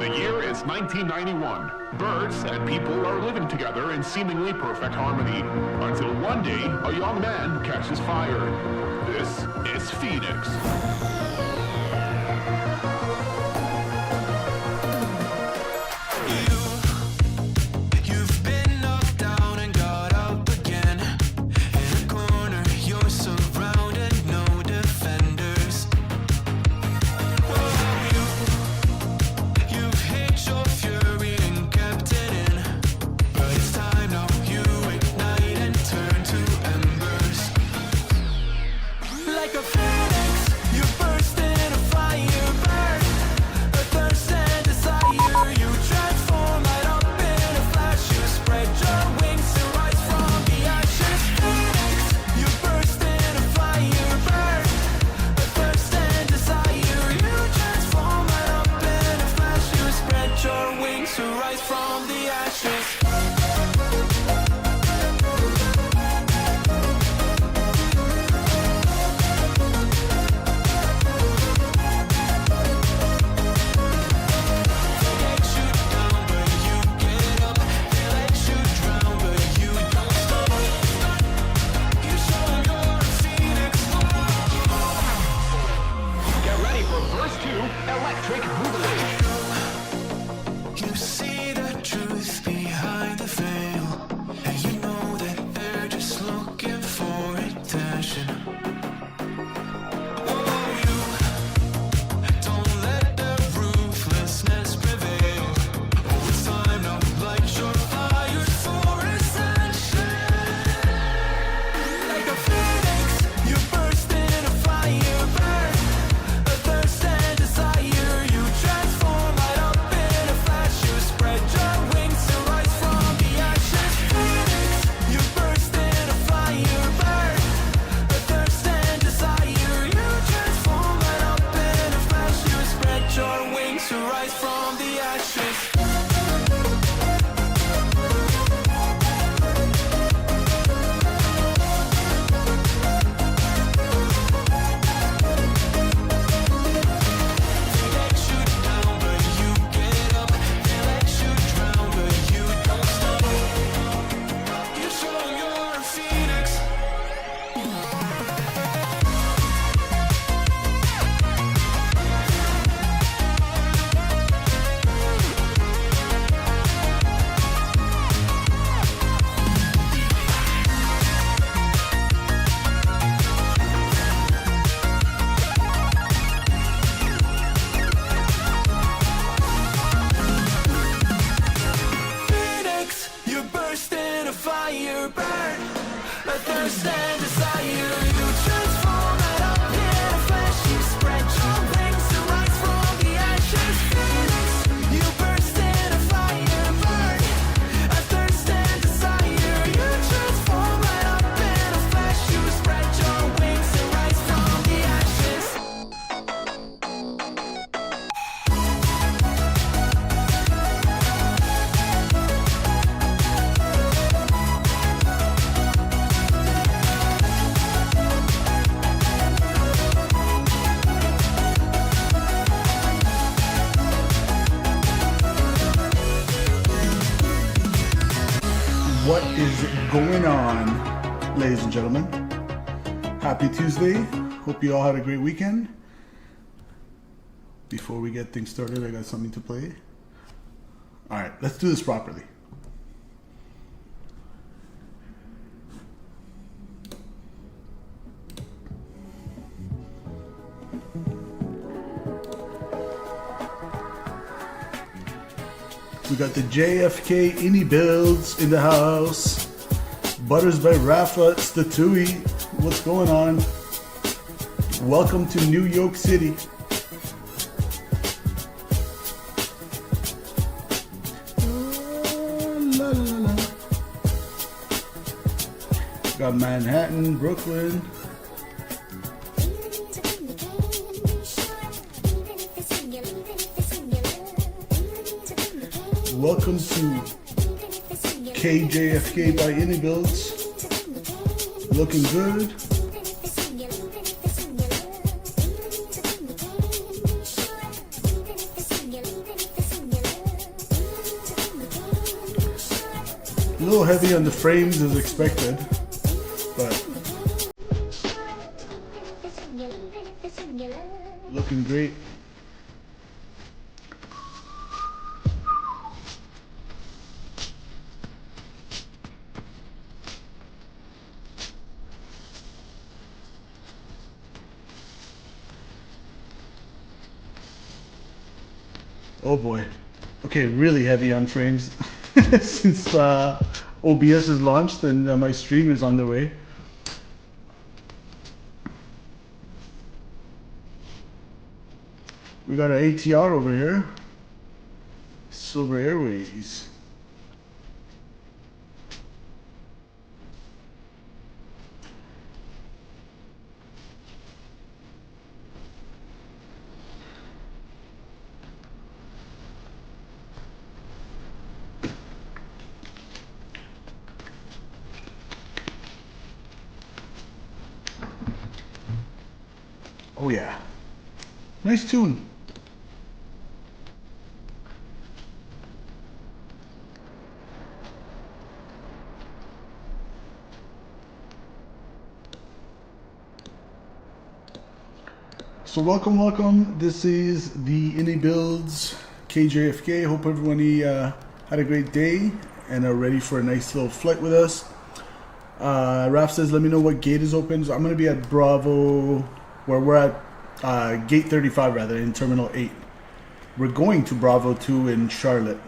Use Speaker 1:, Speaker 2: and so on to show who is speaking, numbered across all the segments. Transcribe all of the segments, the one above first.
Speaker 1: The year is 1991. Birds and people are living together in seemingly perfect harmony, until one day a young man catches fire. This is Fenix.
Speaker 2: What is going on, ladies and gentlemen? Happy Tuesday. Hope you all had a great weekend. Before we get things started, I got something to play. All right, let's do this properly. We got the JFK IniBuilds in the house. Butters by Rafa Statui. What's going on? Welcome to New York City. La, la, la. Got Manhattan, Brooklyn. Welcome to KJFK by IniBuilds. Looking good. A little heavy on the frames as expected, but looking great. Oh boy. Okay, really heavy on frames since OBS is launched and my stream is on the way. We got an ATR over here. Silver Airways. Oh yeah. Nice tune. So welcome. This is the IniBuilds KJFK. Hope everybody had a great day and are ready for a nice little flight with us. Raf says, let me know what gate is open. So I'm going to be at Bravo, where we're at gate 35 rather, in Terminal 8. We're going to Bravo 2 in Charlotte.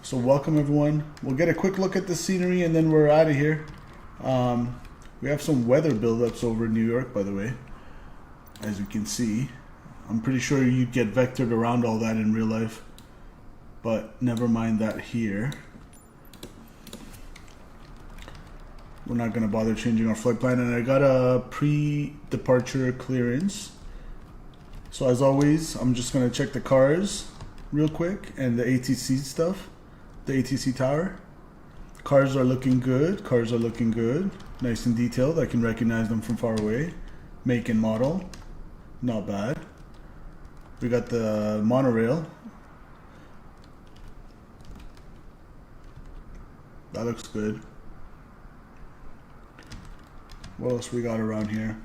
Speaker 2: So welcome everyone. We'll get a quick look at the scenery and then we're out of here. We have some weather buildups over in New York, by the way. As you can see, I'm pretty sure you'd get vectored around all that in real life, but never mind that here. We're not going to bother changing our flight plan, and I got a pre-departure clearance. So as always, I'm just going to check the cars real quick and the ATC stuff, the ATC tower. Cars are looking good. Nice and detailed. I can recognize them from far away. Make and model. Not bad. We got the monorail. That looks good. What else we got around here?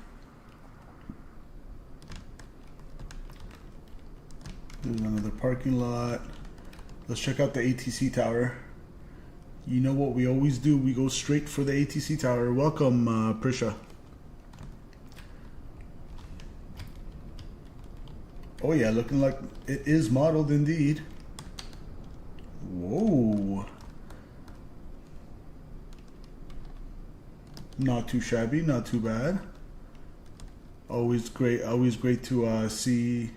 Speaker 2: There's another parking lot. Let's check out the ATC tower. You know what we always do? We go straight for the ATC tower. Welcome, Prisha. Oh yeah, looking like it is modeled indeed. Whoa. Not too shabby, not too bad. Always great to see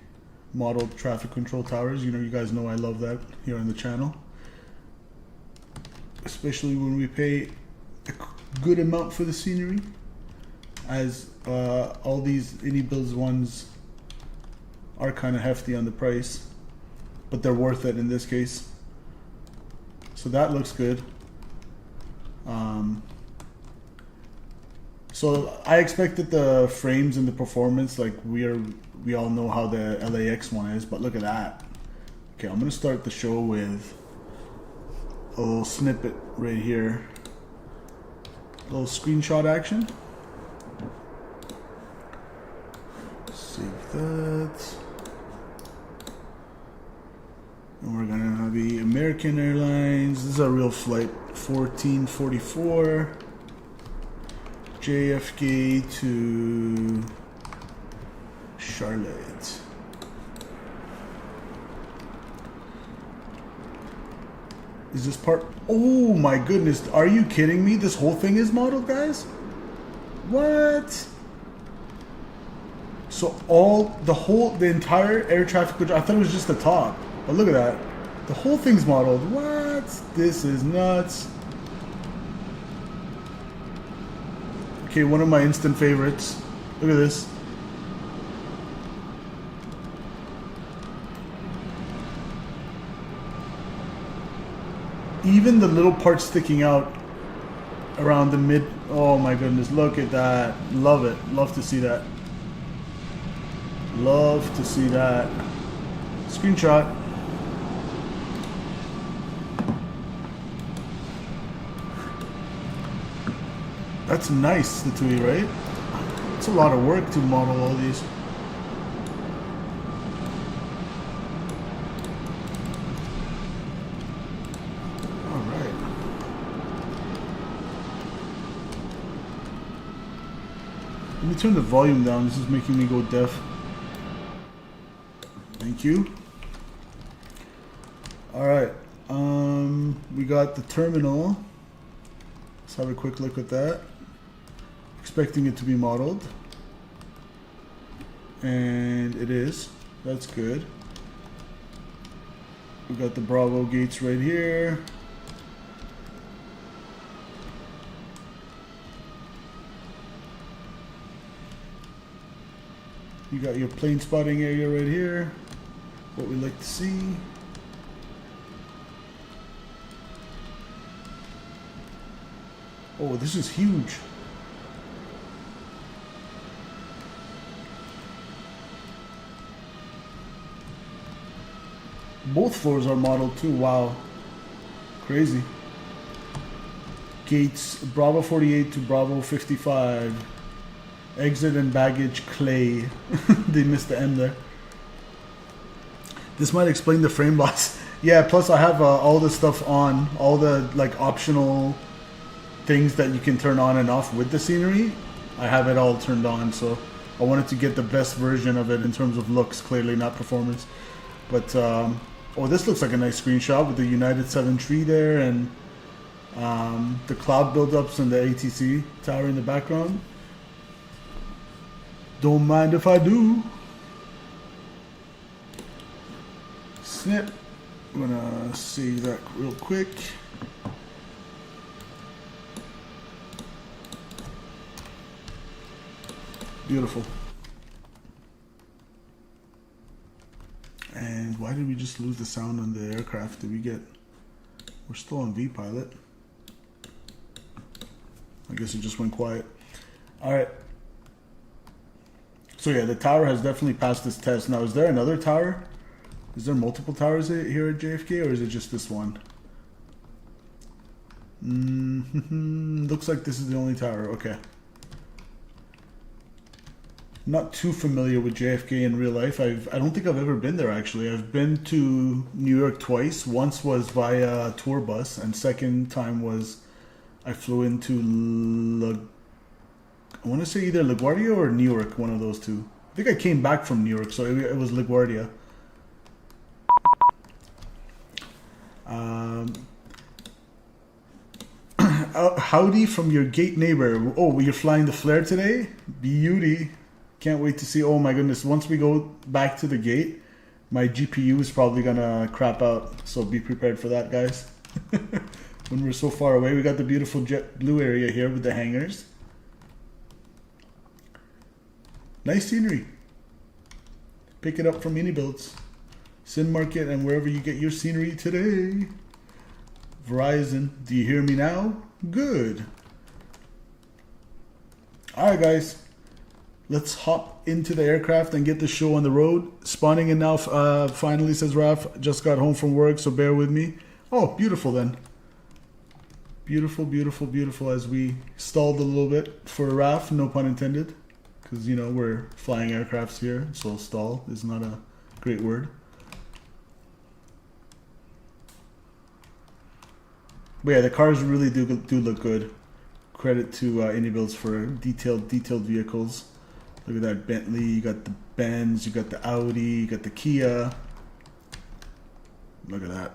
Speaker 2: modeled traffic control towers. You know, you guys know I love that here on the channel. Especially when we pay a good amount for the scenery. As all these IniBuilds ones are kind of hefty on the price, but they're worth it in this case. So that looks good. So I expected the frames and the performance, like we all know how the LAX one is, but look at that. Okay, I'm gonna start the show with a little snippet right here. A little screenshot action. Save that. And we're gonna be American Airlines. This is a real flight. 1444 JFK to Charlotte. Is this part? Oh my goodness, are you kidding me? This whole thing is modeled, guys? What? So the entire air traffic control, I thought it was just the top. But look at that. The whole thing's modeled. What? This is nuts. Okay, one of my instant favorites. Look at this. Even the little parts sticking out around the mid. Oh my goodness, look at that. Love it. Love to see that. Love to see that. Screenshot. That's nice, the TUI, right? It's a lot of work to model all these. All right. Let me turn the volume down. This is making me go deaf. Thank you. All right. We got the terminal. Let's have a quick look at that. Expecting it to be modeled. And it is. That's good. We got the Bravo gates right here. You got your plane spotting area right here. What we like to see. Oh, this is huge. Both floors are modeled too. Wow. Crazy. Gates Bravo 48 to Bravo 55. Exit and baggage clay. They missed the M there. This might explain the frame loss. Yeah, plus I have all the stuff on. All the like optional things that you can turn on and off with the scenery. I have it all turned on, so I wanted to get the best version of it in terms of looks, clearly not performance. But oh, this looks like a nice screenshot with the United 7 tree there and the cloud buildups and the ATC tower in the background. Don't mind if I do. Snip. I'm gonna save that real quick. Beautiful. And why did we just lose the sound on the aircraft? Did we get... We're still on V-Pilot. I guess it just went quiet. Alright. So yeah, the tower has definitely passed this test. Now, is there another tower? Is there multiple towers here at JFK, or is it just this one? Looks like this is the only tower. Okay. Not too familiar with JFK in real life. I don't think I've ever been there, actually. I've been to New York twice. Once was via tour bus, and second time was I flew into I want to say either LaGuardia or Newark, one of those two. I think I came back from New York, so it was LaGuardia. Howdy from your gate neighbor. Oh, you're flying the flare today? Beauty. Can't wait to see. Oh my goodness. Once we go back to the gate, my GPU is probably gonna crap out. So be prepared for that, guys. When we're so far away, we got the beautiful jet blue area here with the hangars. Nice scenery. Pick it up from IniBuilds, Sim Market, and wherever you get your scenery today. Verizon, do you hear me now? Good. Alright guys, let's hop into the aircraft and get the show on the road. Spawning in now, finally, says Raf. Just got home from work, so bear with me. Oh, beautiful then. Beautiful, beautiful, beautiful, as we stalled a little bit for Raf, no pun intended. Because, you know, we're flying aircrafts here, so stall is not a great word. But yeah, the cars really do look good. Credit to IniBuilds for detailed vehicles. Look at that Bentley, you got the Benz, you got the Audi, you got the Kia. Look at that.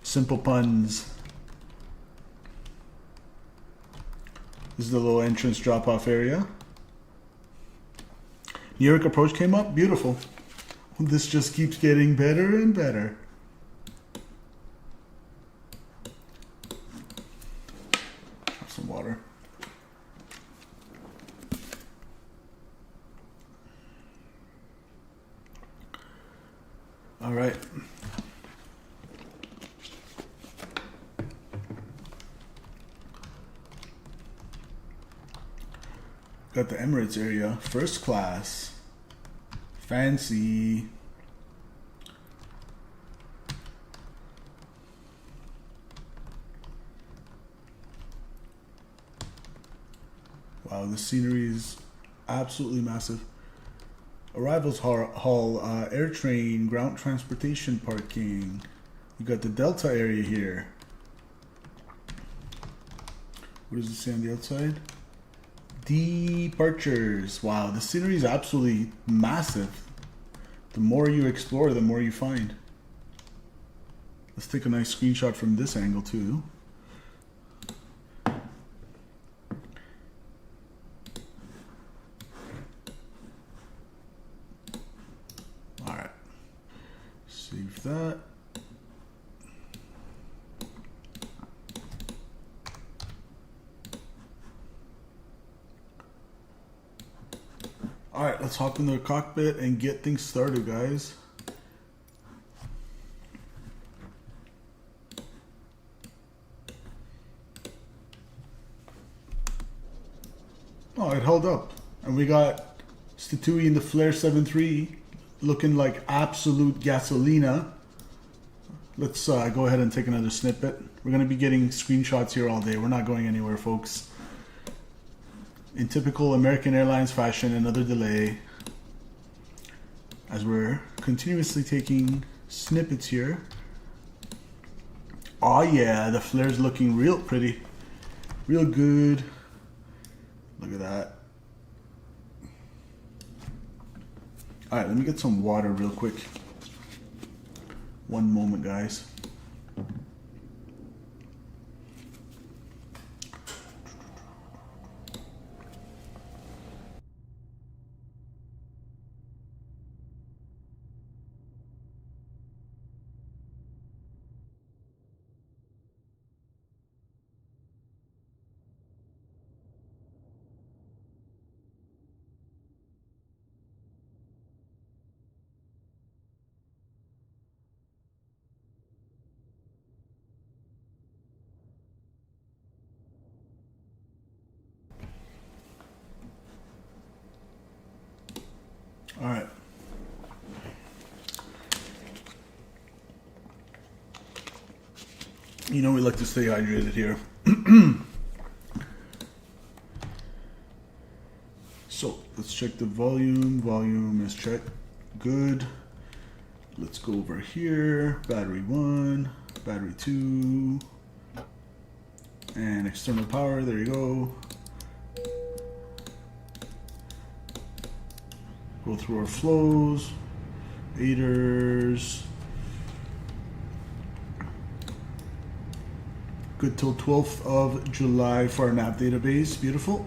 Speaker 2: Simple puns. This is the little entrance drop-off area. New York approach came up. Beautiful. This just keeps getting better and better. Have some water. All right. Got the Emirates area, first class, fancy. Wow, the scenery is absolutely massive. Arrivals hall, air train, ground transportation parking. You got the Delta area here. What does it say on the outside? Departures. Wow, the scenery is absolutely massive. The more you explore, the more you find. Let's take a nice screenshot from this angle too. Alright. Save that. Alright, let's hop in the cockpit and get things started, guys. Oh, it held up. And we got Statui in the Flare 7.3 looking like absolute gasolina. Let's go ahead and take another snippet. We're going to be getting screenshots here all day. We're not going anywhere, folks. In typical American Airlines fashion, another delay. As we're continuously taking snippets here. Oh yeah, the flare's looking real pretty. Real good. Look at that. Alright, let me get some water real quick. One moment, guys. All right. You know we like to stay hydrated here. So let's check the volume. Volume is checked. Good. Let's go over here. Battery 1, battery 2, and external power. There you go. Go through our flows, aiders. Good till 12th of July for our nav database. Beautiful.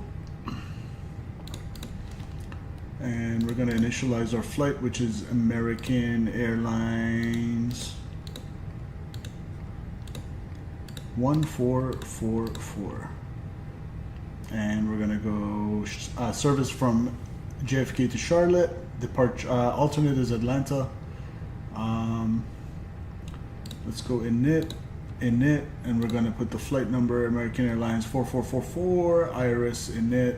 Speaker 2: And we're going to initialize our flight, which is American Airlines 1444. And we're going to go service from JFK to Charlotte. Departure alternate is Atlanta. Let's go init, and we're gonna put the flight number American Airlines 4444. IRS init.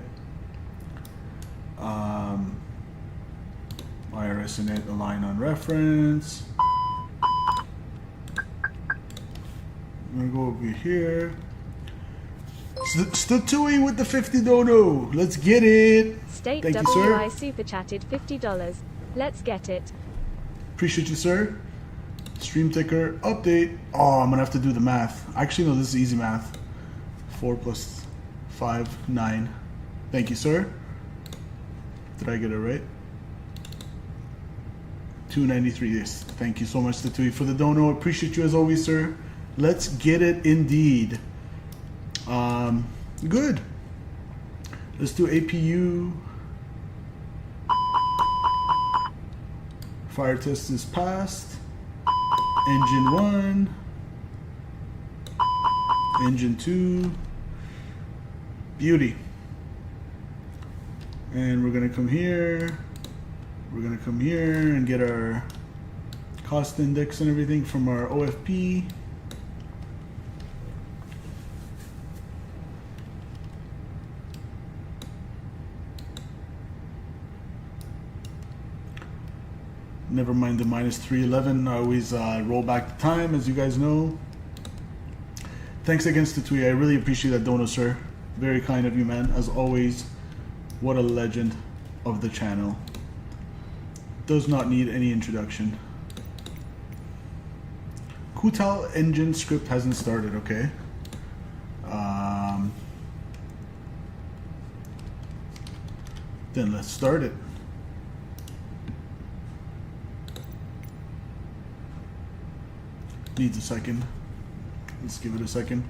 Speaker 2: IRS init align on reference. I'm gonna go over here. Statui with the 50 dono. Let's get it.
Speaker 3: State
Speaker 2: Thank you,
Speaker 3: WI
Speaker 2: sir.
Speaker 3: super chatted $50. Let's get it.
Speaker 2: Appreciate you, sir. Stream ticker update. Oh, I'm gonna have to do the math. Actually, no, this is easy math. 4 plus 5, 9. Thank you, sir. Did I get it right? 293. Yes. Thank you so much, Statui, for the dono. Appreciate you as always, sir. Let's get it indeed. Good. Let's do APU. Fire test is passed. Engine 1. Engine 2. Beauty. And we're gonna come here. We're gonna come here and get our cost index and everything from our OFP. Never mind the minus 311. I always roll back the time, as you guys know. Thanks again, Statui. I really appreciate that dono, sir. Very kind of you, man, as always. What a legend of the channel. Does not need any introduction. Kutal engine script hasn't started, okay. Then let's start it. Needs a second. Let's give it a second.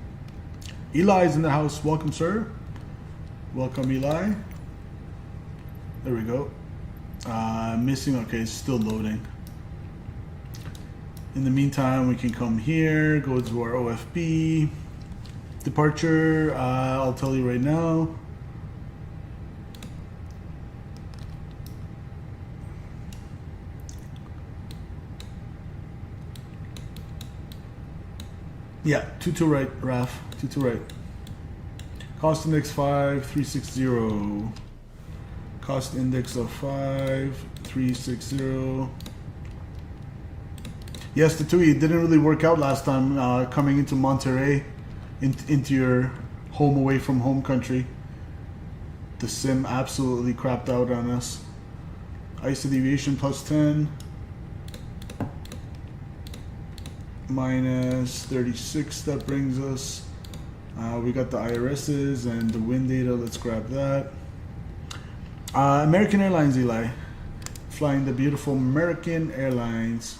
Speaker 2: Eli's in the house. Welcome, sir. Welcome, Eli. There we go. Missing. Okay, it's still loading. In the meantime, we can come here, go to our OFB. Departure, I'll tell you right now. Yeah, 22 right, Raf. 22 right. Cost index 5360. Cost index of 5360. Yes, the TUI, it didn't really work out last time coming into Monterey, into your home away from home country. The sim absolutely crapped out on us. Ice to Aviation plus 10. Minus 36, that brings us. We got the IRSs and the wind data, let's grab that. American Airlines, Eli. Flying the beautiful American Airlines.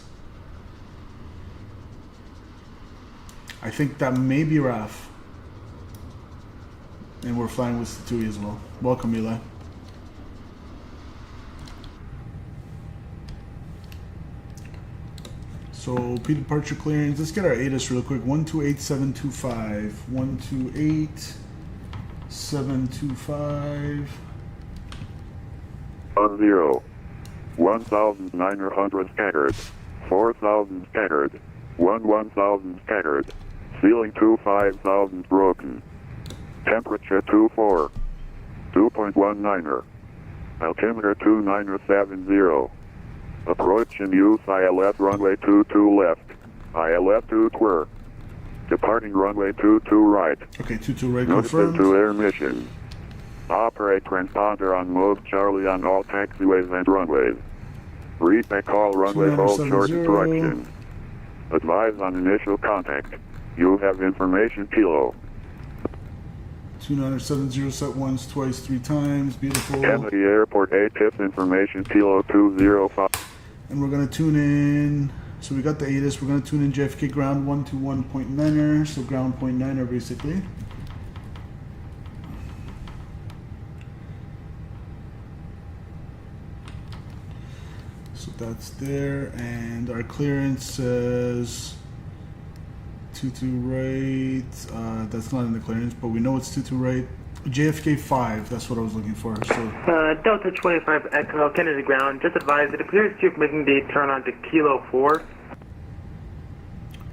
Speaker 2: I think that may be RAF. And we're flying with the TUI as well. Welcome, Eli. So, pre-departure clearance. Let's get our ATIS real quick. 128725. 128725.
Speaker 4: 0. 1,900 scattered. 4,000 scattered. 1,000 scattered. Ceiling 5,000 broken. Temperature 24. 2.19er. Altimeter 2970. Approach and use ILS runway 22 left. ILS 22. Departing runway 22 right.
Speaker 2: Okay, 22 right
Speaker 4: Notice
Speaker 2: confirmed.
Speaker 4: to air mission. Operate transponder on mode Charlie on all taxiways and runways. Read back all runway hold short
Speaker 2: 2970.
Speaker 4: directions. Advise on initial contact. You have information Kilo.
Speaker 2: 2970 set once, twice, 3 times. Beautiful.
Speaker 4: Kennedy Airport ATIS information Kilo 205.
Speaker 2: And we're going to tune in. So we got the ATIS. We're going to tune in JFK ground 121.9er. So ground 0.9er basically. So that's there. And our clearance says 22 right. That's not in the clearance, but we know it's 22 right. JFK 5, that's what I was looking for. So
Speaker 5: Delta 25 Echo, Kennedy ground. Just advise, it appears you're making the turn on to Kilo 4.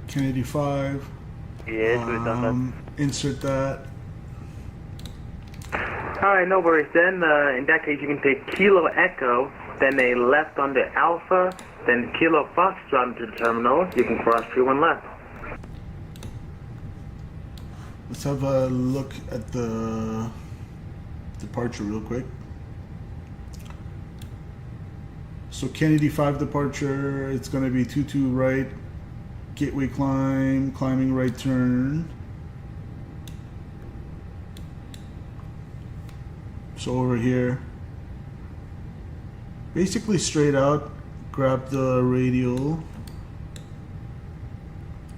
Speaker 2: Kennedy 5.
Speaker 5: Yes, we've done that.
Speaker 2: Insert that.
Speaker 5: Alright, no worries then. In that case, you can take Kilo Echo, then a left on the Alpha, then Kilo Foxtrot to the terminal. You can cross 31 left.
Speaker 2: Let's have a look at the departure real quick. So Kennedy 5 departure, it's going to be 22 right, gateway climb, climbing right turn. So over here, basically straight out, grab the radial.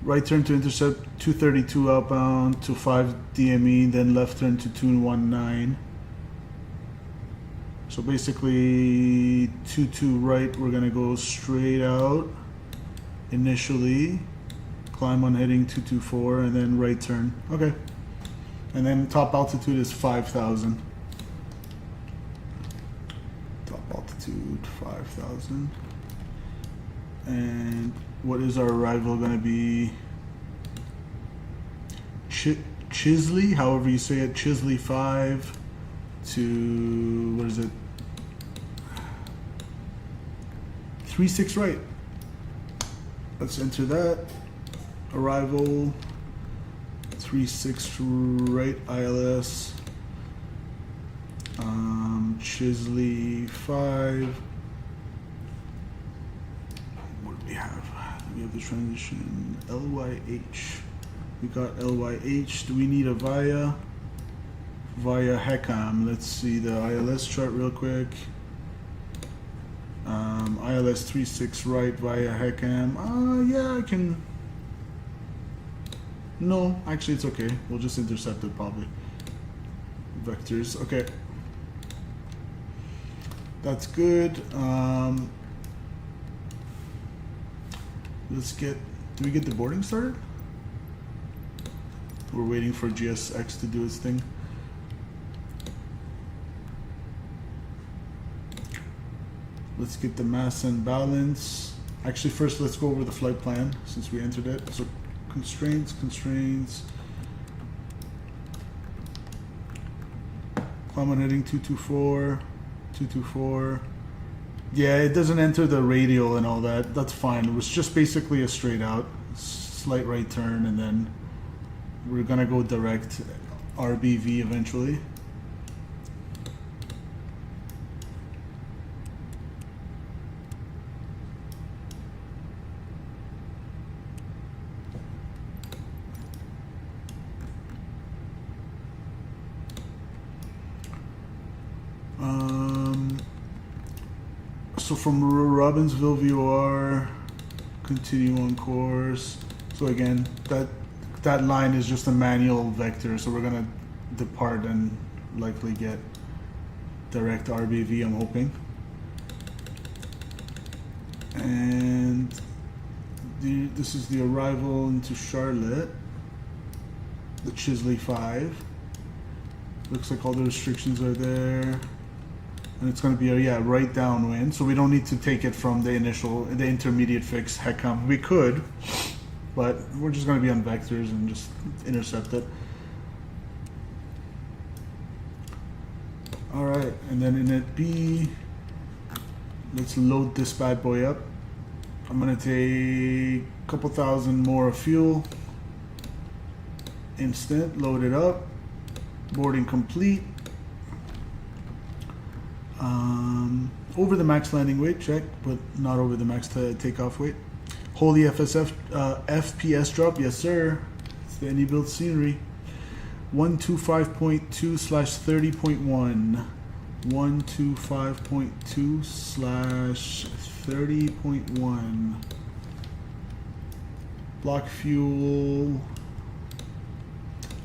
Speaker 2: Right turn to intercept 232 outbound to 5 DME, then left turn to 219. So basically 22 right, we're gonna go straight out initially, climb on heading 224, and then right turn. Okay. And then top altitude is 5,000. Top altitude 5,000. And what is our arrival going to be? Chisley, however you say it, Chisley 5 to, what is it? 36 right. Let's enter that. Arrival 36 right ILS. Chisley 5. What do we have? We have the transition LYH. We got LYH. Do we need a via HECAM? Let's see the ILS chart real quick. ILS 36 right via HECAM. Yeah, I can. No, actually it's okay. We'll just intercept it probably. Vectors. Okay. That's good. Let's get. Do we get the boarding started? We're waiting for GSX to do its thing. Let's get the mass and balance. Actually, first let's go over the flight plan since we entered it. So constraints. Climb on heading 224. Yeah, it doesn't enter the radial and all that. That's fine. It was just basically a straight out, slight right turn, and then we're gonna go direct RBV eventually. So from Robbinsville VOR, continue on course. So again, that line is just a manual vector. So we're gonna depart and likely get direct RBV, I'm hoping. And this is the arrival into Charlotte, the Chisley 5. Looks like all the restrictions are there. And it's going to be a right downwind, so we don't need to take it from the intermediate fix HECAM. We could, but we're just going to be on vectors and just intercept it. All right, and then in it B, let's load this bad boy up. I'm going to take a couple thousand more of fuel. Instant, load it up. Boarding complete. Over the max landing weight, check, but not over the max takeoff weight. Holy FPS drop, yes sir. It's the IniBuilds Scenery. 125.2/30.1. 125.2/30.1. Block fuel,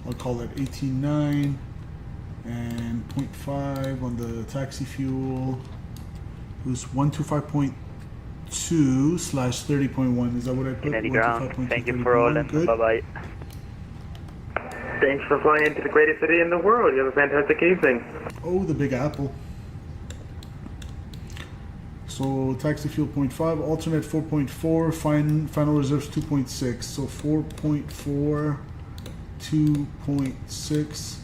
Speaker 2: I'll call it 18.9. And 0.5 on the taxi fuel. It was 125.2/30.1. Is that what I put?
Speaker 6: Kennedy ground. Thank you for rolling. Bye bye.
Speaker 5: Thanks for flying into the greatest city in the world. You have a fantastic evening.
Speaker 2: Oh, the Big Apple. So taxi fuel 0.5, alternate 4.4, final reserves 2.6. So 4.4, 2.6.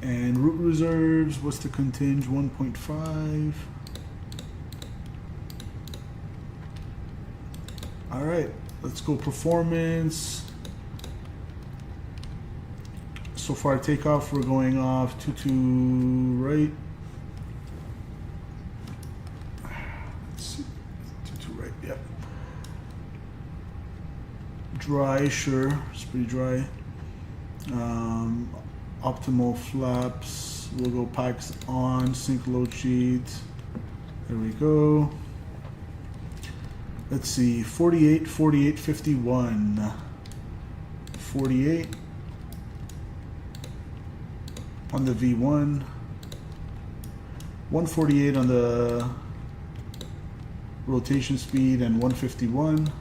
Speaker 2: And route reserves, what's the conting? 1.5. All right, let's go performance. So far takeoff, we're going off 22 right. Let's see, 22 right, yep. Dry, sure, it's pretty dry. Optimal flaps, we'll go packs on, sync load sheet. There we go. Let's see, 48, 48, 51. 48 on the V1. 148 on the rotation speed and 151.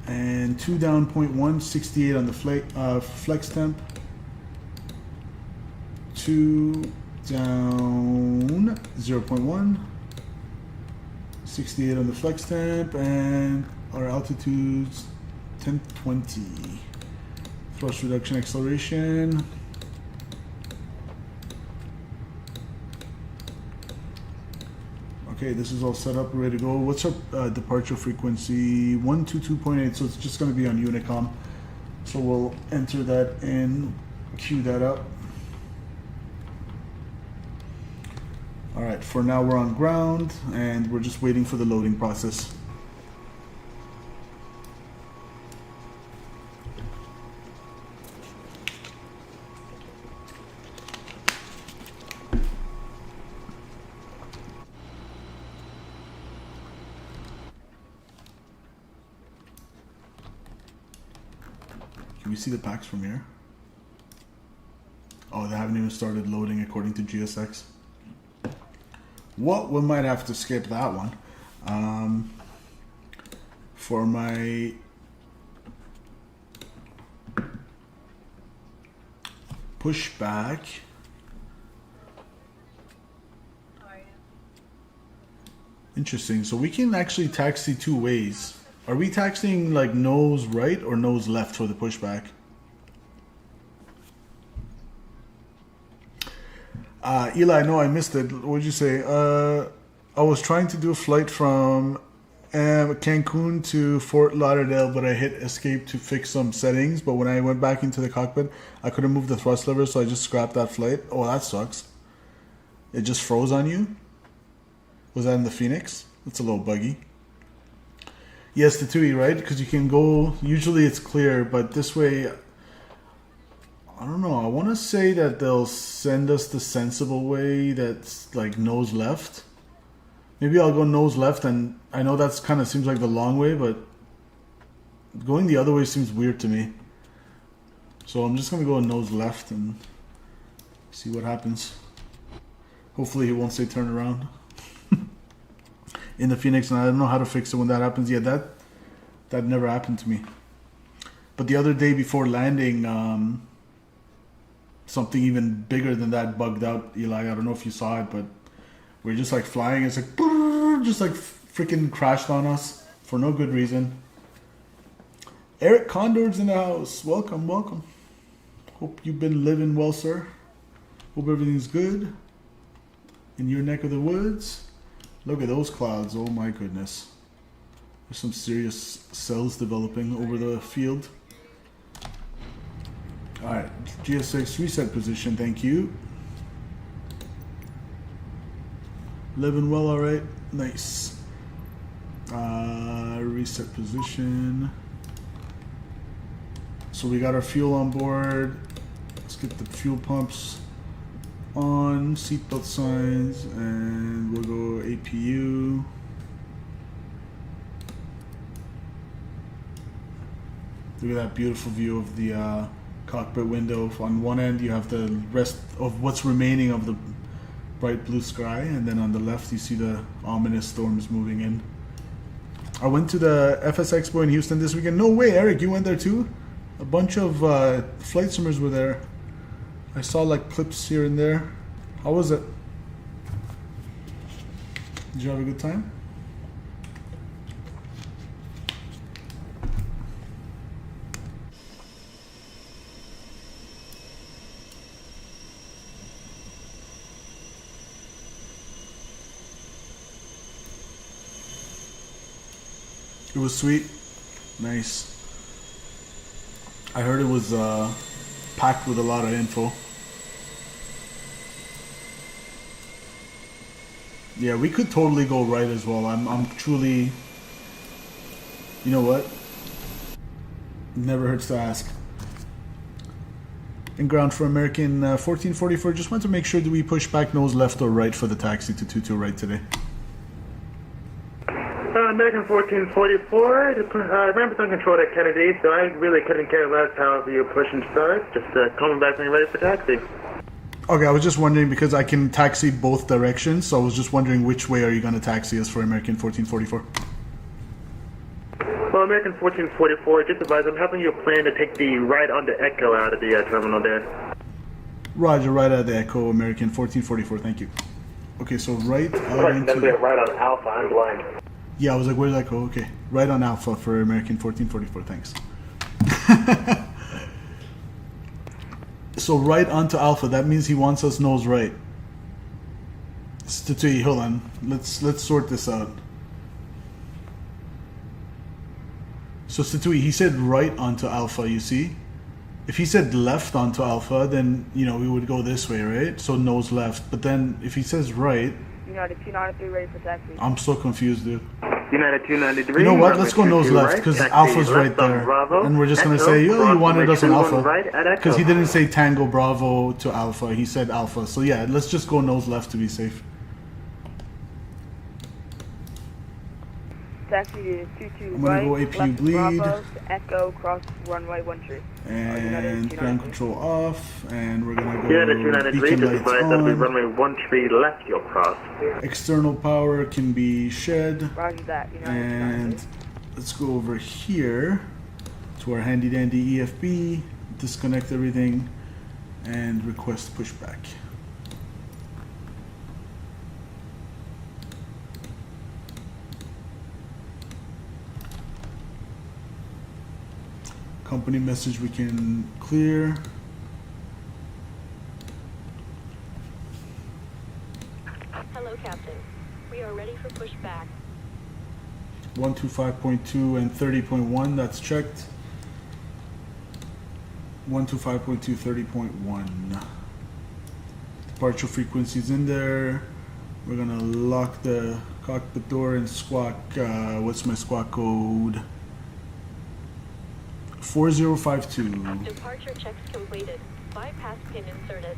Speaker 2: And 2 down 0.1, 68 on the flex temp. 2 down 0.1, 68 on the flex temp, and our altitude's 1020. Thrust reduction acceleration. Okay, this is all set up, ready to go. What's our departure frequency? 122.8, so it's just going to be on Unicom. So we'll enter that in, queue that up. Alright, for now we're on ground and we're just waiting for the loading process. Can we see the packs from here? Oh, they haven't even started loading according to GSX. Well, we might have to skip that one. For my pushback, interesting. So we can actually taxi two ways. Are we taxiing like nose right or nose left for the pushback? Eli, no, I missed it. What did you say? I was trying to do a flight from Cancun to Fort Lauderdale, but I hit escape to fix some settings. But when I went back into the cockpit, I couldn't move the thrust lever, so I just scrapped that flight. Oh, that sucks. It just froze on you? Was that in the Fenix? That's a little buggy. Yes, the TUI, right? Because you can go, usually it's clear, but this way, I don't know. I want to say that they'll send us the sensible way that's like nose left. Maybe I'll go nose left, and I know that's kind of seems like the long way, but going the other way seems weird to me. So I'm just going to go nose left and see what happens. Hopefully he won't say turn around. In the Fenix, and I don't know how to fix it when that happens. Yeah, that never happened to me. But the other day before landing, something even bigger than that bugged out, Eli. I don't know if you saw it, but we're just like flying. It's like just like freaking crashed on us for no good reason. Eric Condor's in the house. Welcome, welcome. Hope you've been living well, sir. Hope everything's good in your neck of the woods. Look at those clouds. Oh my goodness. There's some serious cells developing over the field. Alright, GSX reset position, thank you. Living well, alright. Nice. Reset position. So we got our fuel on board. Let's get the fuel pumps on, seatbelt signs, and we'll go APU. Look at that beautiful view of the cockpit window. On one end you have the rest of what's remaining of the bright blue sky, and then on the left you see the ominous storms moving in. I went to the FS Expo in Houston this weekend. No way, Eric, you went there too? A bunch of flight simmers were there. I saw like clips here and there. How was it? Did you have a good time? It was sweet. Nice. I heard it was packed with a lot of info. Yeah, we could totally go right as well. I'm truly, you know what? Never hurts to ask. In ground for American 1444. Just want to make sure, do we push back nose left or right for the taxi to 22 right today?
Speaker 5: American 1444, remember some control at Kennedy, so I really couldn't care less how you push and start. Just coming back when you're ready for taxi.
Speaker 2: Okay, I was just wondering because I can taxi both directions, so I was just wondering which way are you going to taxi us for American 1444?
Speaker 5: Well, American 1444, just advise, I'm having you plan to take the right onto Echo out of the terminal there.
Speaker 2: Roger, right out of the Echo, American 1444, thank you. Okay, so right out into...
Speaker 5: right on Alpha, I'm blind.
Speaker 2: Yeah, I was like, where did that go? Okay, right on Alpha for American 1444, thanks. So right onto Alpha, that means he wants us nose right. Hold on, let's sort this out. So Statui, he said right onto Alpha, you see? If he said left onto Alpha, then, you know, we would go this way, right? So nose left. But then if he says right,
Speaker 7: United 293 ready for taxi.
Speaker 2: I'm so confused, dude.
Speaker 5: United 293.
Speaker 2: You know what? Let's go nose left because Alpha's right there. And we're just going to say, oh, you wanted us on Alpha. Because he didn't say Tango Bravo to Alpha. He said Alpha. So yeah, let's just go nose left to be safe.
Speaker 7: Taxi to 22
Speaker 2: I'm going to go APU bleed.
Speaker 7: Bravo to Echo, cross runway 13.
Speaker 2: And ground control off. And we're going to go
Speaker 5: United 293,
Speaker 2: beacon
Speaker 5: just
Speaker 2: lights
Speaker 5: advise that we
Speaker 2: on.
Speaker 5: runway 13 left, you'll cross.
Speaker 2: External power can be shed.
Speaker 7: Roger that.
Speaker 2: And let's go over here to our handy dandy EFB, disconnect everything, and request pushback. Company message we can clear.
Speaker 8: Hello, Captain. We are ready for pushback.
Speaker 2: 125.2 and 30.1, that's checked. 125.2, 30.1. Departure frequencies in there. We're gonna lock the cockpit door and squawk, what's my squawk code? 4052.
Speaker 8: Departure checks completed. Bypass pin inserted.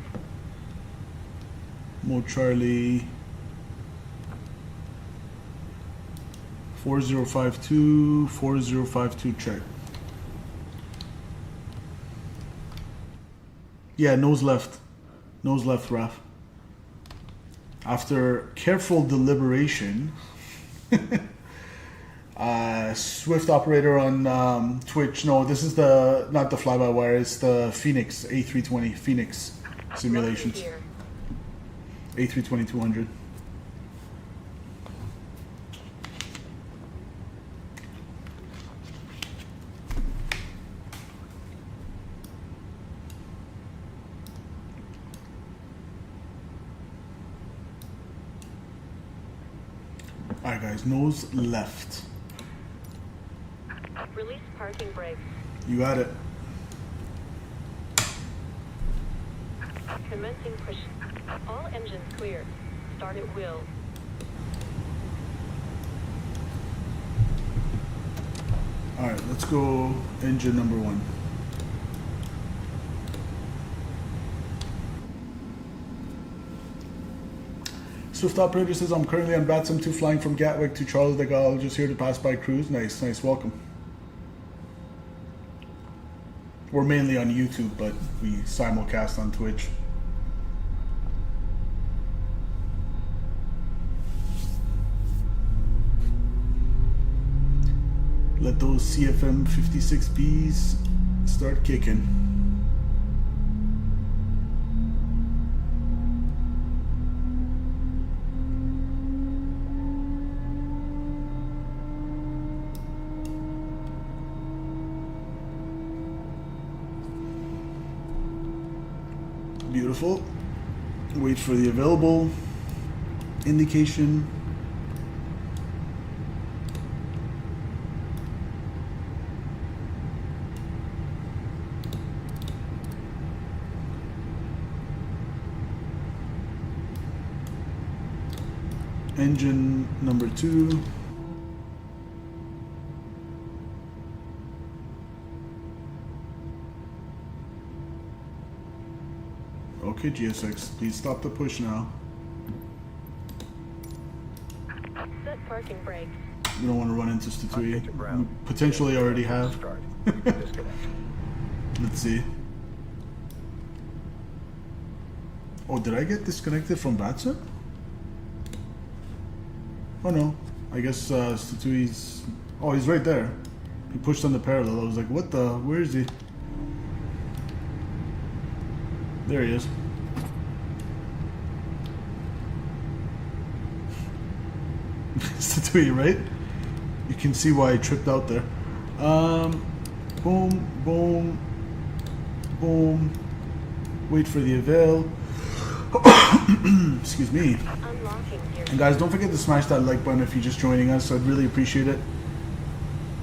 Speaker 2: Mode Charlie. 4052, 4052 check. Yeah, nose left. Nose left, Raf. After careful deliberation, Swift operator on Twitch. No, this is not the fly-by-wire. It's the Fenix A320 Fenix simulations. A320-200. Alright guys, nose left.
Speaker 8: Release parking brakes.
Speaker 2: You got it.
Speaker 8: Commencing push. All engines clear. Start at will.
Speaker 2: Alright, let's go engine number 1. Swift operator says, I'm currently on VATSIM 2 flying from Gatwick to Charles de Gaulle, just here to pass by cruise. Nice, nice, welcome. We're mainly on YouTube, but we simulcast on Twitch. Let those CFM 56Bs start kicking. Beautiful. Wait for the available indication. Engine number 2. Okay, GSX, please stop the push now.
Speaker 8: Set parking brakes.
Speaker 2: We don't want to run into Statui. We potentially already have. Let's see. Oh, did I get disconnected from VATSIM? Oh no, I guess Statui's... Oh, he's right there. He pushed on the parallel. I was like, what the... Where is he? There he is. Statui, right? You can see why I tripped out there. Boom, boom, boom. Wait for the avail. Excuse me. And guys, don't forget to smash that like button if you're just joining us. I'd really appreciate it.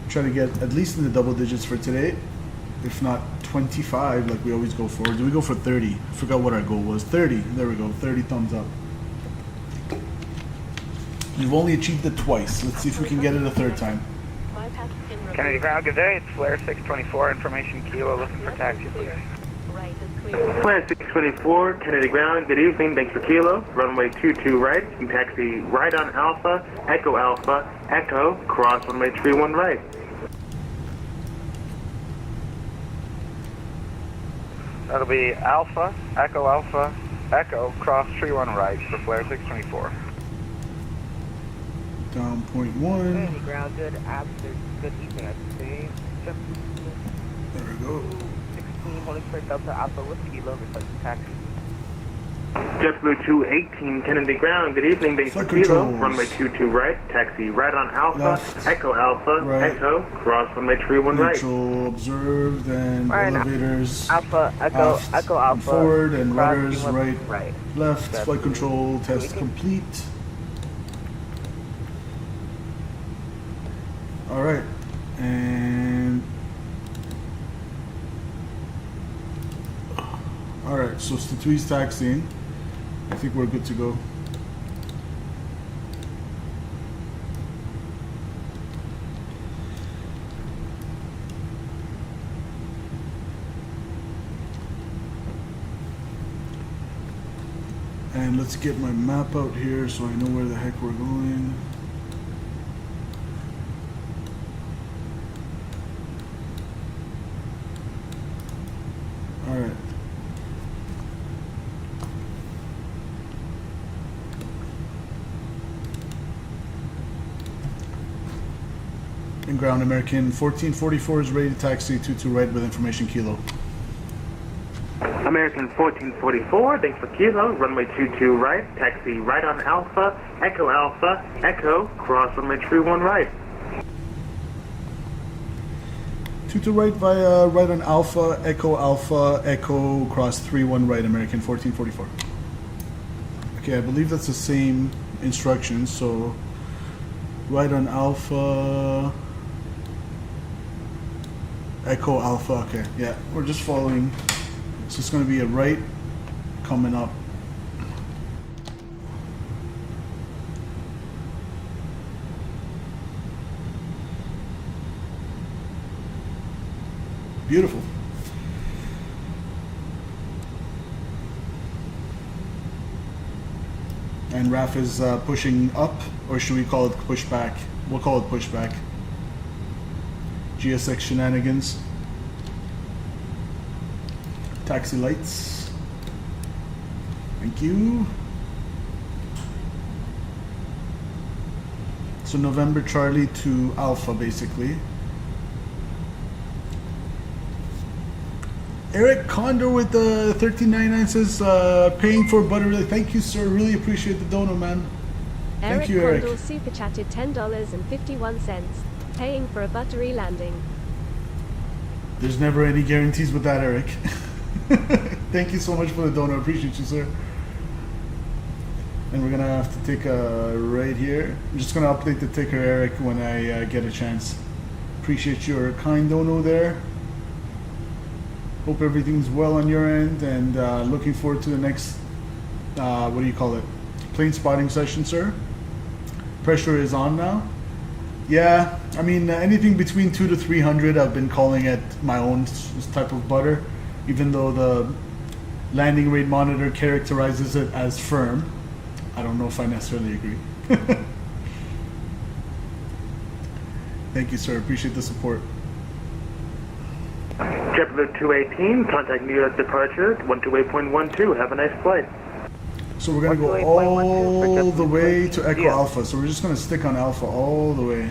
Speaker 2: Try to get at least in the double digits for today. If not 25 like we always go for. Do we go for 30? I forgot what our goal was. 30. There we go. 30 thumbs up. You've only achieved it twice. Let's see if we can get it a third time.
Speaker 8: Bypass in
Speaker 6: Kennedy ground, good day. It's Flare 624, information kilo, looking for taxi, please.
Speaker 8: right is clear.
Speaker 5: Plan 624, Kennedy ground. Good evening. Thanks for kilo. Runway 22 right. You can taxi right on Alpha, Echo, cross runway 31 right.
Speaker 6: That'll be Alpha, Echo, cross 31 right for Flare 624.
Speaker 2: Down point one.
Speaker 9: Kennedy ground, good afternoon. Good evening, I see.
Speaker 2: There we go.
Speaker 9: 16, holding for Delta Alpha with kilo, requesting taxi.
Speaker 5: JetBlue 218, Kennedy ground. Good evening. Thanks for
Speaker 2: Flight
Speaker 5: kilo.
Speaker 2: controls.
Speaker 5: Runway 22 right. Taxi right on Alpha,
Speaker 2: Left.
Speaker 5: Echo,
Speaker 2: Right.
Speaker 5: Echo, cross runway 31 right.
Speaker 2: Neutral observed and
Speaker 9: Right now.
Speaker 2: elevators
Speaker 9: Alpha, Echo,
Speaker 2: aft
Speaker 9: Echo
Speaker 2: and
Speaker 9: Alpha.
Speaker 2: forward and
Speaker 9: cross
Speaker 2: rudders
Speaker 9: 31
Speaker 2: right, left.
Speaker 9: That's
Speaker 2: Flight control test
Speaker 9: tweaking.
Speaker 2: complete. All right, and all right. So Statui's taxiing. I think we're good to go. And let's get my map out here so I know where the heck we're going. All right. In ground, American 1444 is ready to taxi 22 right with information kilo.
Speaker 5: American 1444, thanks for kilo. Runway 22 right. Taxi right on Alpha, Echo, cross runway 31 right.
Speaker 2: 22 right via right on Alpha, Echo, cross 31 right, American 1444. Okay, I believe that's the same instructions, so right on Alpha, Echo Alpha, okay, yeah, we're just following. So it's going to be a right coming up. Beautiful. And RAF is pushing up, or should we call it pushback? We'll call it pushback. GSX shenanigans. Taxi lights. Thank you. So November Charlie to Alpha, basically. Eric Condor with the 1399 says, paying for butter. Thank you, sir. Really appreciate the dono, man. Thank you, Eric.
Speaker 3: Condor super chatted $10.51, paying for a buttery landing.
Speaker 2: There's never any guarantees with that, Eric. Thank you so much for the dono. Appreciate you, sir. And we're gonna have to take a right here. I'm just gonna update the ticker, Eric, when I get a chance. Appreciate your kind dono there. Hope everything's well on your end, and looking forward to the next, what do you call it? Plane spotting session, sir. Pressure is on now. Yeah, I mean, anything between 200 to 300, I've been calling it my own type of butter, even though the landing rate monitor characterizes it as firm. I don't know if I necessarily agree. Thank you, sir. Appreciate the support.
Speaker 5: JetBlue 218, contact New York departure, 128.12. Have a nice flight.
Speaker 2: So we're going to go all the way to Echo Alpha. So we're just going to stick on Alpha all the way.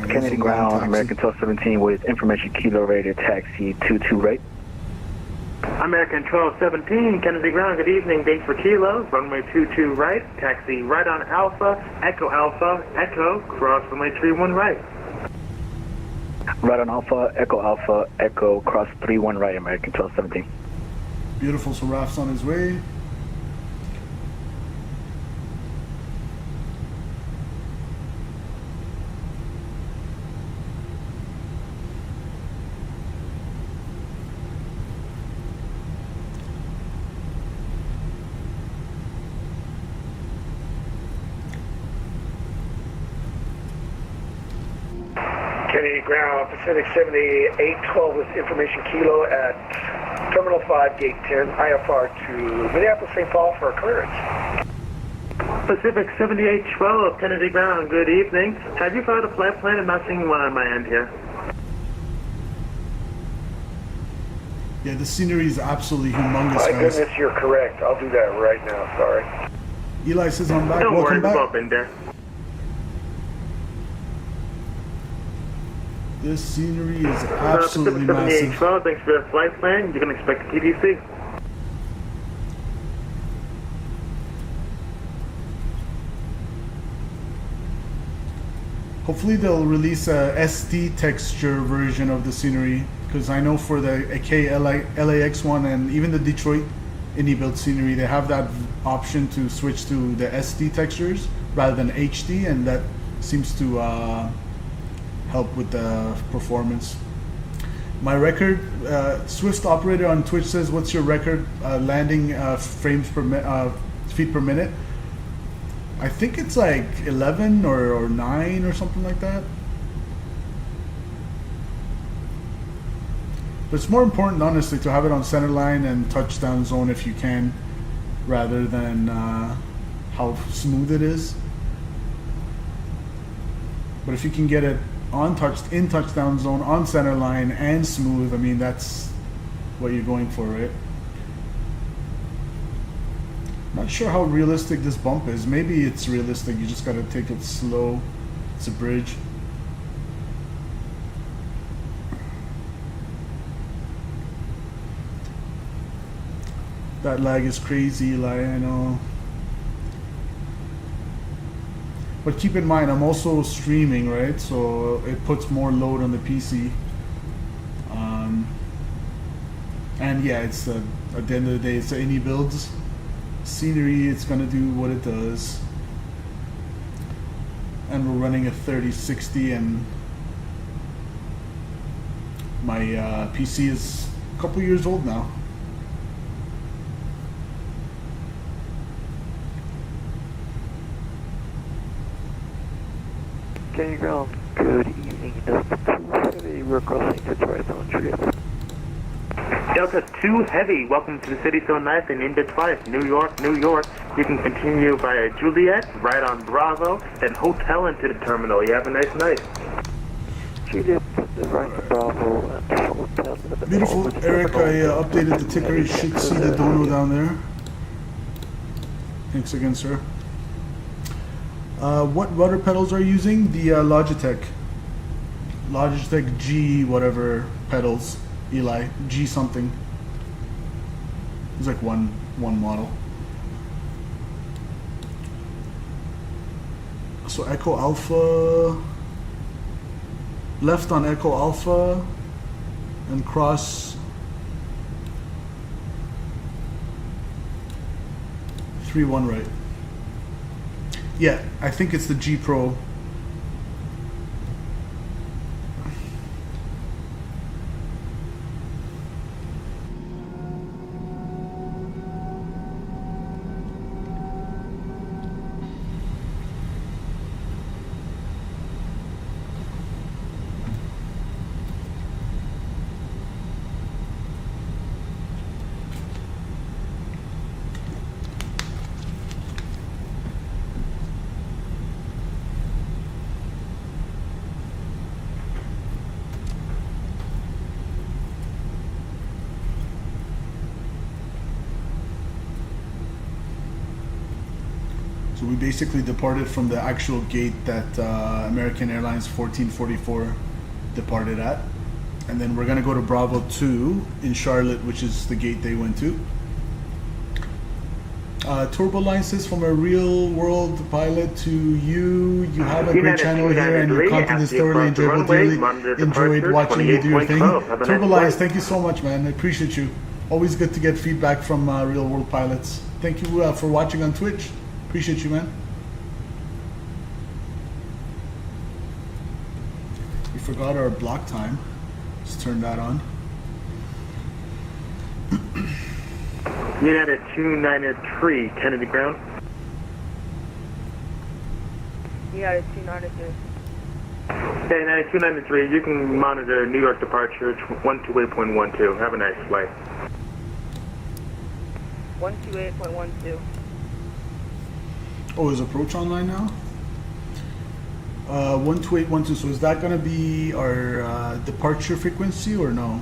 Speaker 10: Kennedy ground, American 1217 with information kilo rated taxi 22 right.
Speaker 5: American 1217, Kennedy ground, good evening, thanks for kilo. Runway 22 right, taxi right on Alpha, Echo, cross runway 31 right.
Speaker 10: Right on Alpha, Echo, cross 31 right, American 1217.
Speaker 2: Beautiful, so Raf's on his way.
Speaker 11: Kenny Ground, Pacific 7812 with information kilo at Terminal 5, Gate 10, IFR to Minneapolis, St. Paul for clearance.
Speaker 5: Pacific 7812, Kennedy Ground, good evening. Have you found a flight plan? I'm not seeing one on my end here.
Speaker 2: Yeah, the scenery is absolutely humongous,
Speaker 11: My
Speaker 2: guys.
Speaker 11: goodness, you're correct. I'll do that right now, sorry.
Speaker 2: Eli says I'm back.
Speaker 5: Don't
Speaker 2: Welcome
Speaker 5: worry,
Speaker 2: back.
Speaker 5: up in there.
Speaker 2: This scenery is absolutely
Speaker 5: Pacific
Speaker 2: massive.
Speaker 5: 7812, thanks for the flight plan. You can expect a TDC.
Speaker 2: Hopefully they'll release a SD texture version of the scenery, because I know for the LAX one and even the Detroit IniBuilds scenery, they have that option to switch to the SD textures rather than HD, and that seems to help with the performance. My record, Swift operator on Twitch says, what's your record landing frames per feet per minute? I think it's like 11 or 9 or something like that. But it's more important, honestly, to have it on center line and touchdown zone if you can, rather than how smooth it is. But if you can get it in touchdown zone, on center line, and smooth, I mean, that's what you're going for, right? Not sure how realistic this bump is. Maybe it's realistic, you just gotta take it slow. It's a bridge. That lag is crazy, Eli, I know. But keep in mind, I'm also streaming, right? So it puts more load on the PC. And yeah, it's at the end of the day, it's the IniBuilds scenery. It's gonna do what it does. And we're running a 3060, and my PC is a couple years old now.
Speaker 12: Kenny Ground, good evening. Delta 2 Heavy, we're crossing Detroit on trip.
Speaker 5: Delta 2 Heavy, welcome to the city so nice and ended twice. New York, New York. You can continue via Juliet, right on Bravo, then hotel into the terminal. You have a nice night.
Speaker 12: Juliet, right to Bravo, and hotel.
Speaker 2: Beautiful, Eric. I updated the ticker. You should see the dono down there. Thanks again, sir. What rudder pedals are you using? The Logitech G whatever pedals, Eli. G something. It's like one model. So Echo Alpha, left on Echo Alpha, and cross 3-1 right. Yeah, I think it's the G Pro. So we basically departed from the actual gate that American Airlines 1444 departed at. And then we're gonna go to Bravo 2 in Charlotte, which is the gate they went to. Turbulences from a real world pilot to you. You have a great channel here and your content is thoroughly enjoyable. Really enjoyed watching you do your thing. Turbulence, thank you so much, man. I appreciate you. Always good to get feedback from real world pilots. Thank you for watching on Twitch. Appreciate you, man. We forgot our block time. Let's turn that on.
Speaker 5: United 293, Kennedy ground.
Speaker 7: United 293.
Speaker 5: Okay, United 293, you can monitor New York departure 128.12. Have a nice flight.
Speaker 7: 128.12.
Speaker 2: Oh, is approach online now? 12812. So is that going to be our departure frequency or no?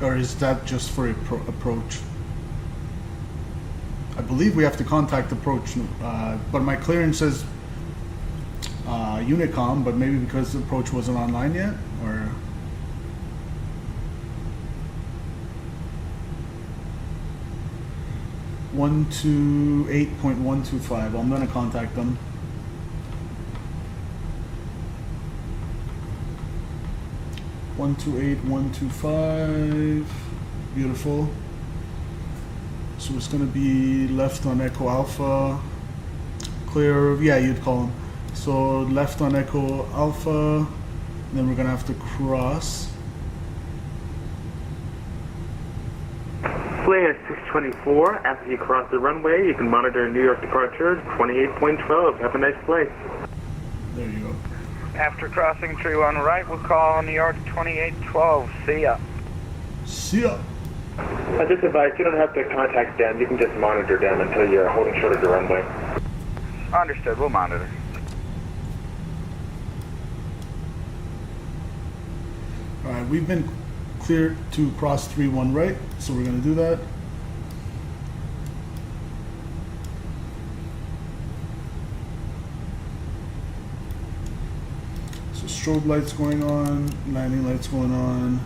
Speaker 2: Or is that just for approach? I believe we have to contact approach, but my clearance says Unicom, but maybe because the approach wasn't online yet, or... (128.125). I'm gonna contact them. (128.125). Beautiful. So it's going to be left on Echo Alpha, clear, yeah, you'd call them. So left on Echo Alpha, then we're going to have to cross.
Speaker 5: Flight 624, after you cross the runway, you can monitor New York departure 28.12. Have a nice flight.
Speaker 2: There you go.
Speaker 6: After crossing 31 right, we'll call New York 2812. See ya.
Speaker 2: See ya.
Speaker 5: Just advise, you don't have to contact them. You can just monitor them until you're holding short of the runway.
Speaker 6: Understood. We'll monitor.
Speaker 2: All right, we've been cleared to cross 31 right, so we're going to do that. So strobe lights going on, landing lights going on.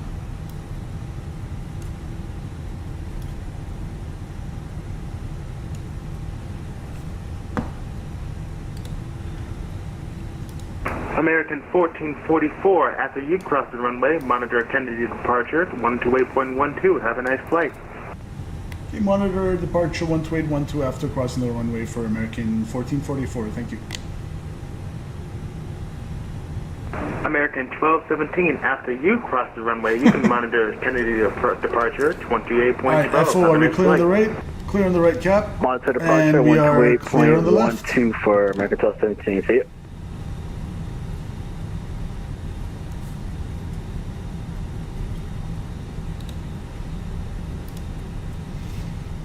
Speaker 5: American 1444, after you cross the runway, monitor Kennedy departure 128.12. Have a nice flight.
Speaker 2: Okay, monitor departure 128.12 after crossing the runway for American 1444. Thank you.
Speaker 5: American 1217, after you cross the runway, you can monitor Kennedy departure 28.12.
Speaker 2: All right, FO, are we clear on the right? Clear on the right cap.
Speaker 10: Monitor departure
Speaker 2: and we are clear on the left.
Speaker 10: 128.12 for American 1217. See you.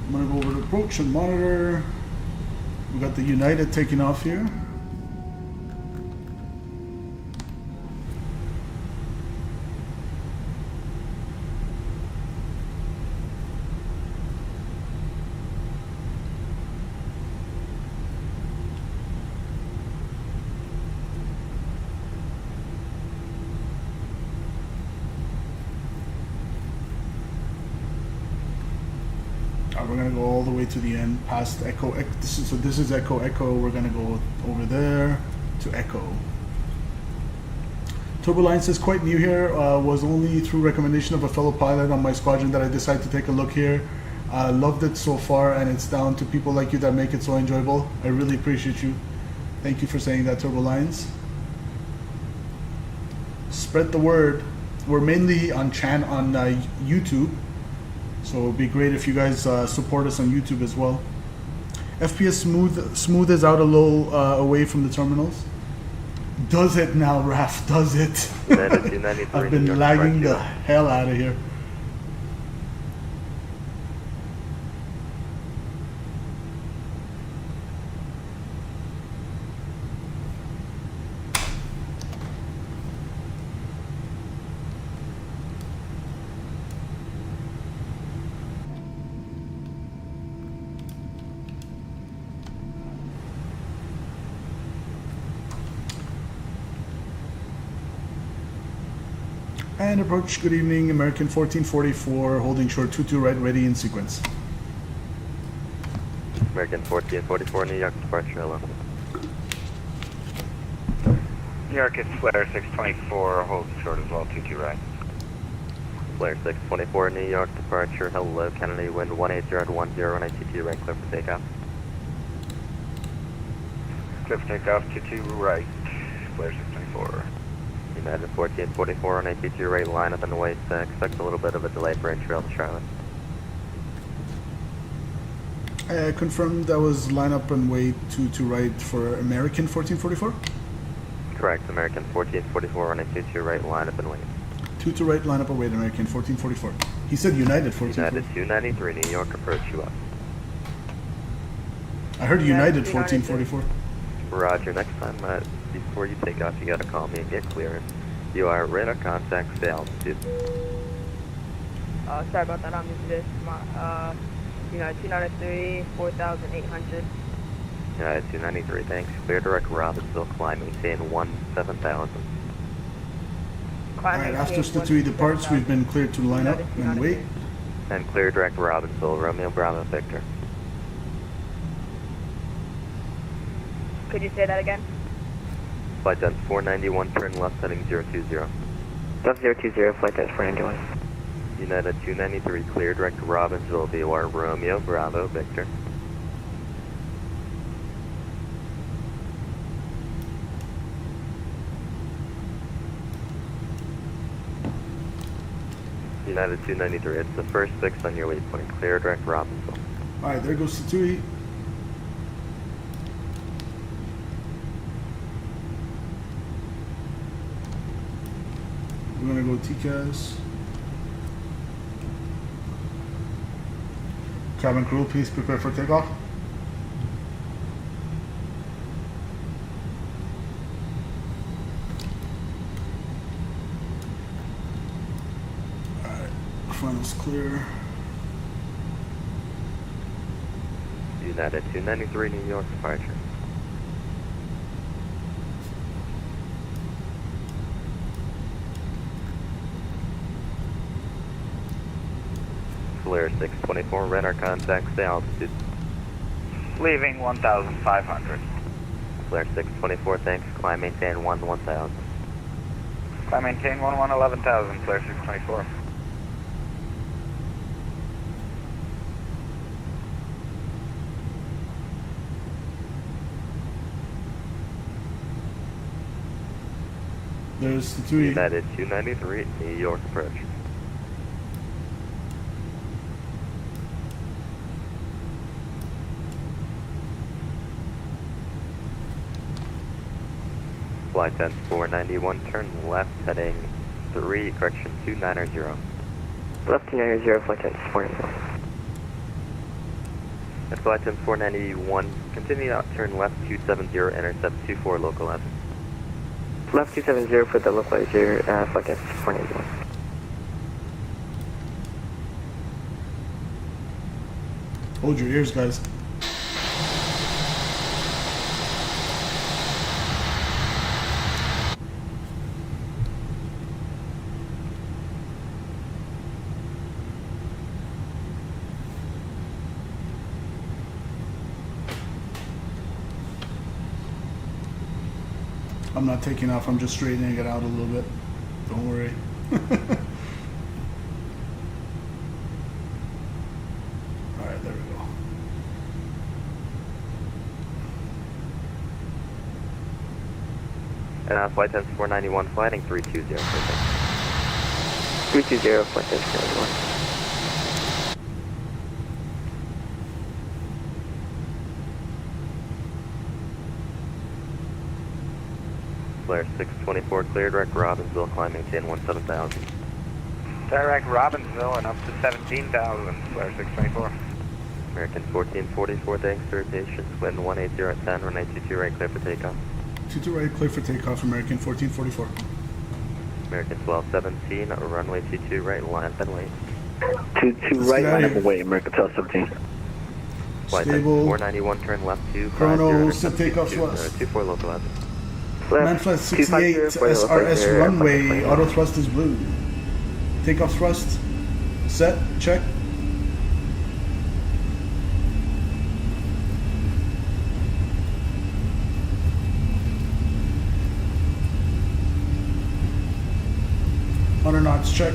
Speaker 2: I'm going to go over to approach and monitor. We got the United taking off here. We're gonna go all the way to the end, past Echo. This is Echo Echo. We're gonna go over there to Echo. Turbulence is quite new here. Was only through recommendation of a fellow pilot on my squadron that I decided to take a look here. Loved it so far, and it's down to people like you that make it so enjoyable. I really appreciate you. Thank you for saying that, Turbulence. Spread the word. We're mainly on YouTube. So it'd be great if you guys support us on YouTube as well. FPS smooth is out a little away from the terminals. Does it now, Raf? Does it? I've been lagging the hell out of here. And approach, good evening, American 1444, holding short 22 right, ready in sequence.
Speaker 13: American 1444, New York departure, hello.
Speaker 6: New York, it's Flare 624, hold short as well, 22 right.
Speaker 13: Flare 624, New York departure, hello, Kennedy, wind 180 at 10, runway 22 right, clear for takeoff.
Speaker 6: Clear for takeoff, 22 right, Flare 624.
Speaker 13: United 1444, runway 22 right, line up and wait, expect a little bit of a delay for entry to Charlotte.
Speaker 2: I confirmed that was line up and wait to right for American 1444?
Speaker 13: Correct, American 1444, runway 22 right, line up and wait.
Speaker 2: 22 right, line up and wait, American 1444. He said United 1444.
Speaker 13: United 293, New York, approach you up.
Speaker 2: I heard United 1444.
Speaker 13: Roger, next time, before you take off, you gotta call me and get clearance. You are radar contact, stay altitude.
Speaker 7: Sorry about that, I'm used to this. United 293, 4,800.
Speaker 13: United 293, thanks. Clear direct Robbinsville, climb, maintain 17,000.
Speaker 2: Alright, after Statui departs, we've been cleared to line up and wait.
Speaker 13: And clear direct Robbinsville, Romeo Bravo Victor.
Speaker 7: Could you say that again?
Speaker 13: Flight done 491, turn left, heading 020.
Speaker 10: Left 020, flight test 491.
Speaker 13: United 293, clear direct Robbinsville, VOR Romeo Bravo Victor. United 293, it's the first fix on your waypoint, clear direct Robbinsville.
Speaker 2: Alright, there goes Statui. We're gonna go TCAS. Cabin crew, please prepare for takeoff. Alright, funnel's clear.
Speaker 13: United 293, New York departure. Flare 624, radar contact, stay altitude.
Speaker 6: Leaving 1,500.
Speaker 13: Flare 624, thanks, climb, maintain 1,000.
Speaker 6: Climb, maintain 11,000, Flare 624.
Speaker 2: There's Statui.
Speaker 13: United 293, New York approach. Flight 10 491, turn left, heading 290.
Speaker 10: Left 290, flight 10 491.
Speaker 13: At flight 10 491, continue out, turn left 270, intercept 24 local left.
Speaker 10: Left 270 for the localizer, flight 10 491.
Speaker 2: Hold your ears, guys. I'm not taking off, I'm just straightening it out a little bit. Don't worry. Alright, there we go.
Speaker 13: And flight 10 491, flighting 320.
Speaker 10: 320, flight 10 491.
Speaker 13: Flare 624, clear direct Robbinsville, climb, maintain 17,000.
Speaker 6: Direct Robbinsville and up to 17,000, Flare 624.
Speaker 13: American 1444, thanks for your patience, wind 180 at 10, runway 22 right, clear for takeoff.
Speaker 2: 22 right, clear for takeoff, American 1444.
Speaker 13: American 1217, runway 22 right, line up and wait.
Speaker 10: 22 right, line up and wait, American 1217.
Speaker 2: Stable.
Speaker 13: 491, turn left 2.
Speaker 2: Chrono, set takeoff west.
Speaker 13: 24 local left.
Speaker 2: Manflat 68 SRS runway, auto thrust is blue. Takeoff thrust, set, check. maps check.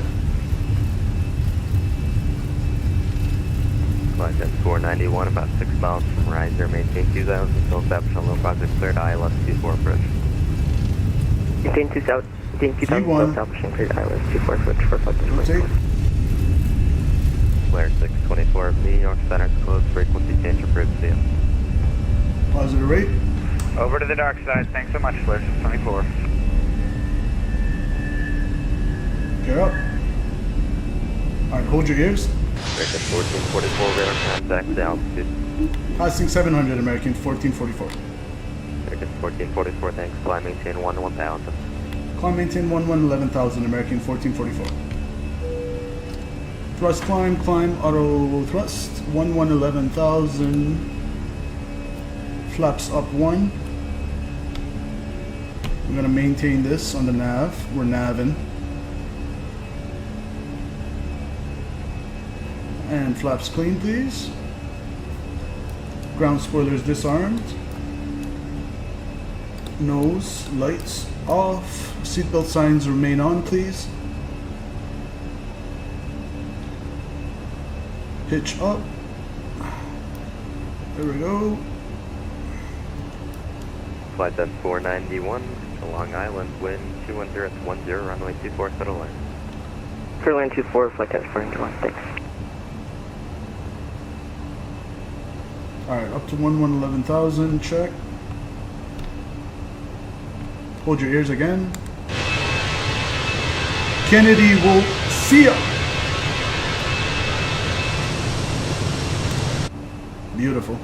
Speaker 13: Flight at 491, about 6 miles from riser, maintain 2000, until establishment on low project cleared, ILS 24 approach.
Speaker 9: Maintain 2000,
Speaker 2: T1.
Speaker 9: establishing cleared ILS 24 approach for flight to
Speaker 2: Rotate.
Speaker 13: Flare 624 of New York Center, closed, frequency change approved, see ya.
Speaker 2: Positive rate.
Speaker 6: Over to the dark side. Thanks so much, Flare 624.
Speaker 2: Get up. Alright, hold your ears.
Speaker 13: American 1444, radar contact, altitude.
Speaker 2: Passing 700, American 1444.
Speaker 13: American 1444, thanks. Climb, maintain 1 to 1000.
Speaker 2: Climb, maintain 11,000, American 1444. Thrust climb, auto thrust, 11,000. Flaps up 1. We're gonna maintain this on the nav. We're naving. And flaps clean, please. Ground spoilers disarmed. Nose, lights off. Seatbelt signs remain on, please. Pitch up. There we go.
Speaker 13: Flight at 491 to Long Island, wind 210 at 10, runway 24, settle line.
Speaker 9: Clear land 24, flight test 491, thanks.
Speaker 2: Alright, up to 11,000, check. Hold your ears again. Kennedy will see ya. Beautiful.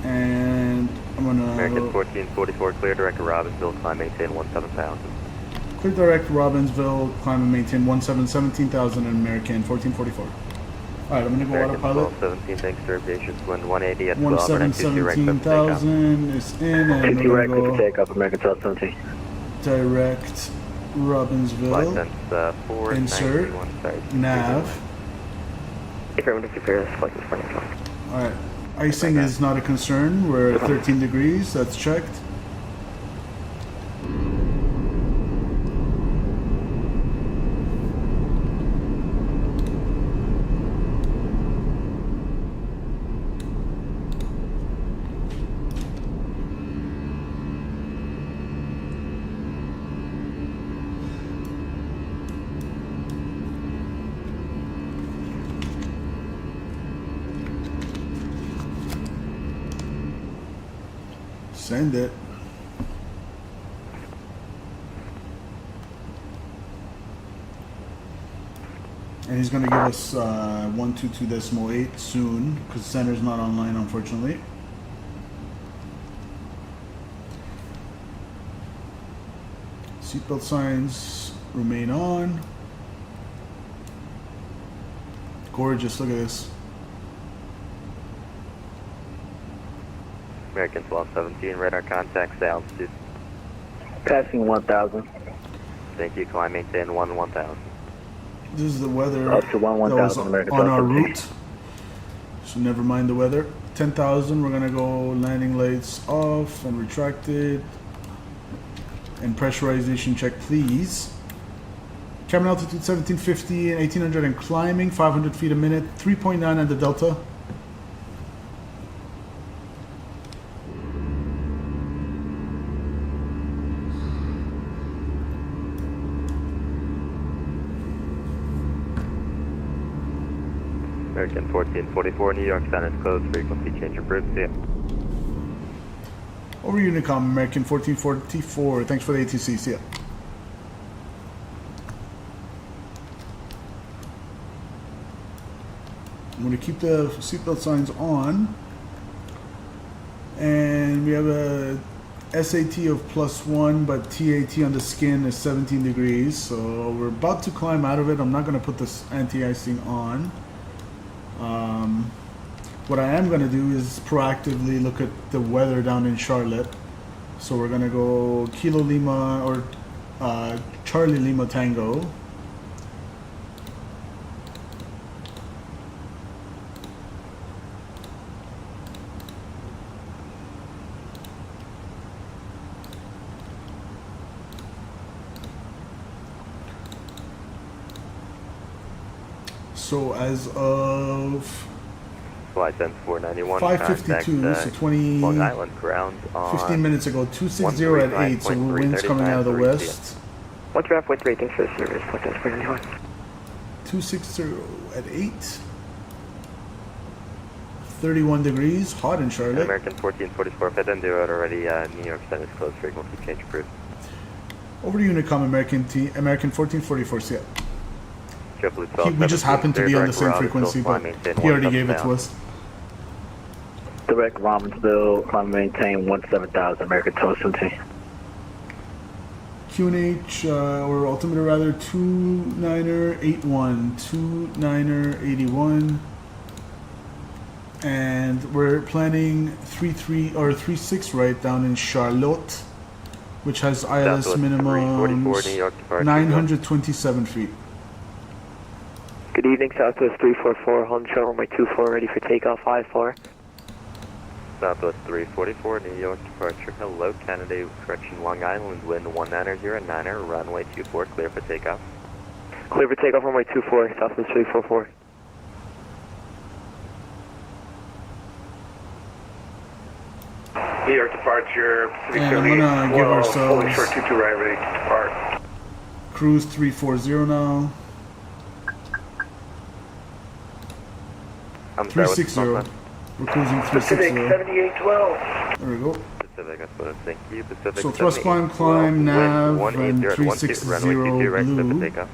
Speaker 2: And I'm gonna...
Speaker 13: American 1444, clear direct to Robbinsville, climb, maintain 17,000.
Speaker 2: Clear direct Robbinsville, climb and maintain 17,000 and American 1444. Alright, I'm gonna go
Speaker 13: American
Speaker 2: autopilot.
Speaker 13: 1217, thanks to Aviation, wind 180 at 12, and
Speaker 2: 17,000 is in, and we're
Speaker 10: 2 right,
Speaker 2: gonna
Speaker 10: clear
Speaker 2: go
Speaker 10: for takeoff, American 1217.
Speaker 2: direct Robbinsville,
Speaker 13: Flight
Speaker 2: insert,
Speaker 13: sorry,
Speaker 2: nav.
Speaker 9: Affirmative to clear this flight to 491.
Speaker 2: Alright, icing is not a concern, we're at 13 degrees, that's checked. Send it. And he's going to give us 122.8 soon, because center's not online, unfortunately. Seatbelt signs remain on. Gorgeous, look at this.
Speaker 13: American 1217, radar contacts, altitude.
Speaker 10: Passing 1,000.
Speaker 13: Thank you, climb, maintain 1,000.
Speaker 2: This is the weather
Speaker 10: Up to
Speaker 2: that was
Speaker 10: 1,000 American
Speaker 2: on our
Speaker 10: 1217.
Speaker 2: route. So never mind the weather. 10,000, we're gonna go landing lights off and retracted. And pressurization check, please. Cabin altitude 1750 and 1800 and climbing, 500 feet a minute, 3.9 on the delta.
Speaker 13: American 1444, New York Center is closed, frequency change approved, see ya.
Speaker 2: Over Unicom, American 1444, thanks for the ATC, see ya. I'm going to keep the seatbelt signs on. And we have a SAT of +1, but TAT on the skin is 17 degrees. So we're about to climb out of it. I'm not going to put this anti-icing on. What I am going to do is proactively look at the weather down in Charlotte. So we're going to go Kilo Lima or Charlie Lima Tango. So as of
Speaker 13: Flight 491,
Speaker 2: 5:52, so 20,
Speaker 13: Long Island ground on
Speaker 2: 15 minutes ago, 260 at 8, so wind's coming out of the west.
Speaker 9: One draft, with rating for service, Flight 491.
Speaker 2: 260 at 8. 31 degrees, hot in Charlotte.
Speaker 13: American 1444, if I didn't do it already, New York Center is closed, frequency change approved.
Speaker 2: Over to Unicom, American 1444, see ya. We just happened to be on the same frequency, but he already gave it to us.
Speaker 10: Direct Robbinsville, climb maintain 17,000, American 1217.
Speaker 2: QNH, or altimeter rather, 29er81, 29er81. And we're planning 36 right down in Charlotte, which has ILS minimum 927 feet.
Speaker 9: Good evening, Southwest 344, home shuttle runway 24, ready for takeoff, 5-4.
Speaker 13: Southwest 344, New York departure. Hello, Canada, correction, Long Island, wind 1909er, runway 24, clear for takeoff.
Speaker 9: Clear for takeoff, runway 24, Southwest 344.
Speaker 11: New York departure, Pacific
Speaker 2: And I'm gonna give ourselves
Speaker 11: short 22 right, ready to depart.
Speaker 2: cruise 340 now.
Speaker 13: I'm sorry,
Speaker 2: 360. We're cruising
Speaker 11: Pacific
Speaker 2: 360.
Speaker 11: 7812.
Speaker 2: There we go.
Speaker 13: Pacific, that's what I thank you. Pacific
Speaker 2: So thrust climb, nav, and 360
Speaker 13: runway 22 right, clear for
Speaker 2: blue.
Speaker 13: takeoff.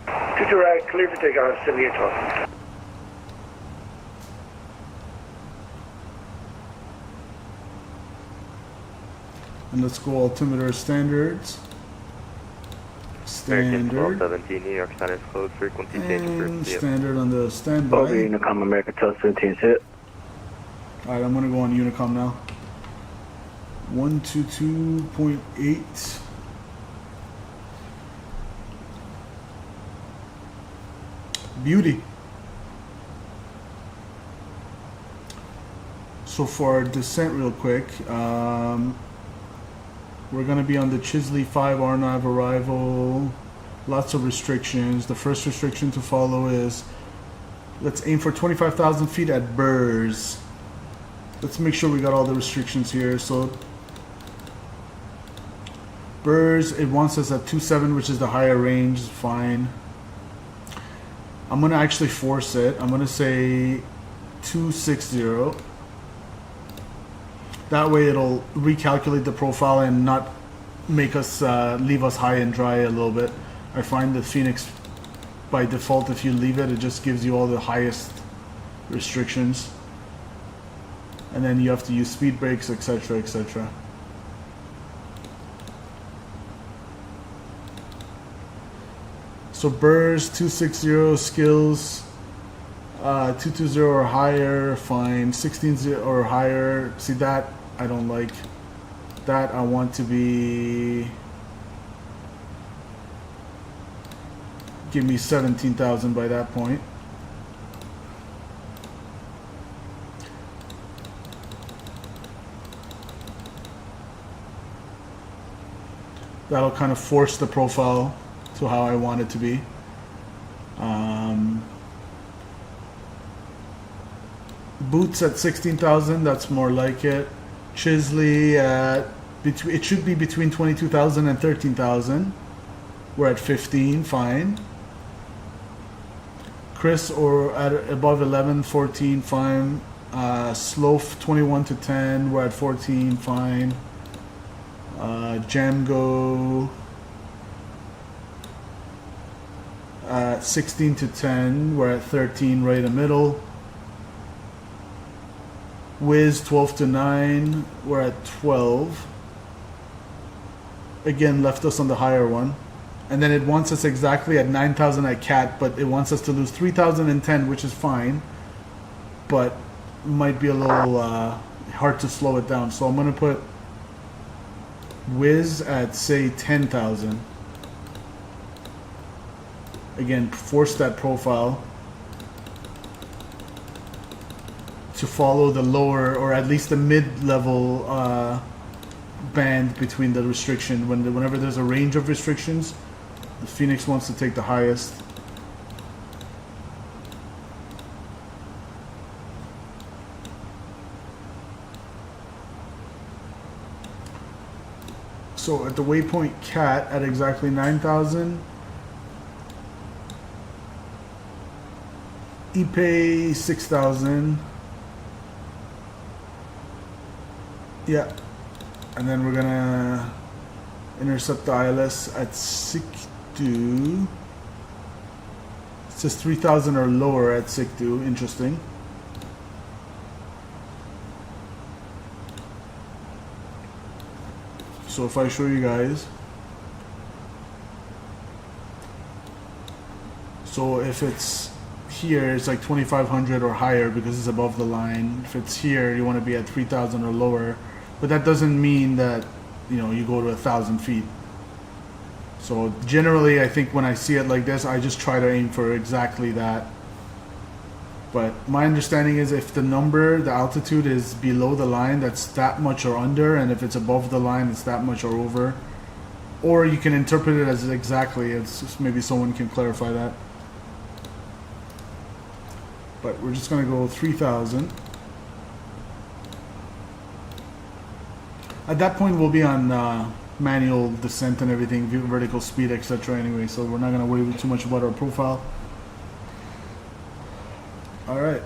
Speaker 11: 22 right, clear for takeoff, 7812.
Speaker 2: And let's go altimeter standards.
Speaker 13: American
Speaker 2: Standard.
Speaker 13: 1217, New York Center is closed, frequency change
Speaker 2: And
Speaker 13: approved.
Speaker 2: standard on the
Speaker 10: Over
Speaker 2: standby.
Speaker 10: Unicom, American 1217, hit.
Speaker 2: Alright, I'm gonna go on Unicom now. 122.8. Beauty. So for our descent real quick, we're gonna be on the Chisley 5 RNAV arrival. Lots of restrictions. The first restriction to follow is let's aim for 25,000 feet at Burrs. Let's make sure we got all the restrictions here. So Burrs, it wants us at 27, which is the higher range. Fine. I'm gonna actually force it. I'm gonna say 260. That way it'll recalculate the profile and not make us leave us high and dry a little bit. I find the Fenix, by default, if you leave it, it just gives you all the highest restrictions. And then you have to use speed brakes, etc., etc. So Burrs, 260, skills, 220 or higher, fine. 16 or higher, see that I don't like. That I want to be, give me 17,000 by that point. That'll kind of force the profile to how I want it to be. Boots at 16,000, that's more like it. Chisley at, it should be between 22,000 and 13,000. We're at 15, fine. Chris, or at above 11, 14, fine. Sloth 21 to 10, we're at 14, fine. Jamgo at 16 to 10, we're at 13, right in the middle. Wiz 12 to 9, we're at 12. Again, left us on the higher one. And then it wants us exactly at 9,000 at CAT, but it wants us to lose 3,010, which is fine. But might be a little hard to slow it down. So I'm going to put Wiz at, say, 10,000. Again, force that profile to follow the lower, or at least the mid-level band between the restriction. Whenever there's a range of restrictions, the Fenix wants to take the highest. So at the waypoint CAT at exactly 9,000. ePay 6,000. Yeah. And then we're gonna intercept the ILS at Sikdu. It says 3,000 or lower at Sikdu. Interesting. So if I show you guys, so if it's here, it's like 2,500 or higher because it's above the line. If it's here, you want to be at 3,000 or lower, but that doesn't mean that, you know, you go to 1,000 feet. So generally, I think when I see it like this, I just try to aim for exactly that. But my understanding is if the number, the altitude is below the line, that's that much or under, and if it's above the line, it's that much or over. Or you can interpret it as exactly. It's just maybe someone can clarify that. But we're just gonna go 3,000. At that point, we'll be on manual descent and everything, vertical speed, etc. Anyway, so we're not gonna worry too much about our profile. All right.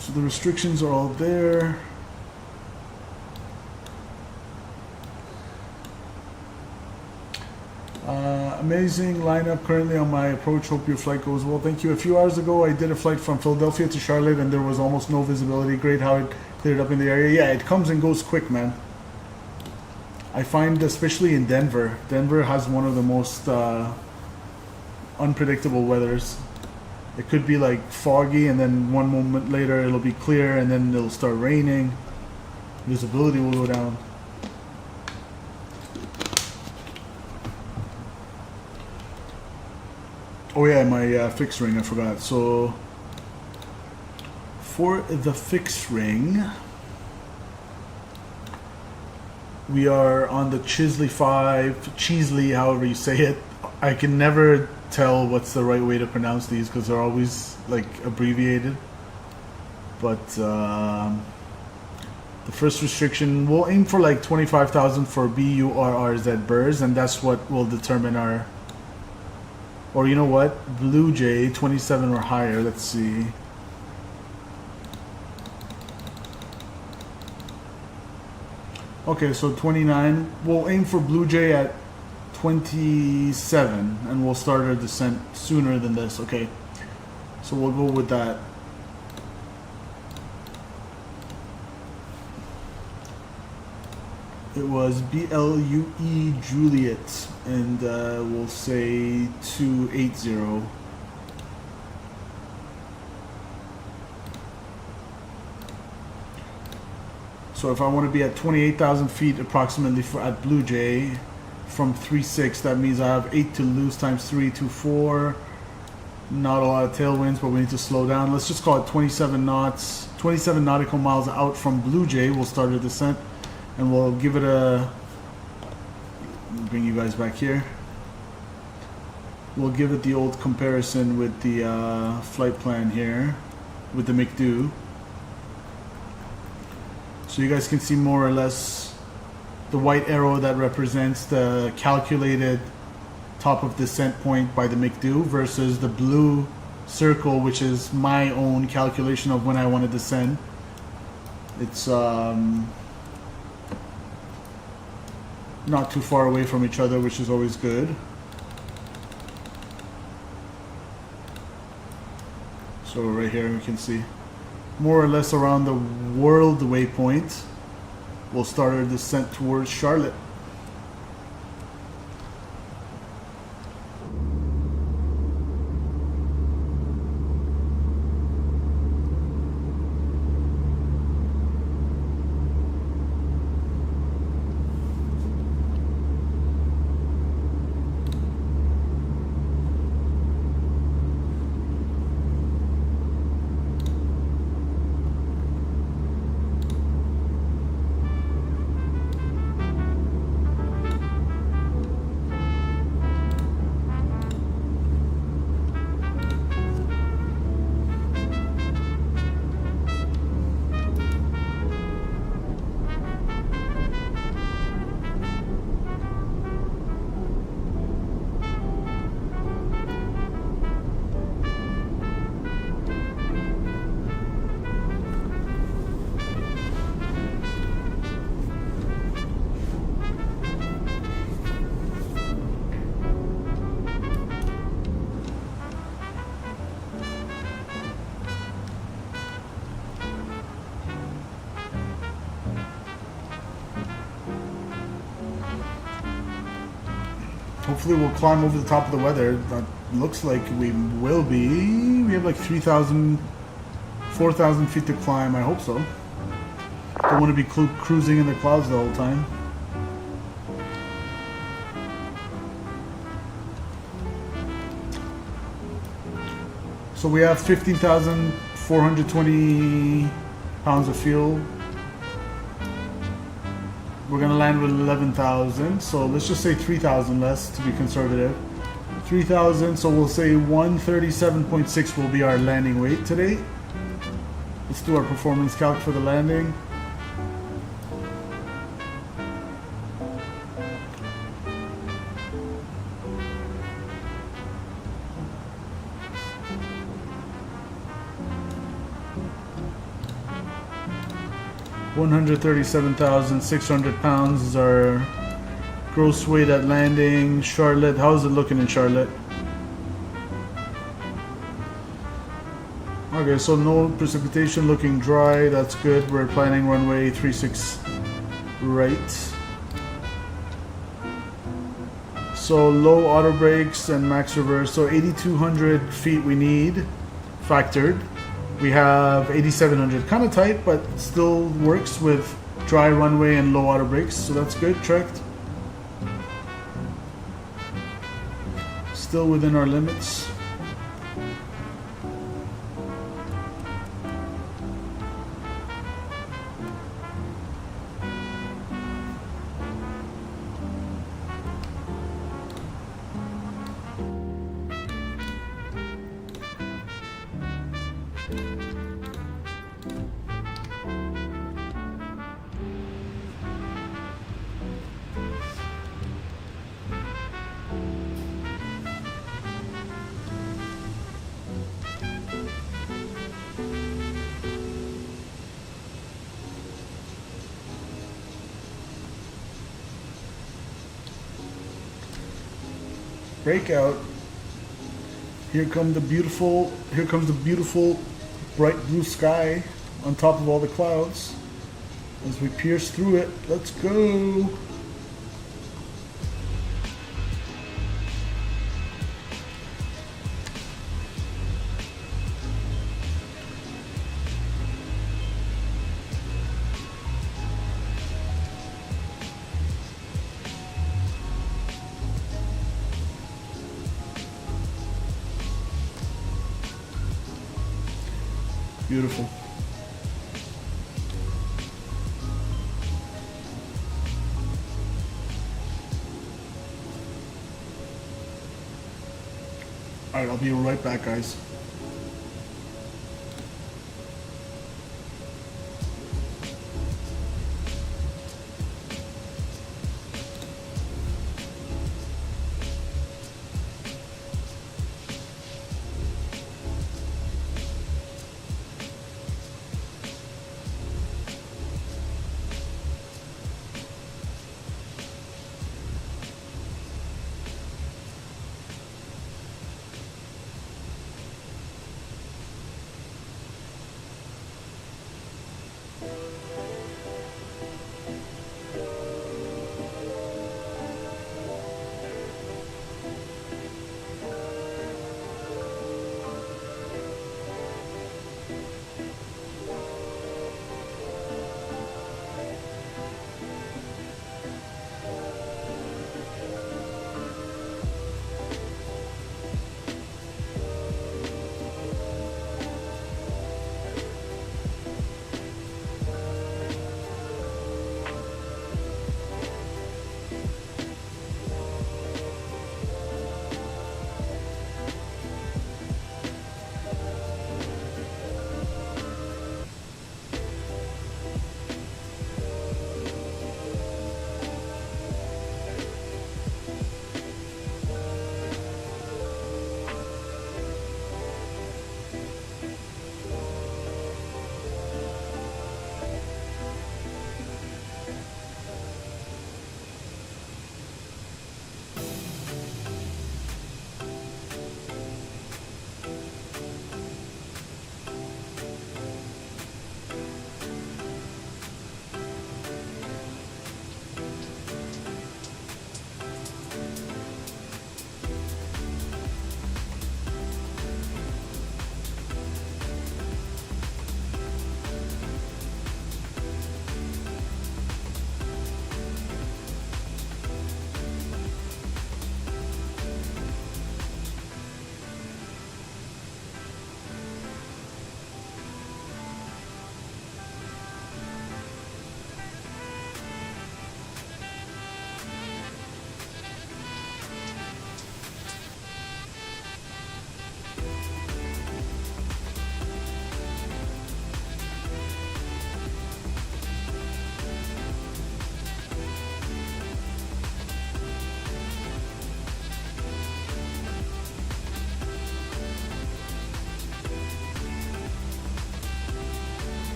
Speaker 2: So the restrictions are all there. Amazing lineup currently on my approach. Hope your flight goes well. Thank you. A few hours ago, I did a flight from Philadelphia to Charlotte, and there was almost no visibility. Great how it cleared up in the area. Yeah, it comes and goes quick, man. I find, especially in Denver, Denver has one of the most unpredictable weathers. It could be like foggy, and then one moment later it'll be clear, and then it'll start raining. Visibility will go down. Oh yeah, my fixed ring, I forgot. So for the fixed ring, we are on the Chisley 5, Cheesley, however you say it. I can never tell what's the right way to pronounce these because they're always like abbreviated. But the first restriction, we'll aim for like 25,000 for BURRZ birds, and that's what will determine our, or you know what, Blue Jay 27 or higher. Let's see. Okay, so 29. We'll aim for Blue Jay at 27, and we'll start our descent sooner than this. Okay, so we'll go with that. It was BLUE Juliet, and we'll say 280. So if I want to be at 28,000 feet approximately at Blue Jay from 3.6, that means I have 8 to lose times 3 to 4. Not a lot of tailwinds, but we need to slow down. Let's just call it 27 knots, 27 nautical miles out from Blue Jay. We'll start a descent, and we'll give it a, bring you guys back here. We'll give it the old comparison with the flight plan here with the McDo. So you guys can see more or less the white arrow that represents the calculated top of descent point by the McDo versus the blue circle, which is my own calculation of when I want to descend. It's not too far away from each other, which is always good. So right here we can see more or less around the world waypoint. We'll start our descent towards Charlotte. Hopefully we'll climb over the top of the weather. That looks like we will be. We have like 3,000, 4,000 feet to climb. I hope so. Don't want to be cruising in the clouds the whole time. So we have 15,420 pounds of fuel. We're gonna land with 11,000, so let's just say 3,000 less to be conservative. 3,000, so we'll say 137.6 will be our landing weight today. Let's do our performance calc for the landing. $137,600 pounds is our gross weight at landing. Charlotte, how's it looking in Charlotte? Okay, so no precipitation, looking dry, that's good. We're planning runway 36 right. So low auto brakes and max reverse, so 8,200 feet we need, factored. We have 8,700, kind of tight, but still works with dry runway and low auto brakes, so that's good, tracked. Still within our limits. Breakout. Here comes the beautiful bright blue sky on top of all the clouds as we pierce through it. Let's go. Beautiful. All right, I'll be right back, guys.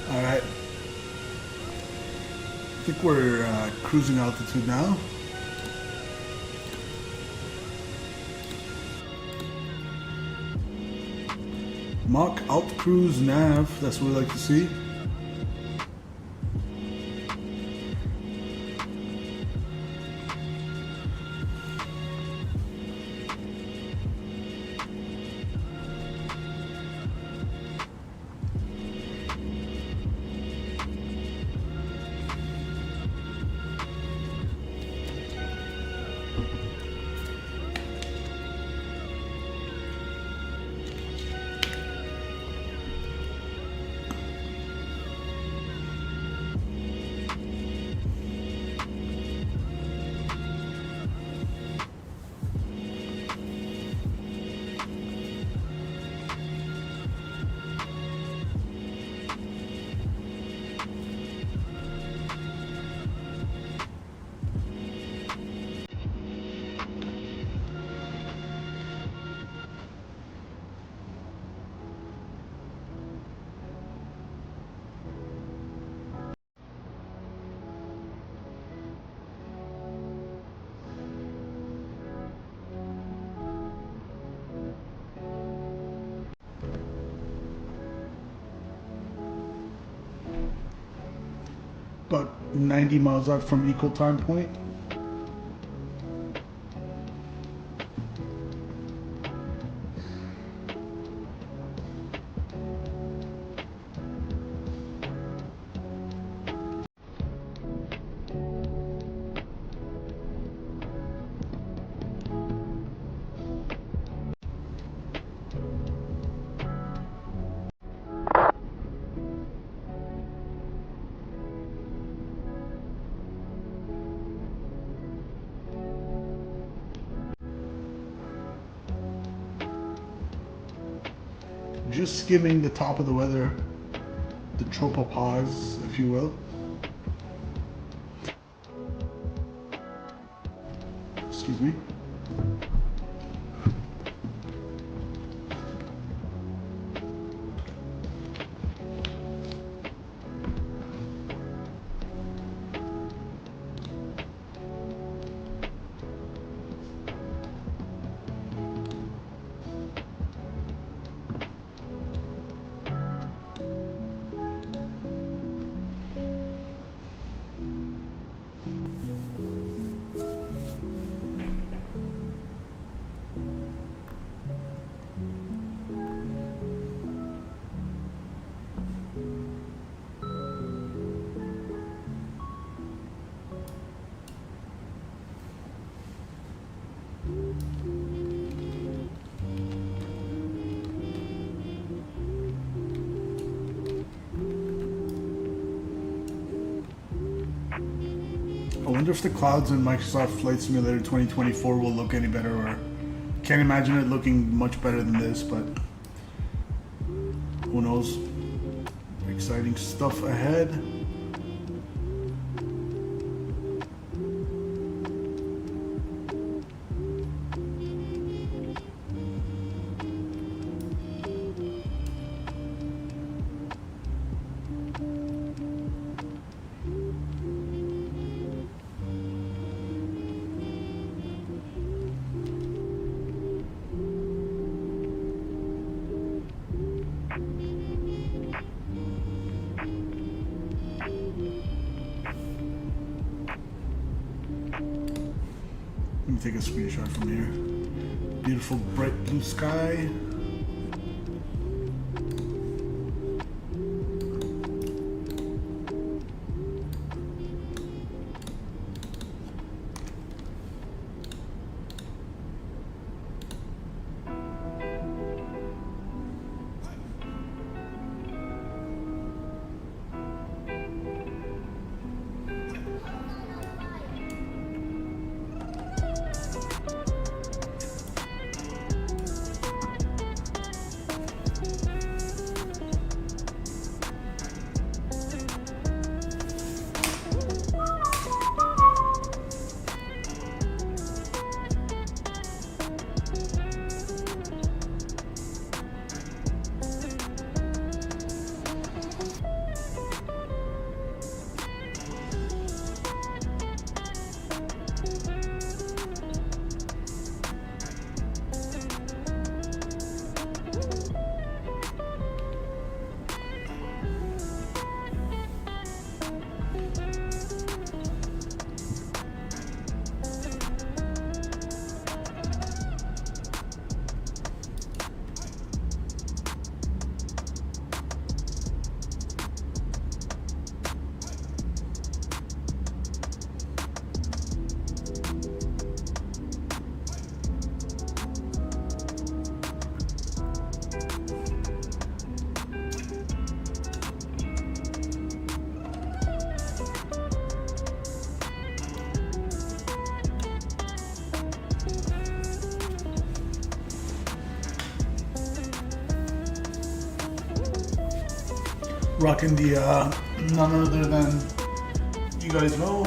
Speaker 2: Alright. I think we're cruising altitude now. Mach alt cruise nav, that's what we like to see. About 90 miles out from equal time point. Just skimming the top of the weather, the tropopause, if you will. Excuse me. I wonder if the clouds in Microsoft Flight Simulator 2024 will look any better, or can't imagine it looking much better than this, but who knows? Exciting stuff ahead. Let me take a screenshot from here. Beautiful bright blue sky. Rocking the none other than, you guys know,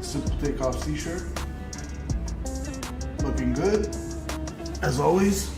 Speaker 2: Simple Takeoffs t-shirt. Looking good, as always.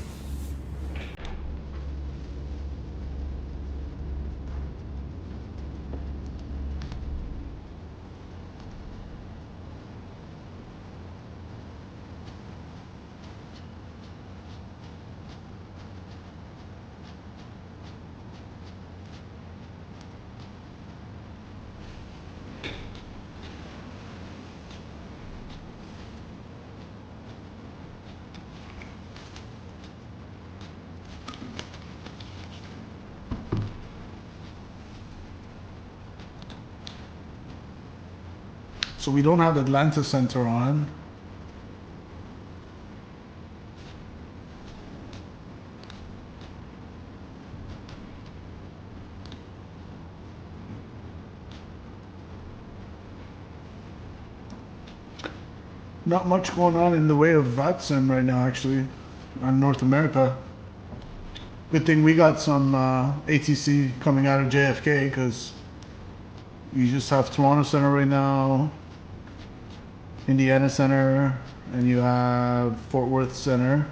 Speaker 2: So we don't have the Atlanta Center on. Not much going on in the way of VATSIM right now, actually, on North America. Good thing we got some ATC coming out of JFK, because you just have Toronto Center right now, Indiana Center, and you have Fort Worth Center.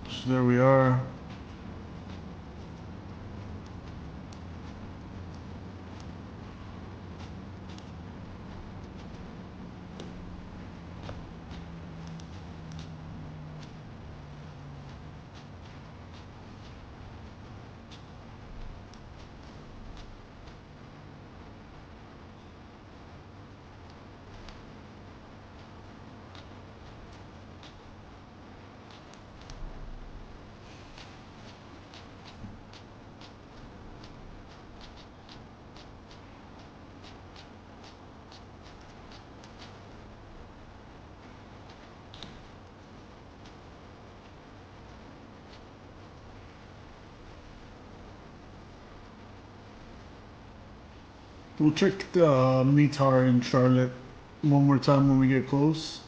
Speaker 2: So there we are. We'll check the METAR in Charlotte one more time when we get close.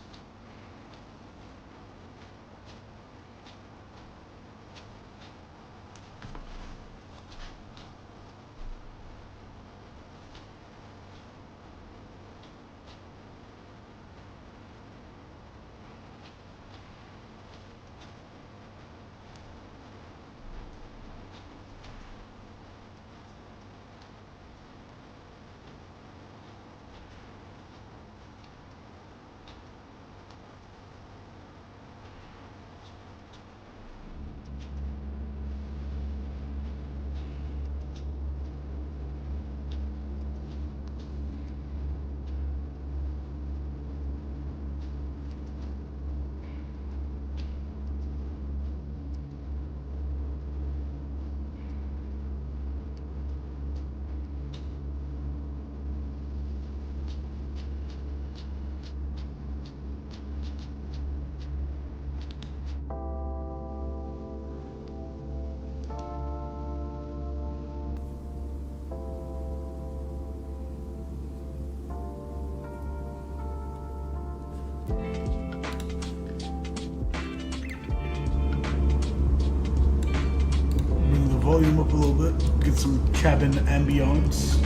Speaker 2: Volume up a little bit, get some cabin ambiance.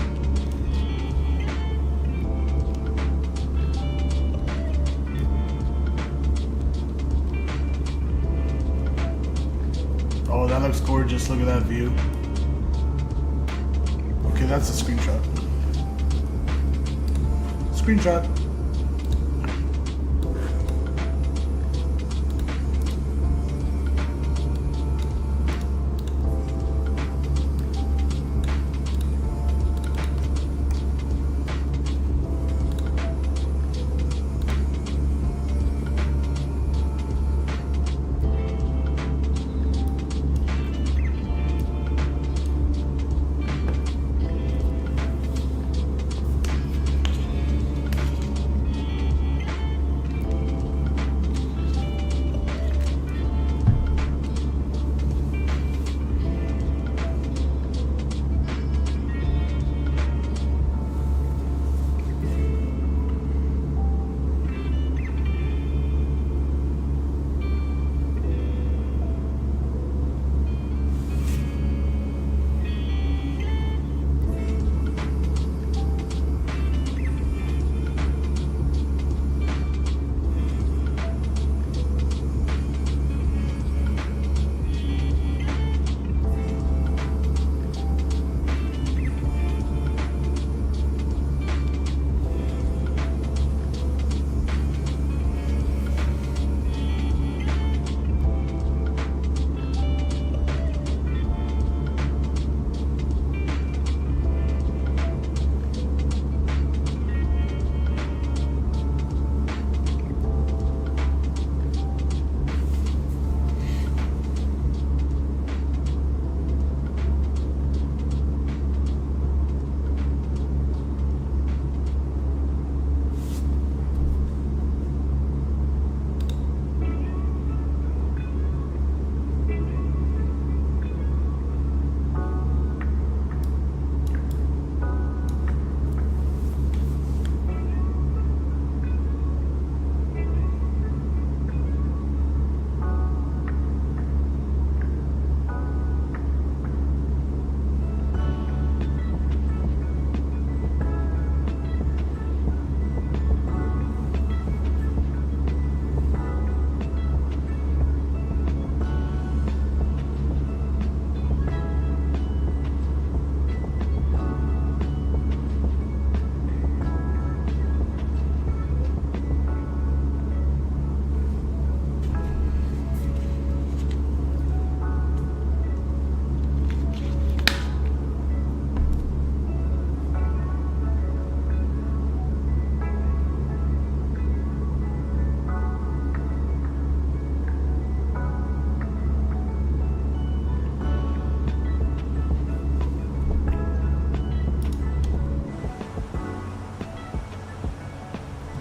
Speaker 2: Oh, that looks gorgeous. Look at that view. Okay, that's a screenshot. Screenshot.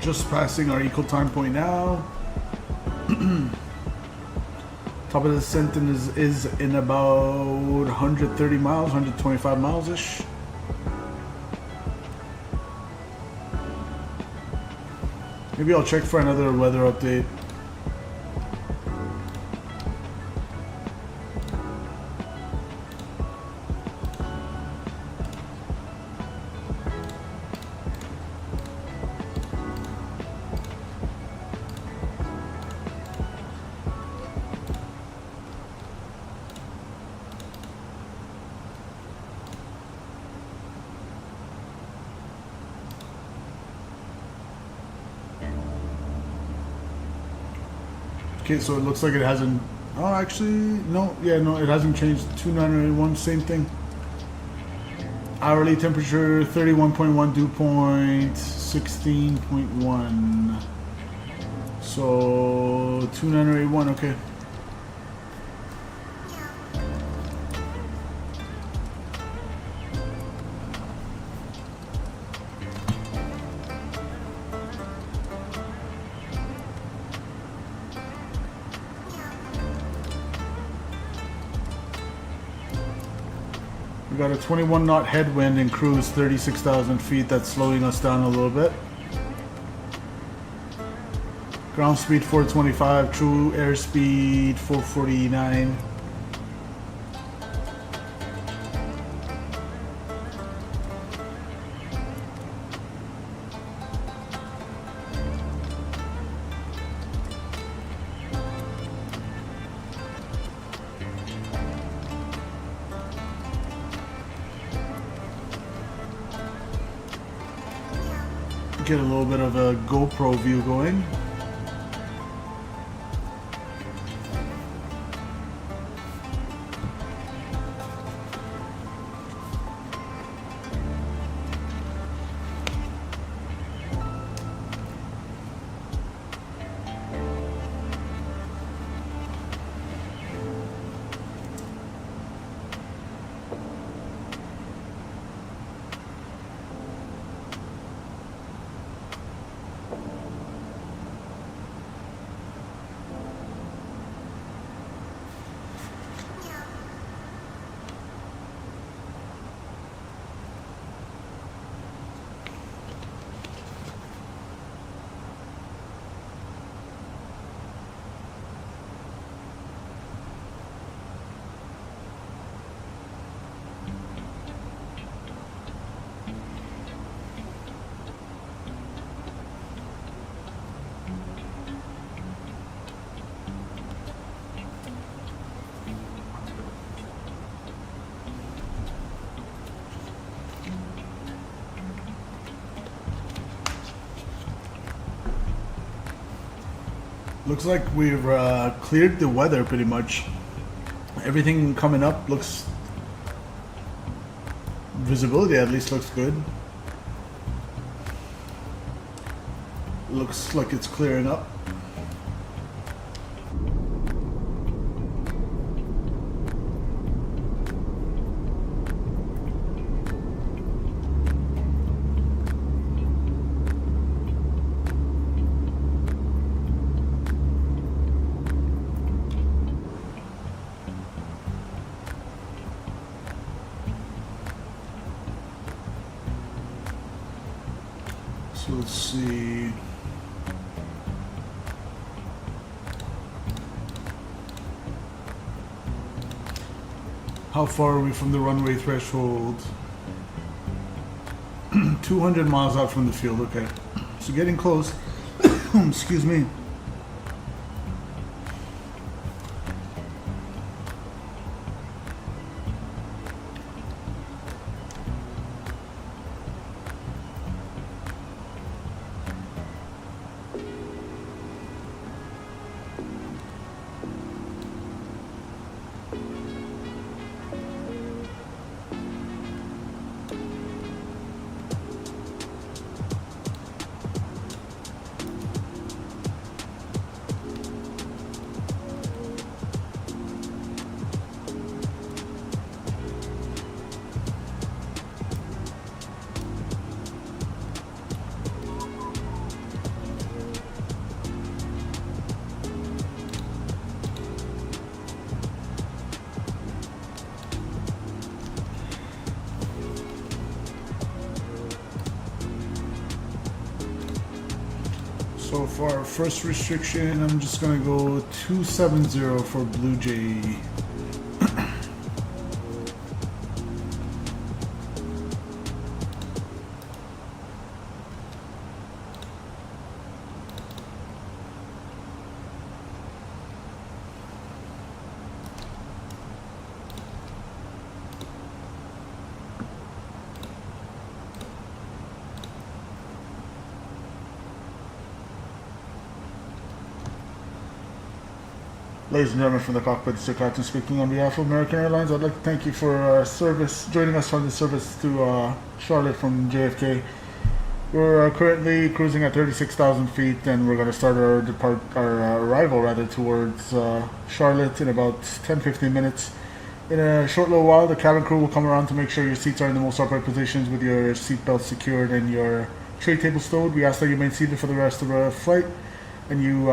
Speaker 2: Just passing our equal time point now. Top of the descent is in about 130 miles, 125 miles-ish. Maybe I'll check for another weather update. Okay, so it looks like it hasn't. Oh, actually, no. Yeah, no, it hasn't changed. 2981, same thing. Hourly temperature 31.1, dew point 16.1. So 2981, okay. We got a 21 knot headwind and cruise 36,000 feet. That's slowing us down a little bit. Ground speed 425, true airspeed 449. Get a little bit of a GoPro view going. Looks like we've cleared the weather pretty much. Everything coming up looks, visibility at least looks good. Looks like it's clearing up. So let's see. How far are we from the runway threshold? 200 miles out from the field, okay. So getting close. Excuse me. So for our first restriction, I'm just gonna go 270 for Blue Jay. Ladies and gentlemen, from the cockpit, this is Captain speaking on behalf of American Airlines. I'd like to thank you for joining us on the service to Charlotte from JFK. We're currently cruising at 36,000 feet, and we're going to start our arrival towards Charlotte in about 10-15 minutes. In a short little while, the cabin crew will come around to make sure your seats are in the most upright positions with your seatbelt secured and your tray table stowed. We ask that you remain seated for the rest of the flight, and you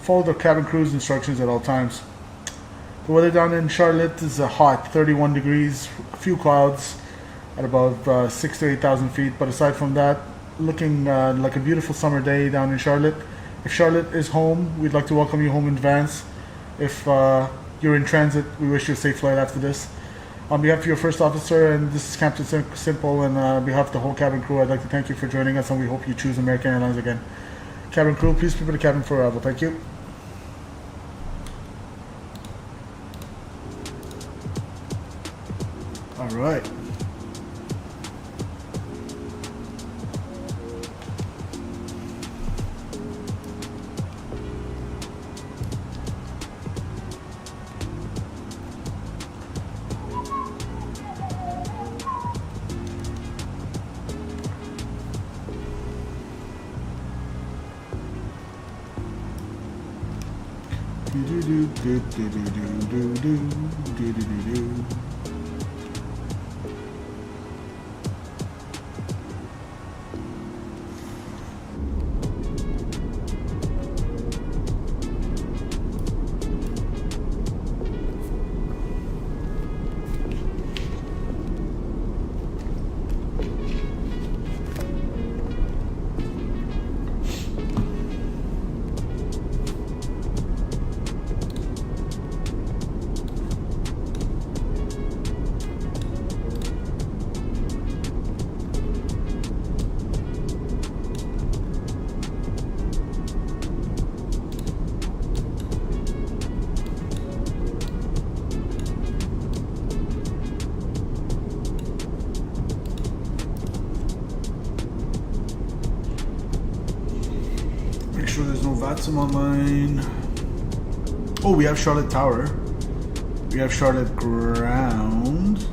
Speaker 2: follow the cabin crew's instructions at all times. The weather down in Charlotte is hot, 31 degrees, a few clouds at about 6,000 to 8,000 feet. But aside from that, looking like a beautiful summer day down in Charlotte. If Charlotte is home, we'd like to welcome you home in advance. If you're in transit, we wish you a safe flight after this. On behalf of your first officer, and this is Captain Simple, and on behalf of the whole cabin crew, I'd like to thank you for joining us, and we hope you choose American Airlines again. Cabin crew, please prepare the cabin for arrival. Thank you. All right. Make sure there's no VATSIM online. Oh, we have Charlotte Tower. We have Charlotte Ground.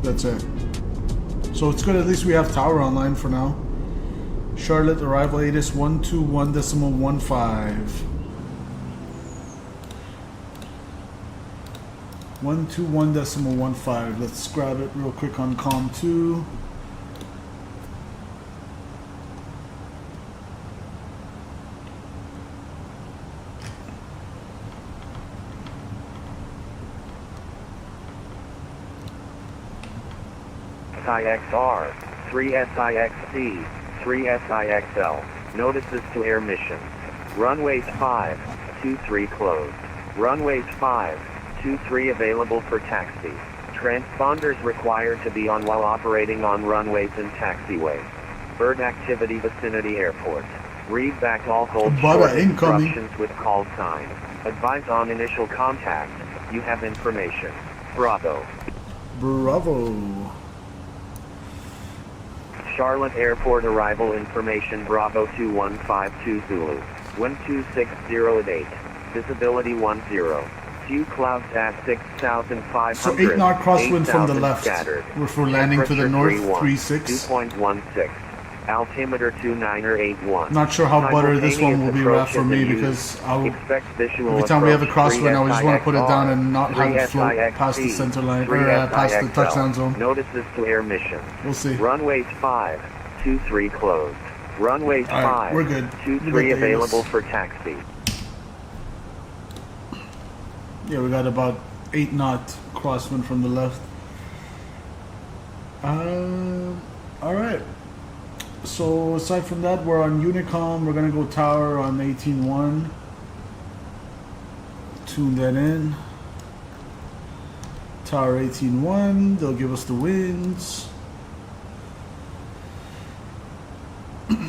Speaker 2: That's it. So it's good, at least we have Tower online for now. Charlotte arrival ATIS 121.15. 121.15. Let's grab it real quick on COM 2.
Speaker 14: SIXR, 3SIXC, 3SIXL. Notices to air missions. Runways 5, 23 closed. Runways 5, 23 available for taxi. Transponders required to be on while operating on runways and taxiways. Bird activity vicinity airport. Read back all hold short instructions with call sign. Advise on initial contact. You have information. Bravo.
Speaker 2: Bravo.
Speaker 14: Charlotte Airport arrival information Bravo 2152 Zulu. 126.0 at 8. Visibility 10. Few clouds at 6,500.
Speaker 2: So 8 knot crosswind from the left.
Speaker 14: Scattered.
Speaker 2: We're landing to the north, 36.
Speaker 14: 2.16. Altimeter 2981.
Speaker 2: Not sure how butter this one will be wrapped for me, because every time we have a crosswind, I always just want to put it down and not have it float past the center line, or past the touchdown zone.
Speaker 14: Notices to air missions.
Speaker 2: We'll see.
Speaker 14: Runways 5, 23 closed. Runways 5,
Speaker 2: we're good.
Speaker 14: 23 available for taxi.
Speaker 2: Yeah, we got about 8 knot crosswind from the left. All right. So aside from that, we're on Unicom. We're gonna go tower on 18.1. Tune that in. Tower 18.1. They'll give us the winds. I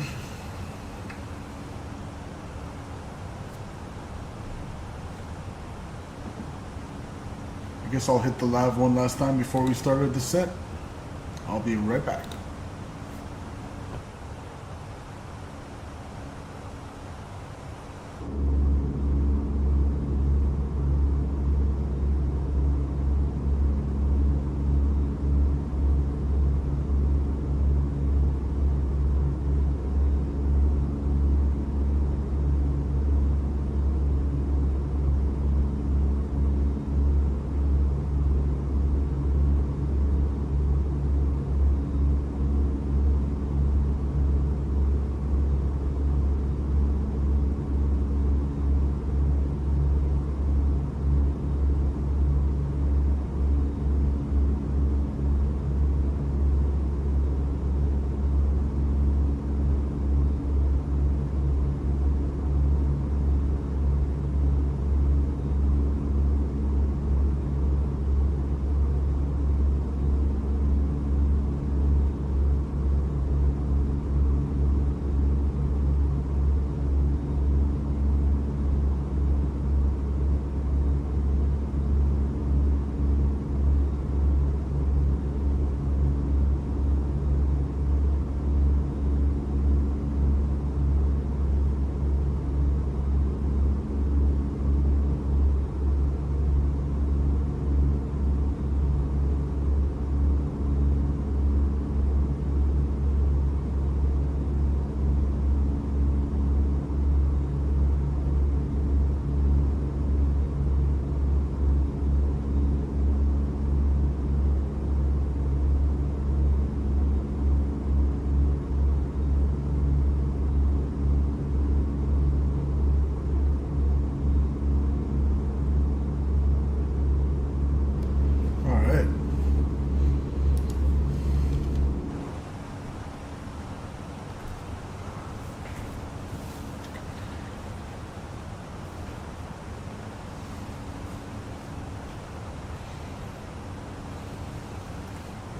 Speaker 2: guess I'll hit the lav one last time before we start our descent. I'll be right back.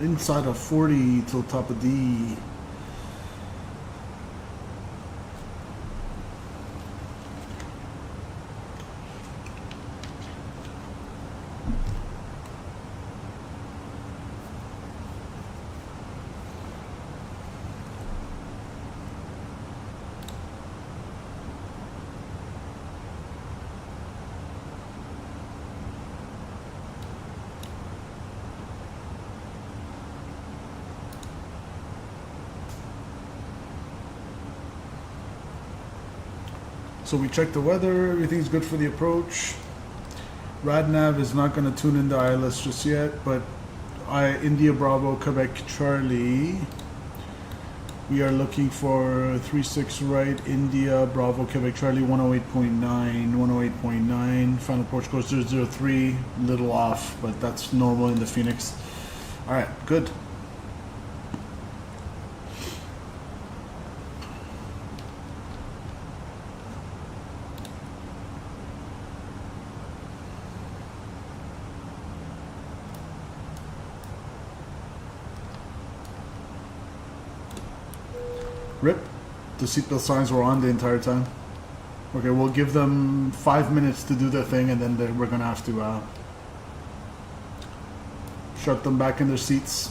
Speaker 2: Inside of 40 till top of D. So we checked the weather, everything's good for the approach. RadNav is not going to tune into ILS just yet, but India Bravo, Quebec Charlie. We are looking for 36 right, India Bravo, Quebec Charlie, 108.9, 108.9. Final approach course 003, little off, but that's normal in the Fenix. All right, good. Rip, the seatbelt signs were on the entire time. Okay, we'll give them 5 minutes to do their thing, and then we're gonna have to shut them back in their seats.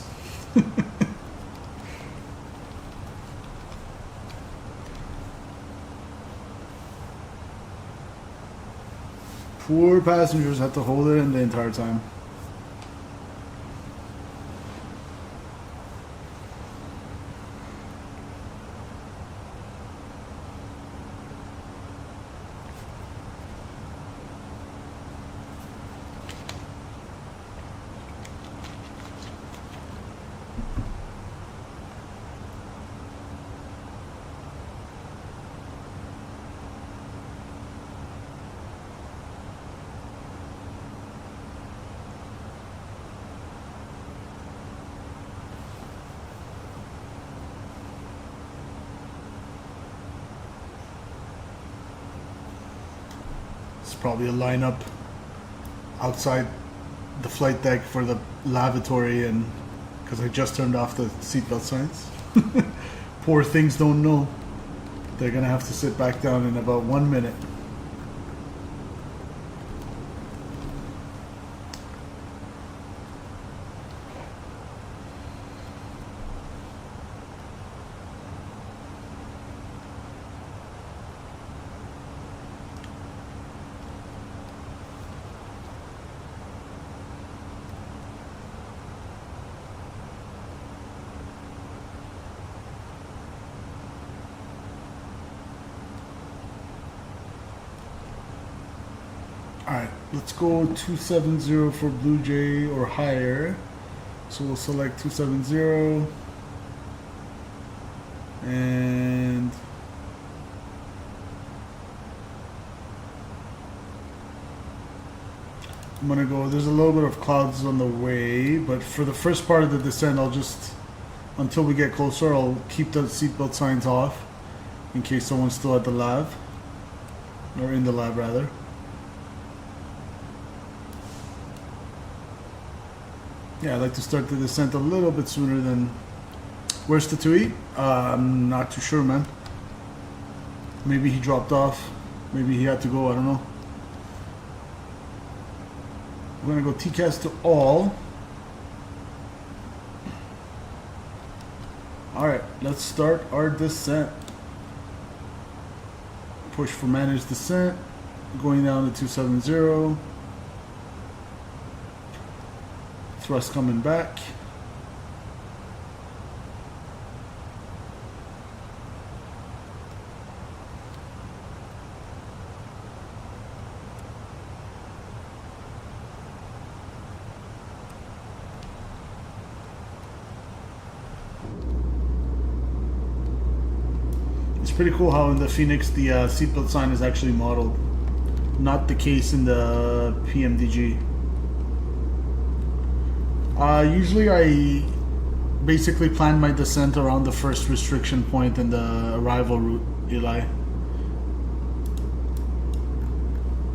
Speaker 2: Poor passengers had to hold it in the entire time. probably a lineup outside the flight deck for the lavatory, and because I just turned off the seatbelt signs. Poor things don't know. They're gonna have to sit back down in about 1 minute. Alright, let's go 270 for Blue Jay or higher. So we'll select 270. And I'm gonna go, there's a little bit of clouds on the way, but for the first part of the descent, I'll just, until we get closer, I'll keep the seatbelt signs off in case someone's still at the lab, or in the lab rather. Yeah, I'd like to start the descent a little bit sooner than... Where's Tatui? I'm not too sure, man. Maybe he dropped off. Maybe he had to go, I don't know. We're gonna go TCAS to all. Alright, let's start our descent. Push for managed descent. Going down to 270. Thrust coming back. It's pretty cool how in the Fenix the seatbelt sign is actually modeled. Not the case in the PMDG. Usually I basically plan my descent around the first restriction point in the arrival route, Eli.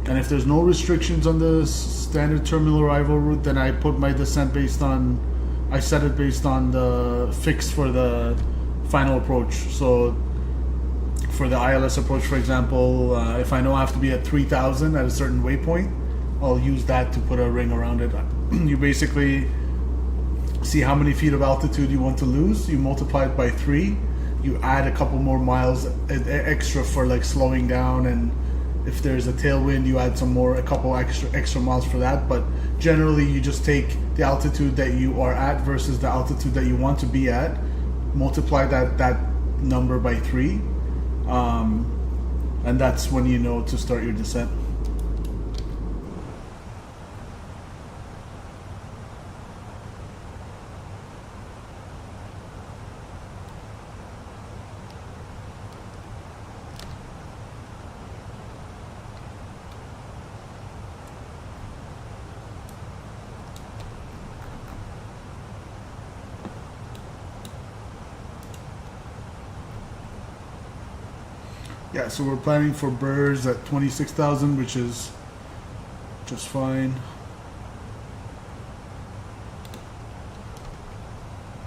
Speaker 2: And if there's no restrictions on the standard terminal arrival route, then I put my descent based on, I set it based on the fix for the final approach. So for the ILS approach, for example, if I know I have to be at 3,000 at a certain waypoint, I'll use that to put a ring around it. You basically see how many feet of altitude you want to lose, you multiply it by 3, you add a couple more miles extra for like slowing down, and if there's a tailwind you add some more, a couple extra miles for that. But generally you just take the altitude that you are at versus the altitude that you want to be at, multiply that number by 3, and that's when you know to start your descent. Yeah, so we're planning for birds at 26,000, which is just fine.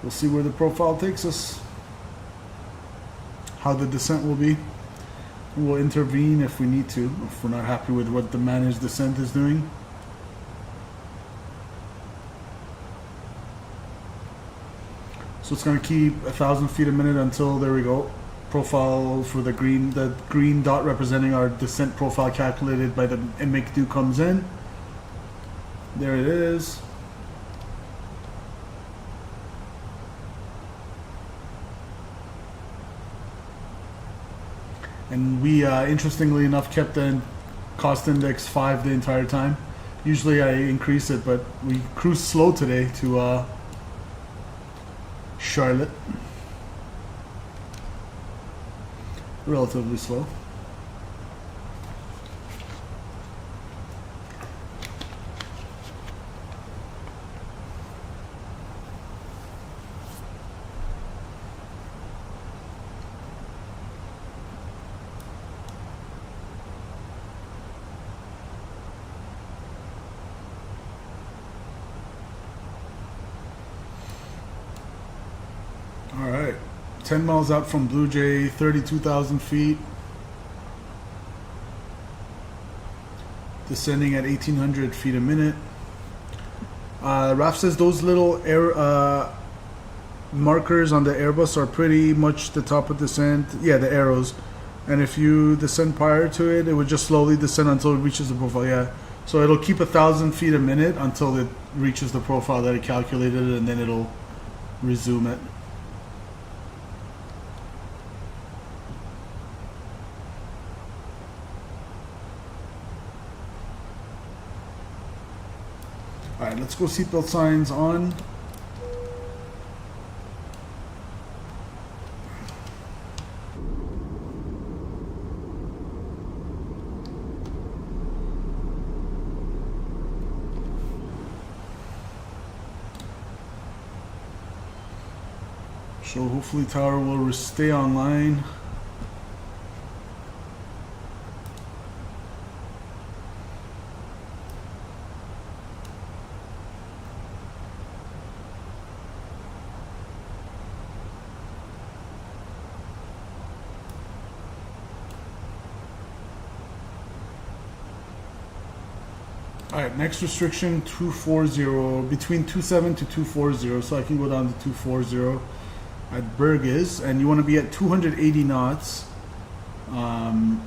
Speaker 2: We'll see where the profile takes us, how the descent will be. We'll intervene if we need to, if we're not happy with what the managed descent is doing. So it's going to keep 1,000 feet a minute until, there we go. Profile for the green dot representing our descent profile calculated by the MACD comes in. There it is. And we interestingly enough kept the cost index 5 the entire time. Usually I increase it, but we cruised slow today to Charlotte. Relatively slow. 10 miles out from Blue Jay, 32,000 feet. Descending at 1,800 feet a minute. Raf says those little air markers on the Airbus are pretty much the top of descent. Yeah, the arrows. And if you descend prior to it, it would just slowly descend until it reaches the profile. Yeah. So it'll keep 1,000 feet a minute until it reaches the profile that it calculated, and then it'll resume it. Alright, let's go seatbelt signs on. So hopefully tower will stay online. Alright, next restriction 240, between 27 to 240, so I can go down to 240 at Burgess, and you want to be at 280 knots. So I'm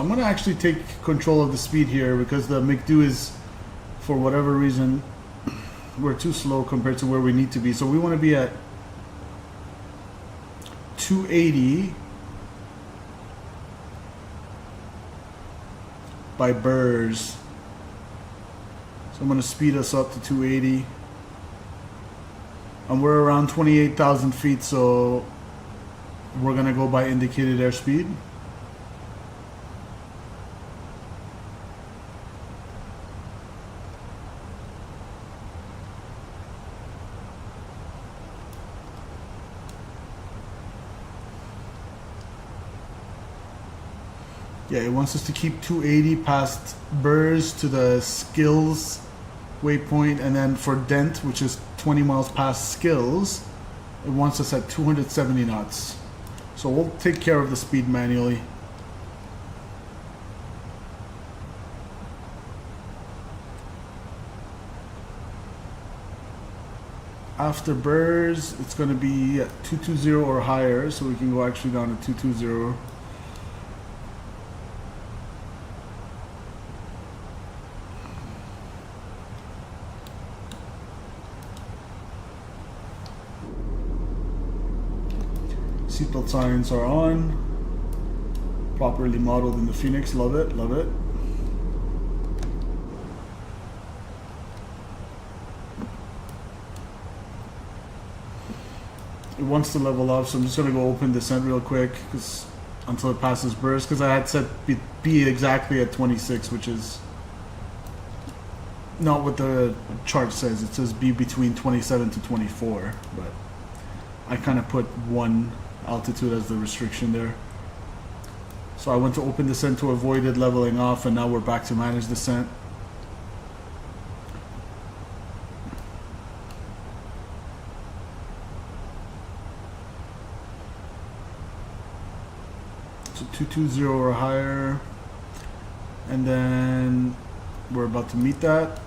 Speaker 2: going to actually take control of the speed here because the McDo is, for whatever reason, we're too slow compared to where we need to be. So we want to be at 280 by Burrs. So I'm going to speed us up to 280. And we're around 28,000 feet, so we're going to go by indicated airspeed. Yeah, it wants us to keep 280 past Burrs to the Skills waypoint, and then for Dent, which is 20 miles past Skills, it wants us at 270 knots. So we'll take care of the speed manually. After Burrs, it's going to be at 220 or higher, so we can go actually down to 220. Seatbelt signs are on. Properly modeled in the Fenix. Love it, love it. It wants to level up, so I'm just going to go open descent real quick until it passes Burrs, because I had set be exactly at 26, which is not what the chart says. It says be between 27 to 24, but I kind of put 1 altitude as the restriction there. So I went to open descent to avoid it leveling off, and now we're back to manage descent. So 220 or higher, and then we're about to meet that.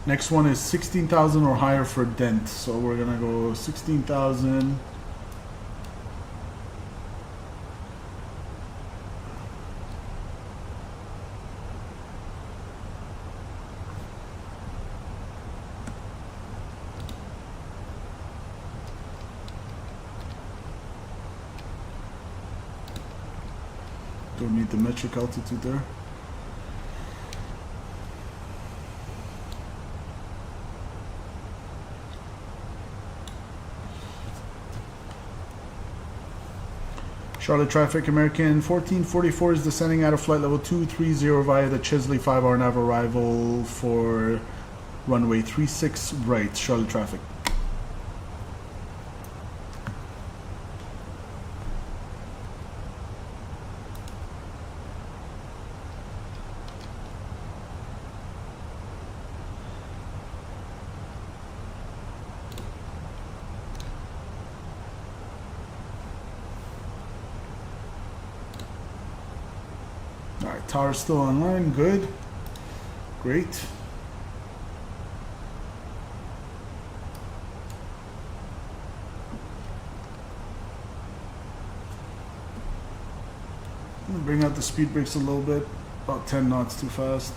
Speaker 2: Next one is 16,000 or higher for Dent, so we're gonna go 16,000. Don't need the metric altitude there. Charlotte traffic, American 1444 is descending out of flight level 230 via the Chesley 5-hour nav arrival for runway 36 right, Charlotte traffic. Tower's still online, good. Great. I'm gonna bring out the speed brakes a little bit, about 10 knots too fast.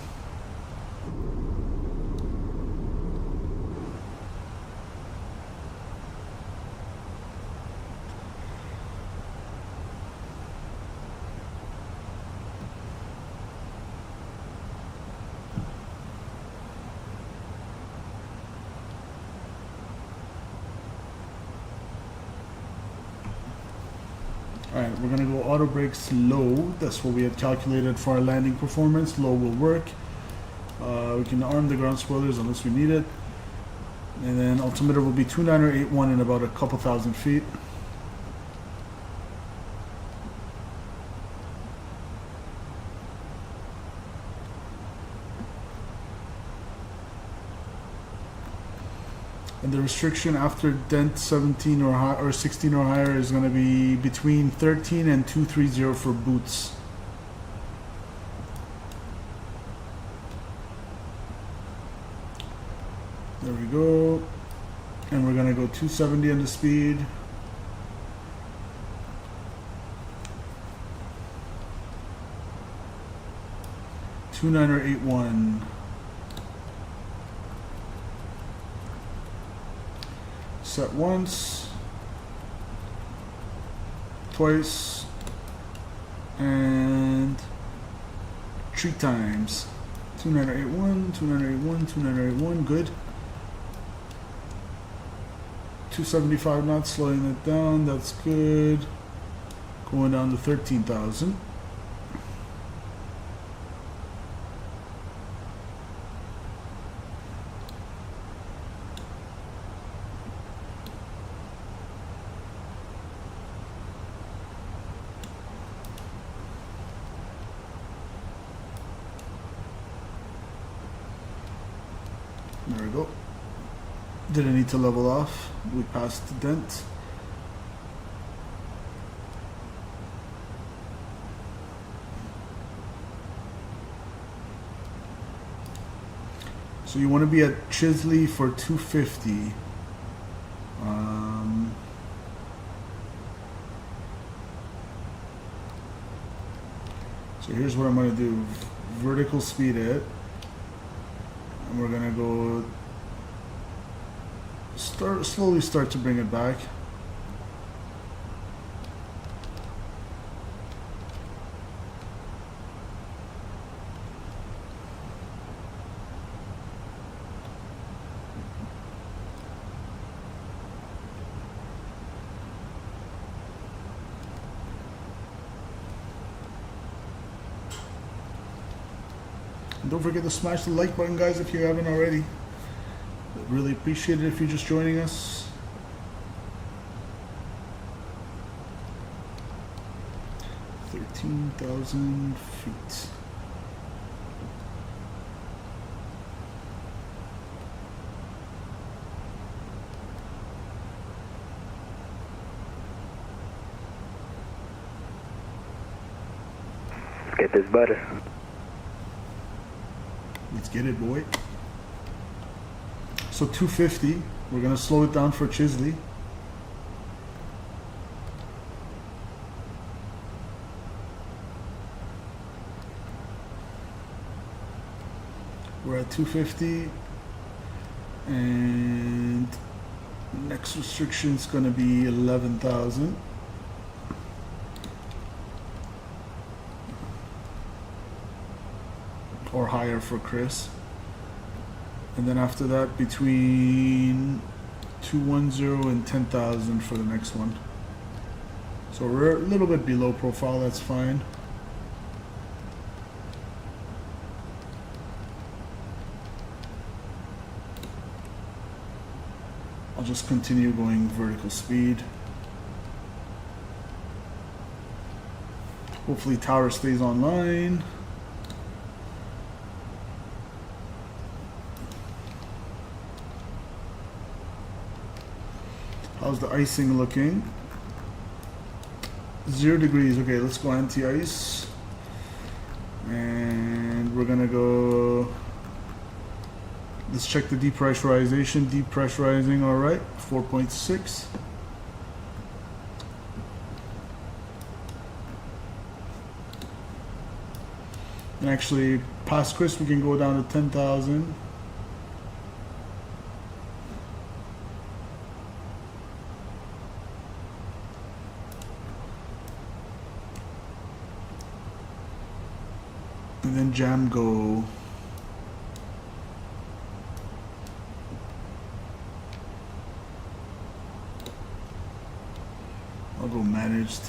Speaker 2: Alright, we're gonna go auto brakes low. That's what we had calculated for our landing performance. Low will work. We can arm the ground spoilers unless we need it. And then altimeter will be 2981 in about a couple thousand feet. And the restriction after dent 17 or high, or 16 or higher is going to be between 13 and 230 for boots. There we go. And we're going to go 270 on the speed. $2981. Set once, twice, and 3 times. 2981, 2981, 2981, good. 275 knots, slowing it down, that's good. Going down to 13,000. There we go. Didn't need to level off. We passed the dent. So you want to be at Chisley for 250. So here's what I'm going to do. Vertical speed it. And we're gonna go slowly start to bring it back. And don't forget to smash the like button, guys, if you haven't already. I'd really appreciate it if you're just joining us. $13,000 feet.
Speaker 9: Let's get this butter.
Speaker 2: Let's get it, boy. So 250, we're gonna slow it down for Chisley. We're at 250, and next restriction is gonna be 11,000. Or higher for Chris. And then after that, between 210 and 10,000 for the next one. So we're a little bit below profile, that's fine. I'll just continue going vertical speed. Hopefully tower stays online. How's the icing looking? 0 degrees. Okay, let's go anti-ice. And we're gonna go, let's check the depressurization. Depressurizing, all right, 4.6. And actually, past Chris, we can go down to 10,000. And then jam go. I'll go managed.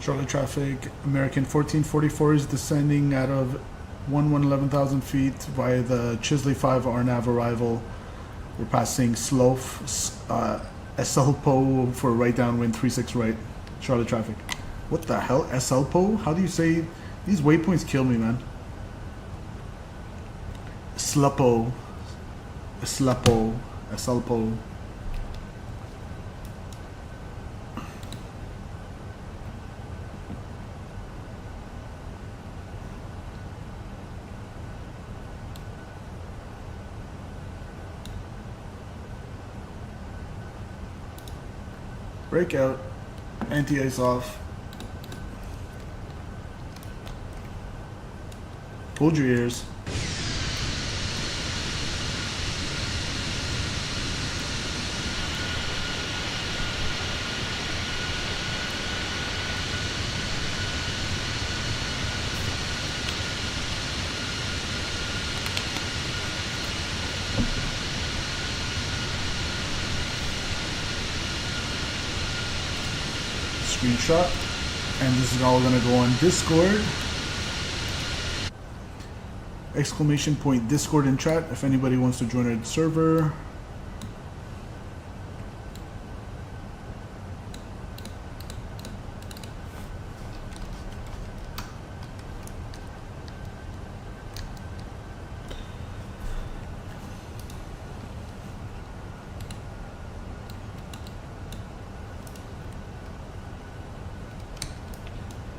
Speaker 2: Charlie traffic, American 1444 is descending out of 11,000 feet via the Chisley 5 RNAV arrival. We're passing Slough, Eselpo for right downwind 36 right. Charlie traffic. What the hell? Eselpo? How do you say? These waypoints kill me, man. Slepo. Slepo. Eselpo. Breakout, anti-ice off. Hold your ears. Screenshot, and this is all going to go on Discord. Exclamation point Discord in chat if anybody wants to join our server.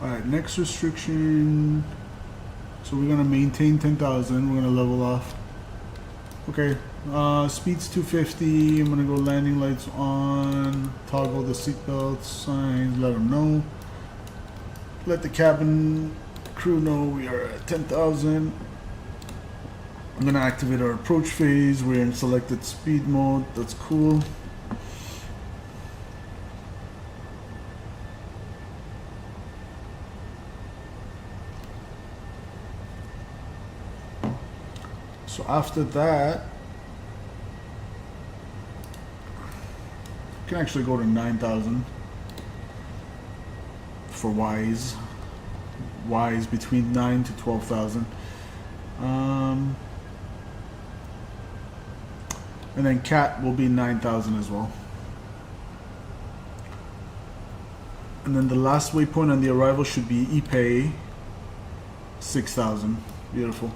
Speaker 2: Alright, next restriction. So we're gonna maintain 10,000. We're gonna level off. Okay, speed's 250. I'm gonna go landing lights on. Toggle the seatbelt signs. Let them know. Let the cabin crew know we are at 10,000. I'm gonna activate our approach phase. We're in selected speed mode. That's cool. So after that, you can actually go to 9,000 for Y's. Y's between 9 to 12,000. And then cat will be 9,000 as well. And then the last waypoint on the arrival should be Ipe 6,000. Beautiful.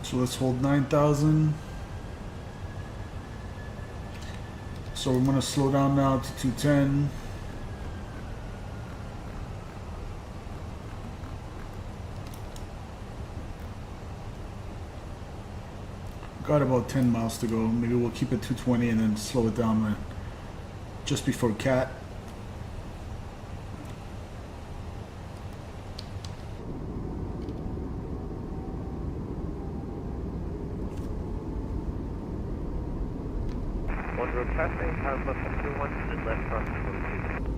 Speaker 2: So let's hold 9,000. So we're gonna slow down now to 210. Got about 10 miles to go. Maybe we'll keep it 220 and then slow it down right just before cat.
Speaker 13: road traffic, power plus 21 to the left crossing 42.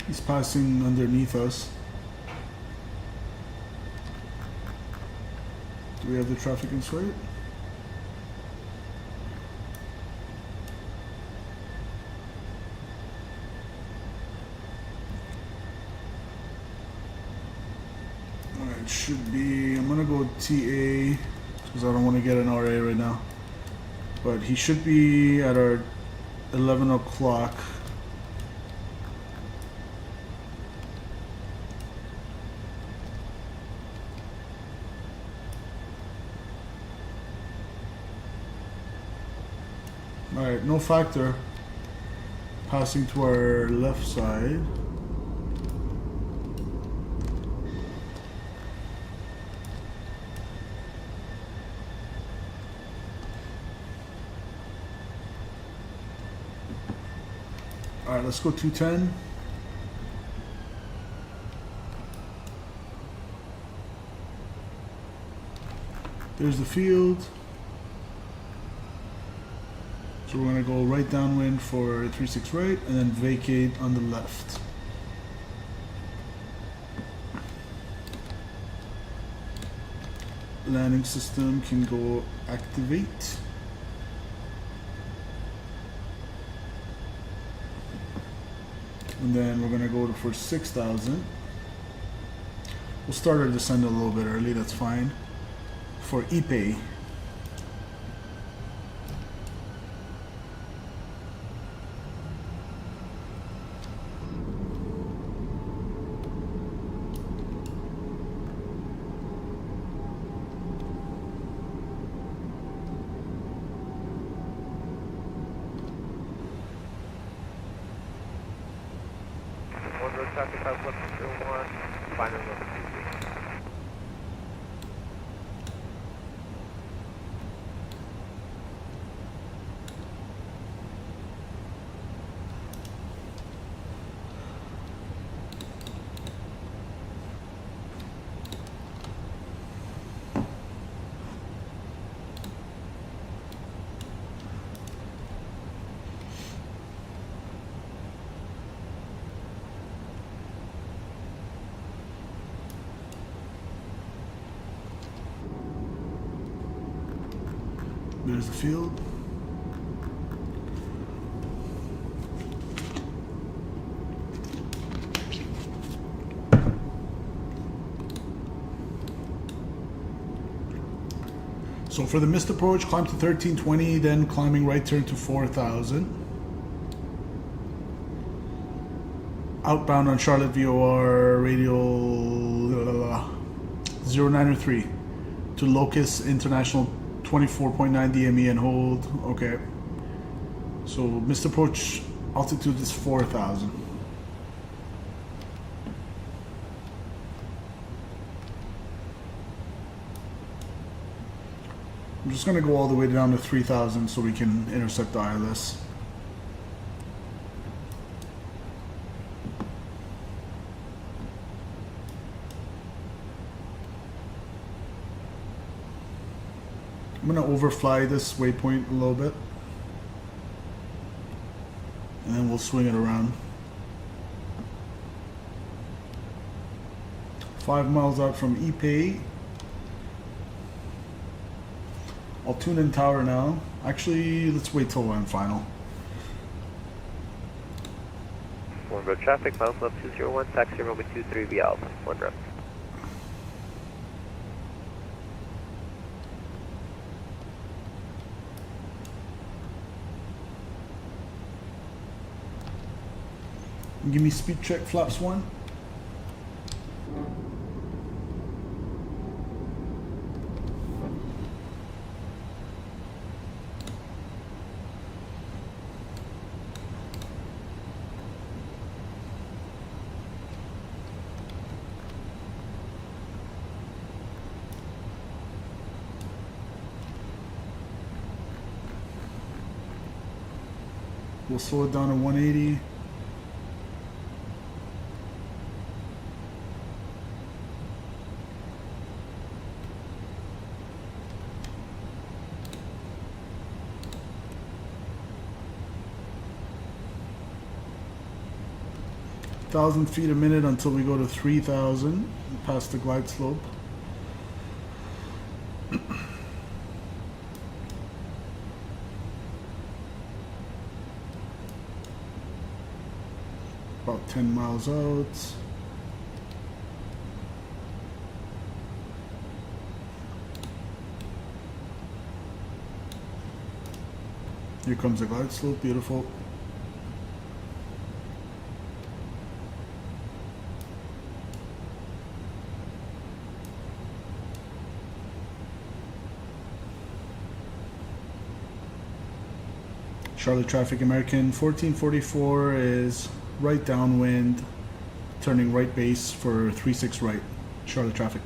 Speaker 2: He's passing underneath us. Do we have the traffic in sight? Alright, should be, I'm gonna go TA because I don't want to get an RA right now. But he should be at our 11 o'clock. Alright, no factor. Passing to our left side. Alright, let's go 210. There's the field. So we're going to go right downwind for 36 right and then vacate on the left. Landing system can go activate. And then we're going to go for 6,000. We'll start our descent a little bit early, that's fine. For ePay.
Speaker 13: Traffic out left 01, final number 23.
Speaker 2: There's the field. So for the missed approach, climb to 1320, then climbing right turn to 4000. Outbound on Charlotte VOR radial 093 to Locust International 24.9 DME and hold. Okay. So missed approach altitude is 4,000. I'm just gonna go all the way down to 3,000 so we can intercept the ILS. I'm gonna overfly this waypoint a little bit and then we'll swing it around. 5 miles out from Ipe. I'll tune in tower now. Actually, let's wait till I'm final.
Speaker 13: One road traffic, miles left 201, taxi runway 23 via Alpha, 1 rep.
Speaker 2: Give me speed check, flaps 1. We'll slow it down to 180. Thousand feet a minute until we go to 3,000 past the glide slope. About 10 miles out. Here comes the glide slope, beautiful. Charlotte traffic, American 1444 is right downwind, turning right base for 36 right. Charlotte traffic.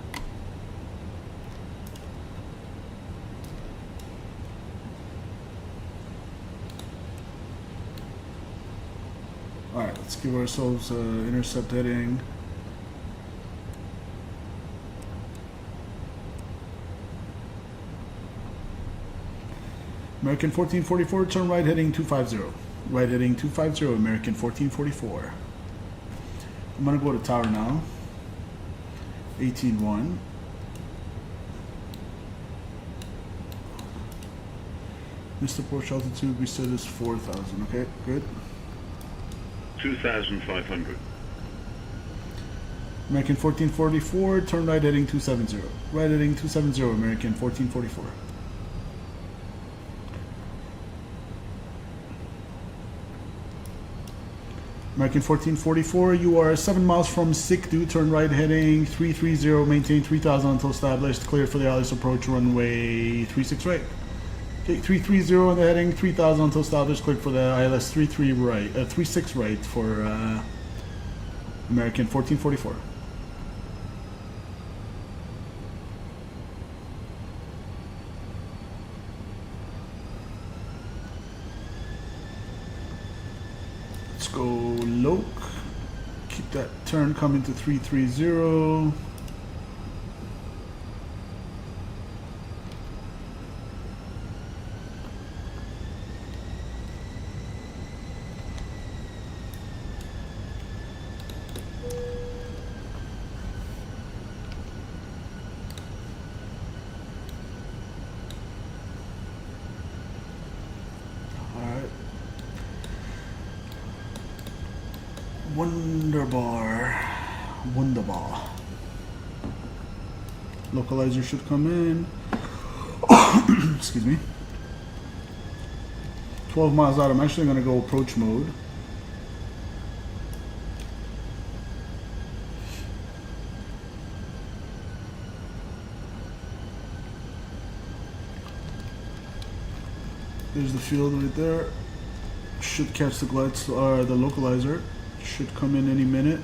Speaker 2: Alright, let's give ourselves intercept heading. American 1444, turn right heading 250. Right heading 250, American 1444. I'm gonna go to tower now. 18-1. Missed approach altitude, we said is 4,000, okay, good.
Speaker 15: 2,500.
Speaker 2: American 1444, turn right heading 270. Right heading 270, American 1444. American 1444, you are 7 miles from Sikdu, turn right heading 330, maintain 3000 until established, clear for the ILS approach runway 36 right. Okay, 330 on the heading, 3000 until established, clear for the ILS 36 right for American 1444. Let's go Loke. Keep that turn coming to 330. Wunderbar. Localizer should come in. Excuse me. 12 miles out. I'm actually going to go approach mode. There's the field right there. Should catch the the localizer. Should come in any minute.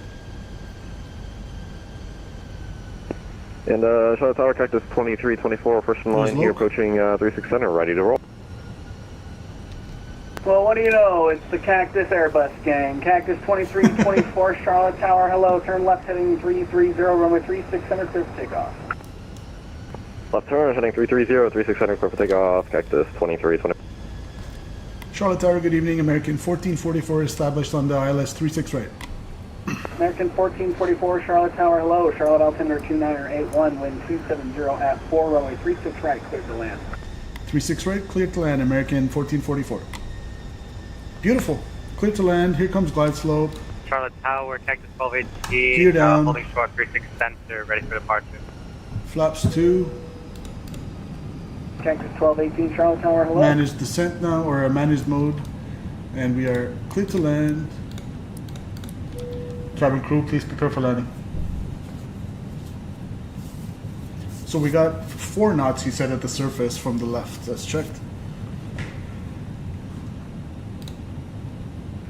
Speaker 16: And Charlotte Tower, Cactus 2324, first in line here, approaching 36 Center, ready to roll.
Speaker 17: Well, what do you know? It's the Cactus Airbus gang. Cactus 2324, Charlotte Tower, hello, turn left heading 330, runway 36 Center, clear for takeoff.
Speaker 16: Left turn, heading 330, 36 Center, clear for takeoff, Cactus 2324.
Speaker 2: Charlotte Tower, good evening. American 1444 established on the ILS 36 right.
Speaker 17: American 1444, Charlotte Tower, hello. Charlotte altimeter 2981, wind 270 at 4, runway 36 right, clear to land.
Speaker 2: 36 right, clear to land, American 1444. Beautiful. Clear to land. Here comes glide slope.
Speaker 18: Charlotte Tower, Cactus 1280.
Speaker 2: Gear down.
Speaker 18: Holding short 36 center, ready for departure.
Speaker 2: Flaps 2.
Speaker 17: Cactus 1218, Charlotte Tower, hello.
Speaker 2: Managed descent now, or managed mode. And we are clear to land. Cabin crew, please prepare for landing. So we got 4 knots, he said, at the surface from the left. That's checked.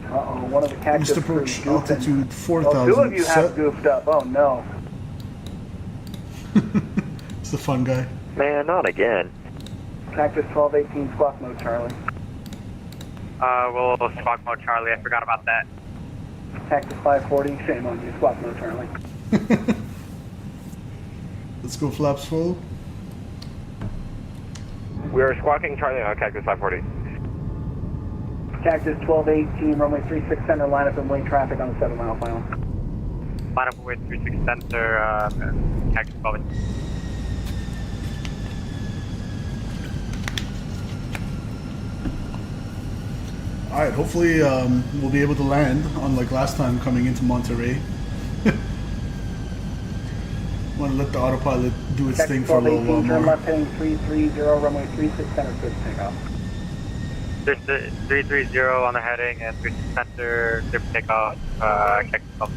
Speaker 17: Uh-oh, one of the Cactus
Speaker 2: Missed approach
Speaker 17: crew
Speaker 2: altitude 4,000.
Speaker 17: Oh, 2 of you have goofed up. Oh, no.
Speaker 2: It's the fun guy.
Speaker 16: Man, not again.
Speaker 17: Cactus 1218, squawk mode, Charlie.
Speaker 18: We'll squawk mode Charlie. I forgot about that.
Speaker 17: Cactus 540, shame on you. Squawk mode Charlie.
Speaker 2: Let's go flaps full.
Speaker 16: We are squawking Charlie on Cactus 540.
Speaker 17: Cactus 1218, runway 36 center, line up and wing traffic on the 7 mile final.
Speaker 18: Line up with 36 center, Cactus 12.
Speaker 2: Alright, hopefully we'll be able to land, unlike last time coming into Monterey. Want to let the autopilot do its thing for a little while
Speaker 17: turn
Speaker 2: more.
Speaker 17: left heading 330, runway 36 center, good takeoff.
Speaker 18: There's the 330 on the heading and 36 center, clear for takeoff, Cactus 12.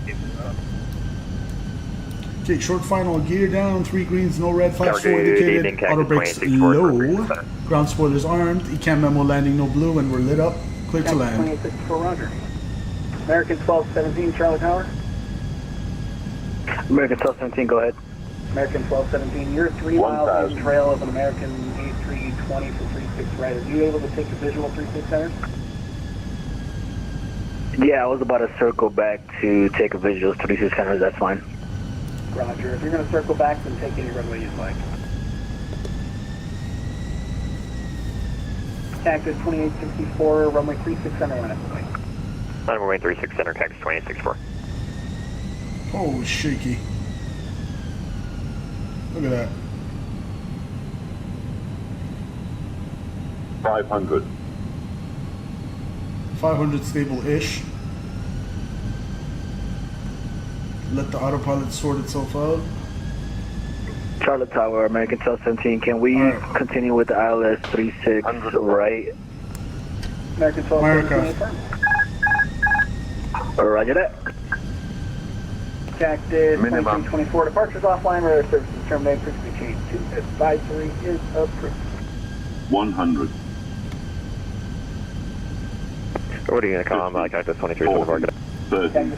Speaker 2: Okay, short final, gear down, 3 greens, no red, flaps full indicated, auto brakes low, ground spoilers armed, ECAM memo landing, no blue, and we're lit up, clear to land.
Speaker 17: 2864, roger. American 1217, Charlie Tower.
Speaker 10: American 1217, go ahead.
Speaker 17: American 1217, you're 3 miles in trail of an American A320 for 36 right. Are you able to take the visual 36 center?
Speaker 10: Yeah, I was about to circle back to take a visual 36 centers, that's fine.
Speaker 17: Roger. If you're going to circle back, then take any runway you'd like. Cactus 2864, runway 36 center, line up the way.
Speaker 16: Runway 36 center, Cactus 2864.
Speaker 2: Oh, shaky. Look at that.
Speaker 1: 500.
Speaker 2: 500 stable-ish. Let the autopilot sort itself out.
Speaker 10: Charlotte Tower, American 1217, can we continue with the ILS 36 right?
Speaker 17: American 1217.
Speaker 10: Roger that.
Speaker 17: Cactus 2324, departures offline, radar services terminated, frequency change to advisory is approved.
Speaker 1: 100.
Speaker 16: What are you going to call him, Cactus 2324?
Speaker 17: Cactus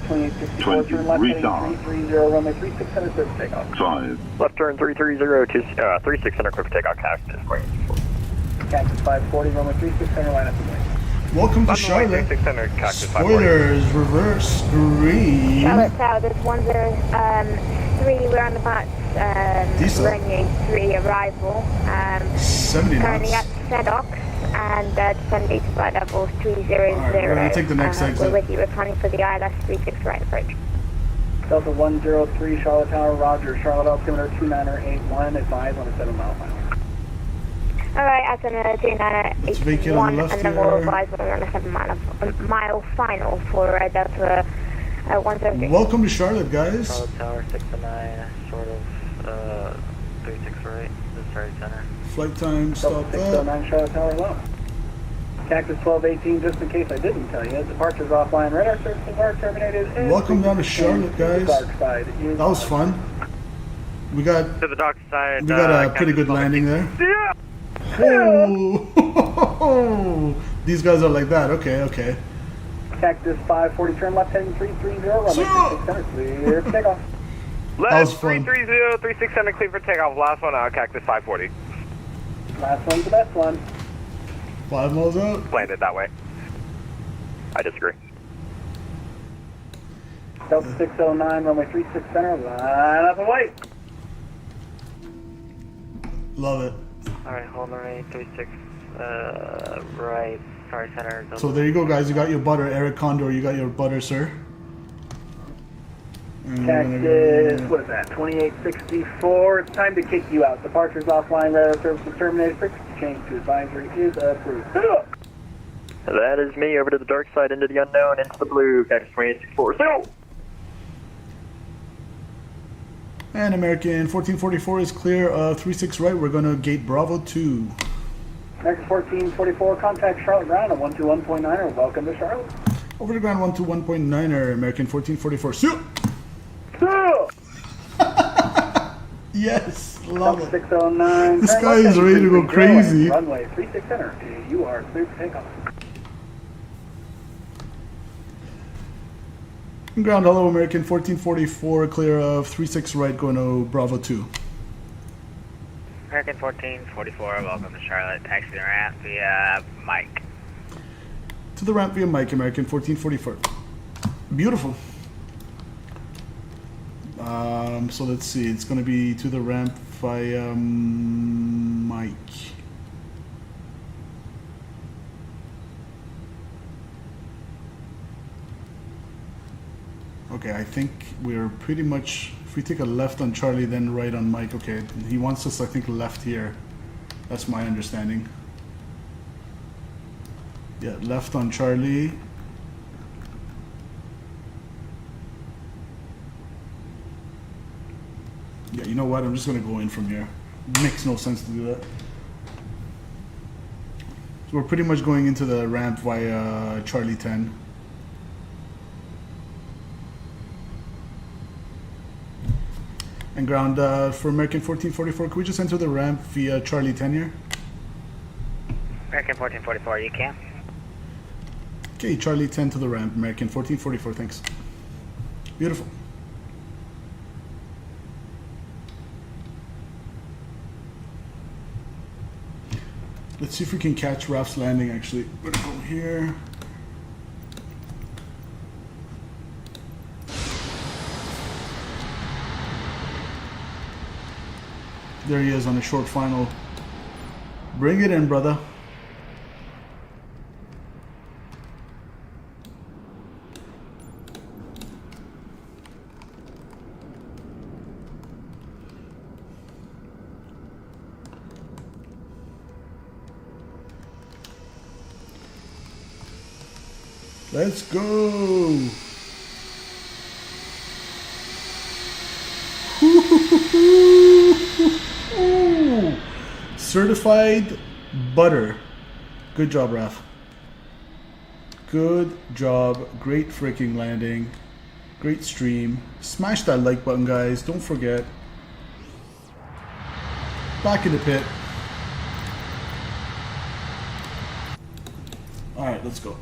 Speaker 17: 2864, turn left heading 330, runway 36 center, clear for takeoff.
Speaker 1: 5.
Speaker 16: Left turn 330 to 36 center, clear for takeoff, Cactus 2864.
Speaker 17: Cactus 540, runway 36 center, line up and wing.
Speaker 2: Welcome to Charlotte. Spoilers, reverse, green.
Speaker 15: Charlotte Tower, there's 103, we're on the VATS, runway 3 arrival.
Speaker 2: 70
Speaker 15: currently
Speaker 2: knots.
Speaker 15: at Takeoffs and descending to flight level 300.
Speaker 2: Alright, we're going to take the next exit.
Speaker 15: We're with you, returning for the ILS 36 right approach.
Speaker 17: Delta 103, Charlotte Tower, roger. Charlotte altimeter 2981, advise on a 7 mile final.
Speaker 15: Alright, altimeter 2981, and then we'll advise on a 7 mile final for Delta 103.
Speaker 2: Welcome to Charlotte, guys.
Speaker 13: Charlotte Tower 6 to 9, sort of 36 right, the starting center.
Speaker 2: Flight time, stop that.
Speaker 17: 609 Charlotte Tower low. Cactus 1218, just in case I didn't tell you, departures offline, radar services are terminated.
Speaker 2: Welcome down to Charlotte, guys. That was fun. We got
Speaker 18: to the dark side.
Speaker 2: We got a pretty good landing there.
Speaker 18: Yeah.
Speaker 2: Oh, these guys are like that. Okay, okay.
Speaker 17: Cactus 540, turn left heading 330, runway 36 center, clear for takeoff.
Speaker 16: Left 330, 36 center, clear for takeoff. Last one out, Cactus 540.
Speaker 17: Last one's the best one.
Speaker 2: 5 miles out.
Speaker 16: Landed that way. I disagree.
Speaker 17: Delta 609, runway 36 center, line up and wait.
Speaker 2: Love it.
Speaker 13: Alright, hold on, runway 36 right, sorry, center.
Speaker 2: So there you go, guys. You got your butter, Eric Condor. You got your butter, sir.
Speaker 17: Cactus, what is that, 2864. It's time to kick you out. Departures offline, radar services terminated. Frequency change to advisory is approved.
Speaker 16: That is me over to the dark side, into the unknown, into the blue, Cactus 2864. So.
Speaker 2: And American 1444 is clear of 36 right. We're going to gate Bravo 2.
Speaker 17: American 1444, contact Charlotte Ground at 121.9er. Welcome to Charlotte.
Speaker 2: Over to ground 121.9er, American 1444. Shoot! Yes, love it.
Speaker 17: 609.
Speaker 2: This guy is ready to go crazy.
Speaker 17: Runway 36 center. You are clear for takeoff.
Speaker 2: Ground hello, American 1444, clear of 36 right, going to Bravo 2.
Speaker 18: American 1444, welcome to Charlotte. Taxi the ramp via Mike.
Speaker 2: To the ramp via Mike, American 1444. Beautiful. So let's see, it's going to be to the ramp via Mike. Okay, I think we're pretty much, if we take a left on Charlie, then right on Mike. Okay, he wants us, I think, left here. That's my understanding. Yeah, left on Charlie. Yeah, you know what? I'm just going to go in from here. Makes no sense to do that. So we're pretty much going into the ramp via Charlie 10. And ground for American 1444, can we just enter the ramp via Charlie 10 here?
Speaker 19: American 1444, you can.
Speaker 2: Okay, Charlie 10 to the ramp, American 1444, thanks. Beautiful. Let's see if we can catch Raf's landing, actually. We're gonna go here. There he is on a short final. Bring it in, brother. Let's go. Certified butter. Good job, Raf. Good job. Great freaking landing. Great stream. Smash that like button, guys. Don't forget. Back in the pit. Alright, let's go.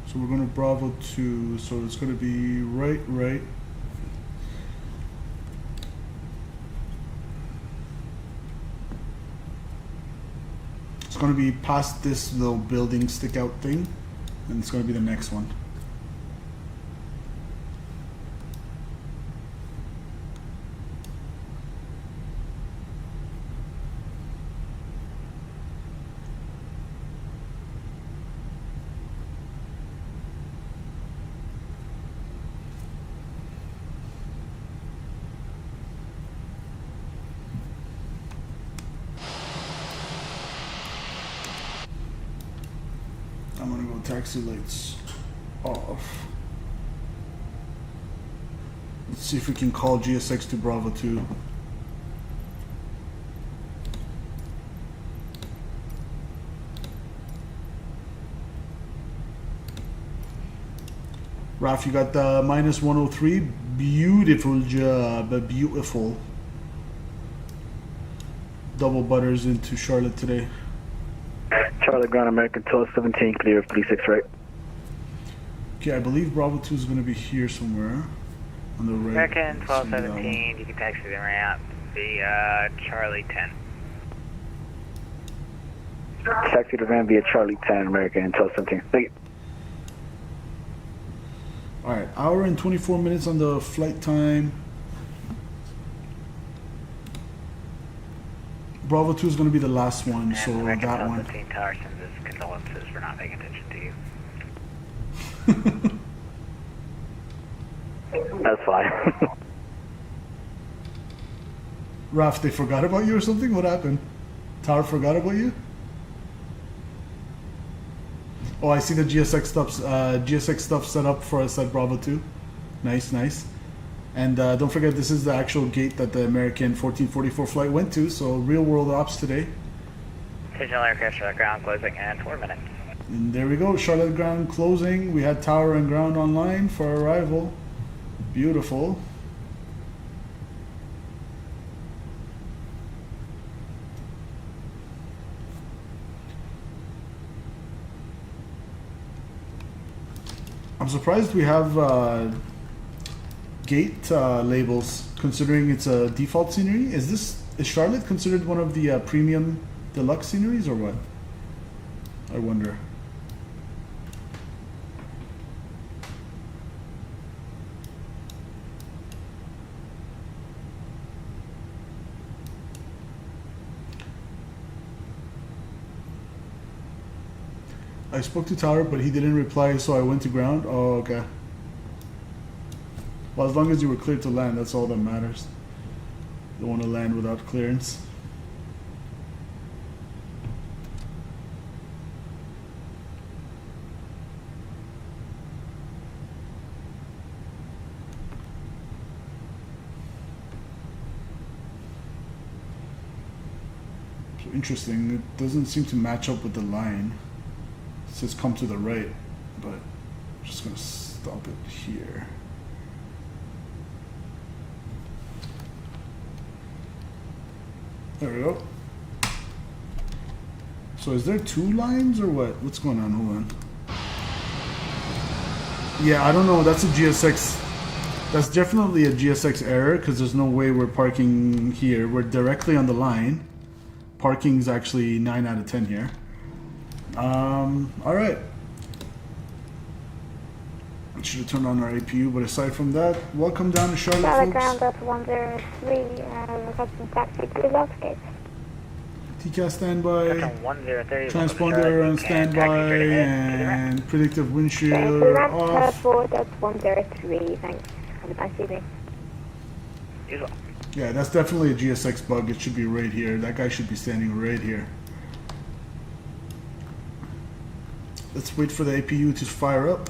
Speaker 2: So we're going to Bravo 2, so it's going to be right. It's going to be past this little building stick out thing, and it's going to be the next one. I'm gonna go taxi lights off. Let's see if we can call GSX to Bravo 2. Raf, you got the minus 103. Beautiful job, beautiful. Double butters into Charlotte today.
Speaker 10: Charlotte Ground American 1217, clear of 36 right.
Speaker 2: Okay, I believe Bravo 2 is going to be here somewhere on the right.
Speaker 19: American 1217, you can taxi the ramp via Charlie 10.
Speaker 10: Taxi the ramp via Charlie 10, American 1217. Thank you.
Speaker 2: Alright, hour and 24 minutes on the flight time. Bravo 2 is going to be the last one,
Speaker 19: and
Speaker 2: so
Speaker 19: American
Speaker 2: that one.
Speaker 19: 1217 Tower sends his condolences for not paying attention to you.
Speaker 10: That's fine.
Speaker 2: Raf, they forgot about you or something? What happened? Tower forgot about you? Oh, I see the GSX stuff set up for us at Bravo 2. Nice, nice. And don't forget, this is the actual gate that the American 1444 flight went to, so real world ops today.
Speaker 19: Digital aircraft Charlotte ground closing in 4 minutes.
Speaker 2: And there we go, Charlotte ground closing. We had tower and ground online for arrival. Beautiful. I'm surprised we have gate labels, considering it's a default scenery. Is Charlotte considered one of the premium deluxe sceneries or what? I wonder. I spoke to Tower, but he didn't reply, so I went to ground. Oh, okay. Well, as long as you were cleared to land, that's all that matters. You don't want to land without clearance. So interesting. It doesn't seem to match up with the line. It says come to the right, but I'm just going to stop it here. There we go. So is there two lines or what? What's going on? Hold on. Yeah, I don't know. That's a GSX. That's definitely a GSX error because there's no way we're parking here. We're directly on the line. Parking is actually 9 out of 10 here. All right. I should have turned on our APU, but aside from that, welcome down to Charlotte, folks.
Speaker 15: Ground up 103, requesting taxi to Los Gates.
Speaker 2: TCAS standby,
Speaker 19: 1030,
Speaker 2: transponder on standby, and predictive wind shear off.
Speaker 15: That's 103, thanks. Have a nice evening.
Speaker 2: Yeah, that's definitely a GSX bug. It should be right here. That guy should be standing right here. Let's wait for the APU to fire up.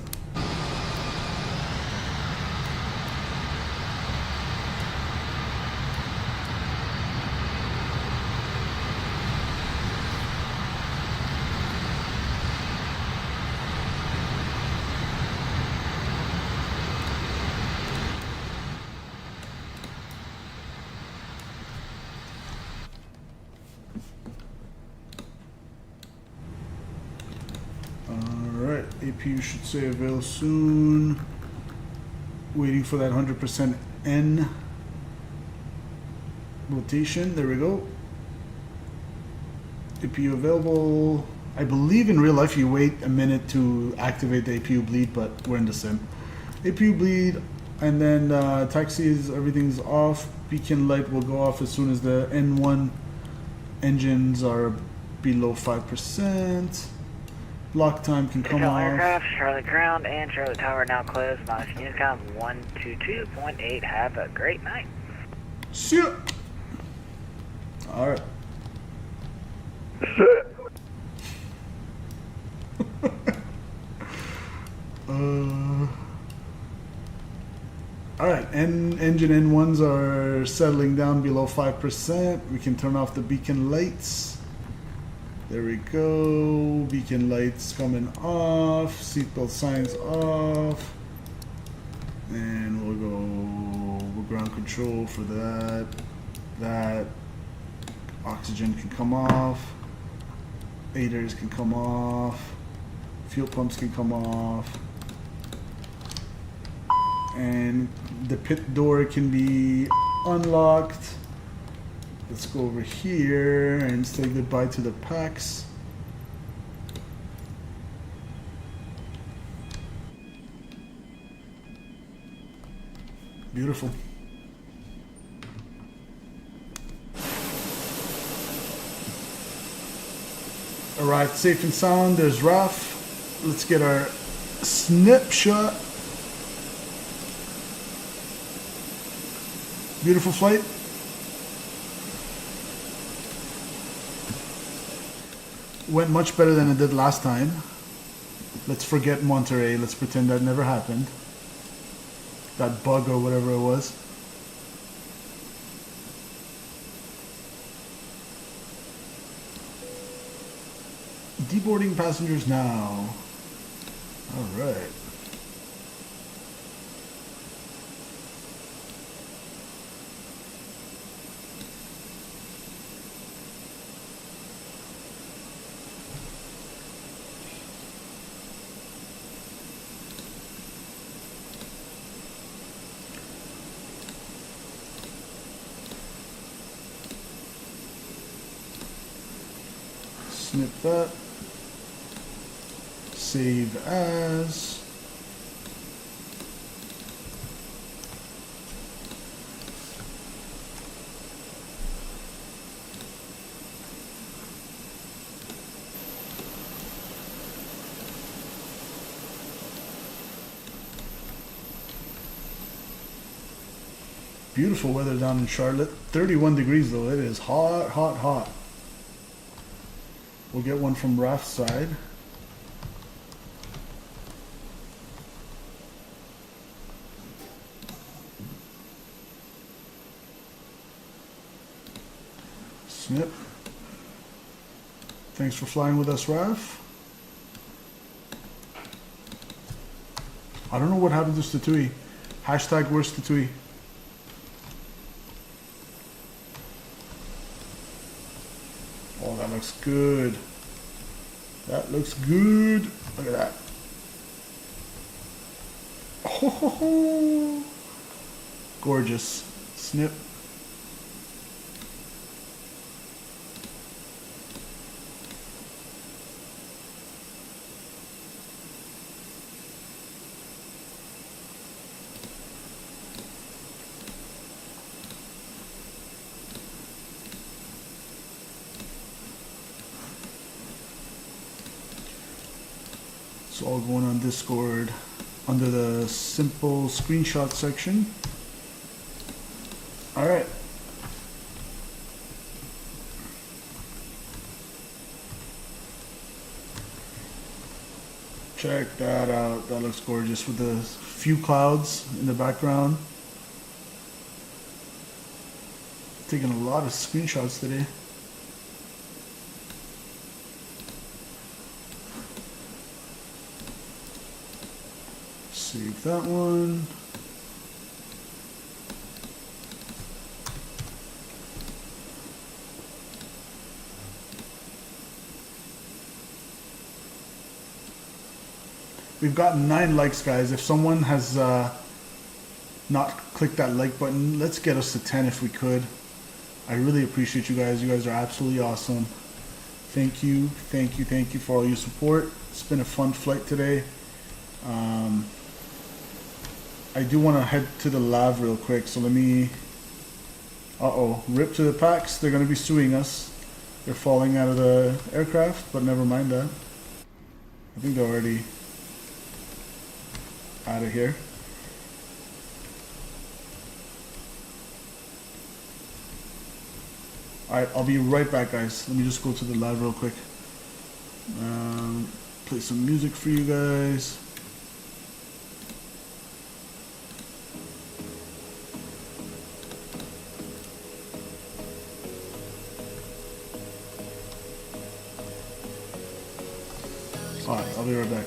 Speaker 2: APU should say avail soon. Waiting for that 100% N rotation. There we go. APU available. I believe in real life you wait a minute to activate the APU bleed, but we're in the sim. APU bleed, and then taxis, everything's off. Beacon light will go off as soon as the N1 engines are below 5%. Block time can come off.
Speaker 19: Aircraft, Charlotte ground, and Charlotte tower now closed. Minus Unicom 122.8. Have a great night.
Speaker 2: See ya. All right. All right, engine N1s are settling down below 5%. We can turn off the beacon lights. There we go. Beacon lights coming off. Seatbelt signs off. And we'll ground control for that. That. Oxygen can come off. Aiders can come off. Fuel pumps can come off. And the pit door can be unlocked. Let's go over here and say goodbye to the packs. Beautiful. Arrived safe and sound. There's Raf. Let's get our snapshot. Beautiful flight. Went much better than it did last time. Let's forget Monterey. Let's pretend that never happened. That bug or whatever it was. Deboarding passengers now. All right. Snip that. Save as. Beautiful weather down in Charlotte. 31 degrees though. It is hot, hot, hot. We'll get one from Raf's side. Snip. Thanks for flying with us, Raf. I don't know what happened to Statui. Hashtag where's Statui? Oh, that looks good. That looks good. Look at that. Oh, gorgeous. Snip. It's all going on Discord under the simple screenshot section. All right. Check that out. That looks gorgeous with the few clouds in the background. Taking a lot of screenshots today. Save that one. We've got 9 likes, guys. If someone has not clicked that like button, let's get us to 10 if we could. I really appreciate you guys. You guys are absolutely awesome. Thank you, thank you, thank you for all your support. It's been a fun flight today. I do want to head to the lab real quick, so let me... Uh-oh, rip to the packs. They're going to be suing us. They're falling out of the aircraft, but never mind that. I think they're already out of here. Alright, I'll be right back, guys. Let me just go to the lab real quick. Play some music for you guys. Alright, I'll be right back.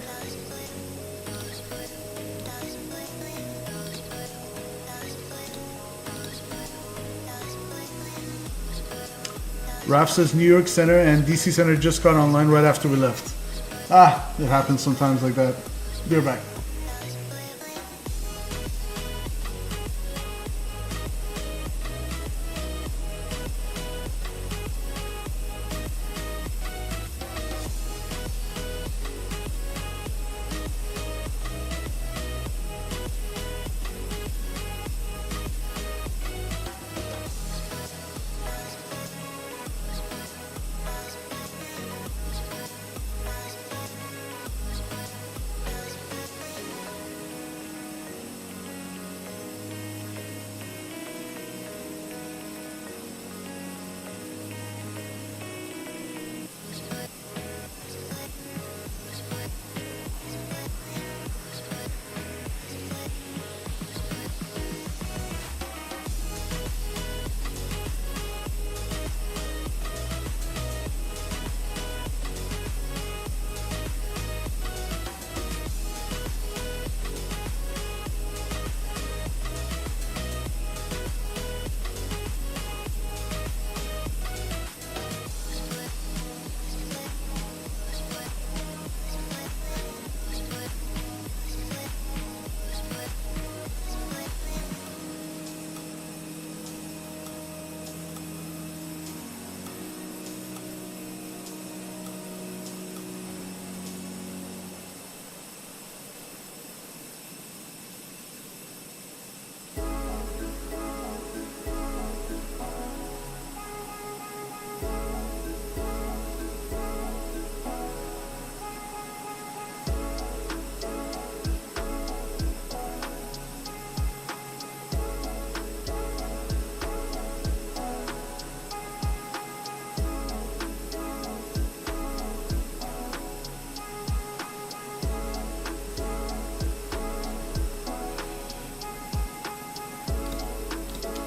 Speaker 2: Raf says New York Center and DC Center just got online right after we left. Ah, it happens sometimes like that. Be right back.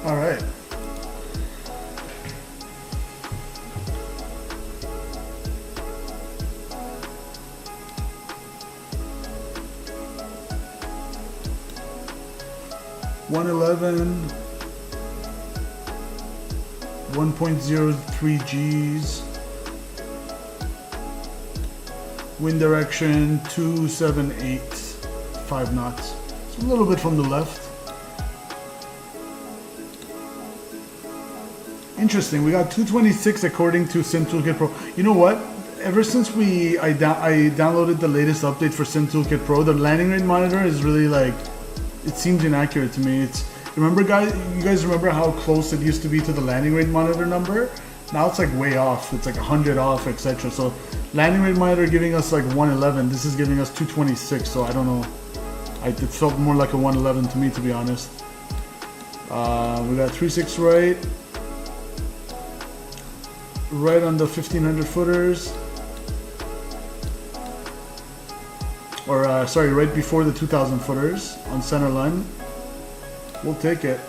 Speaker 2: All right. (111) 1.03 G's. Wind direction 278, 5 knots. It's a little bit from the left. Interesting. We got 226 according to SimToolkit Pro. You know what? Ever since I downloaded the latest update for SimToolkit Pro, the landing rate monitor is really like, it seems inaccurate to me. Remember guys, you guys remember how close it used to be to the landing rate monitor number? Now it's like way off. It's like 100 off, etc. So landing rate monitor giving us like 111. This is giving us 226. So I don't know. It felt more like a 111 to me, to be honest. We got 36 right on the 1500 footers. Or sorry, right before the 2000 footers on center line. We'll take it.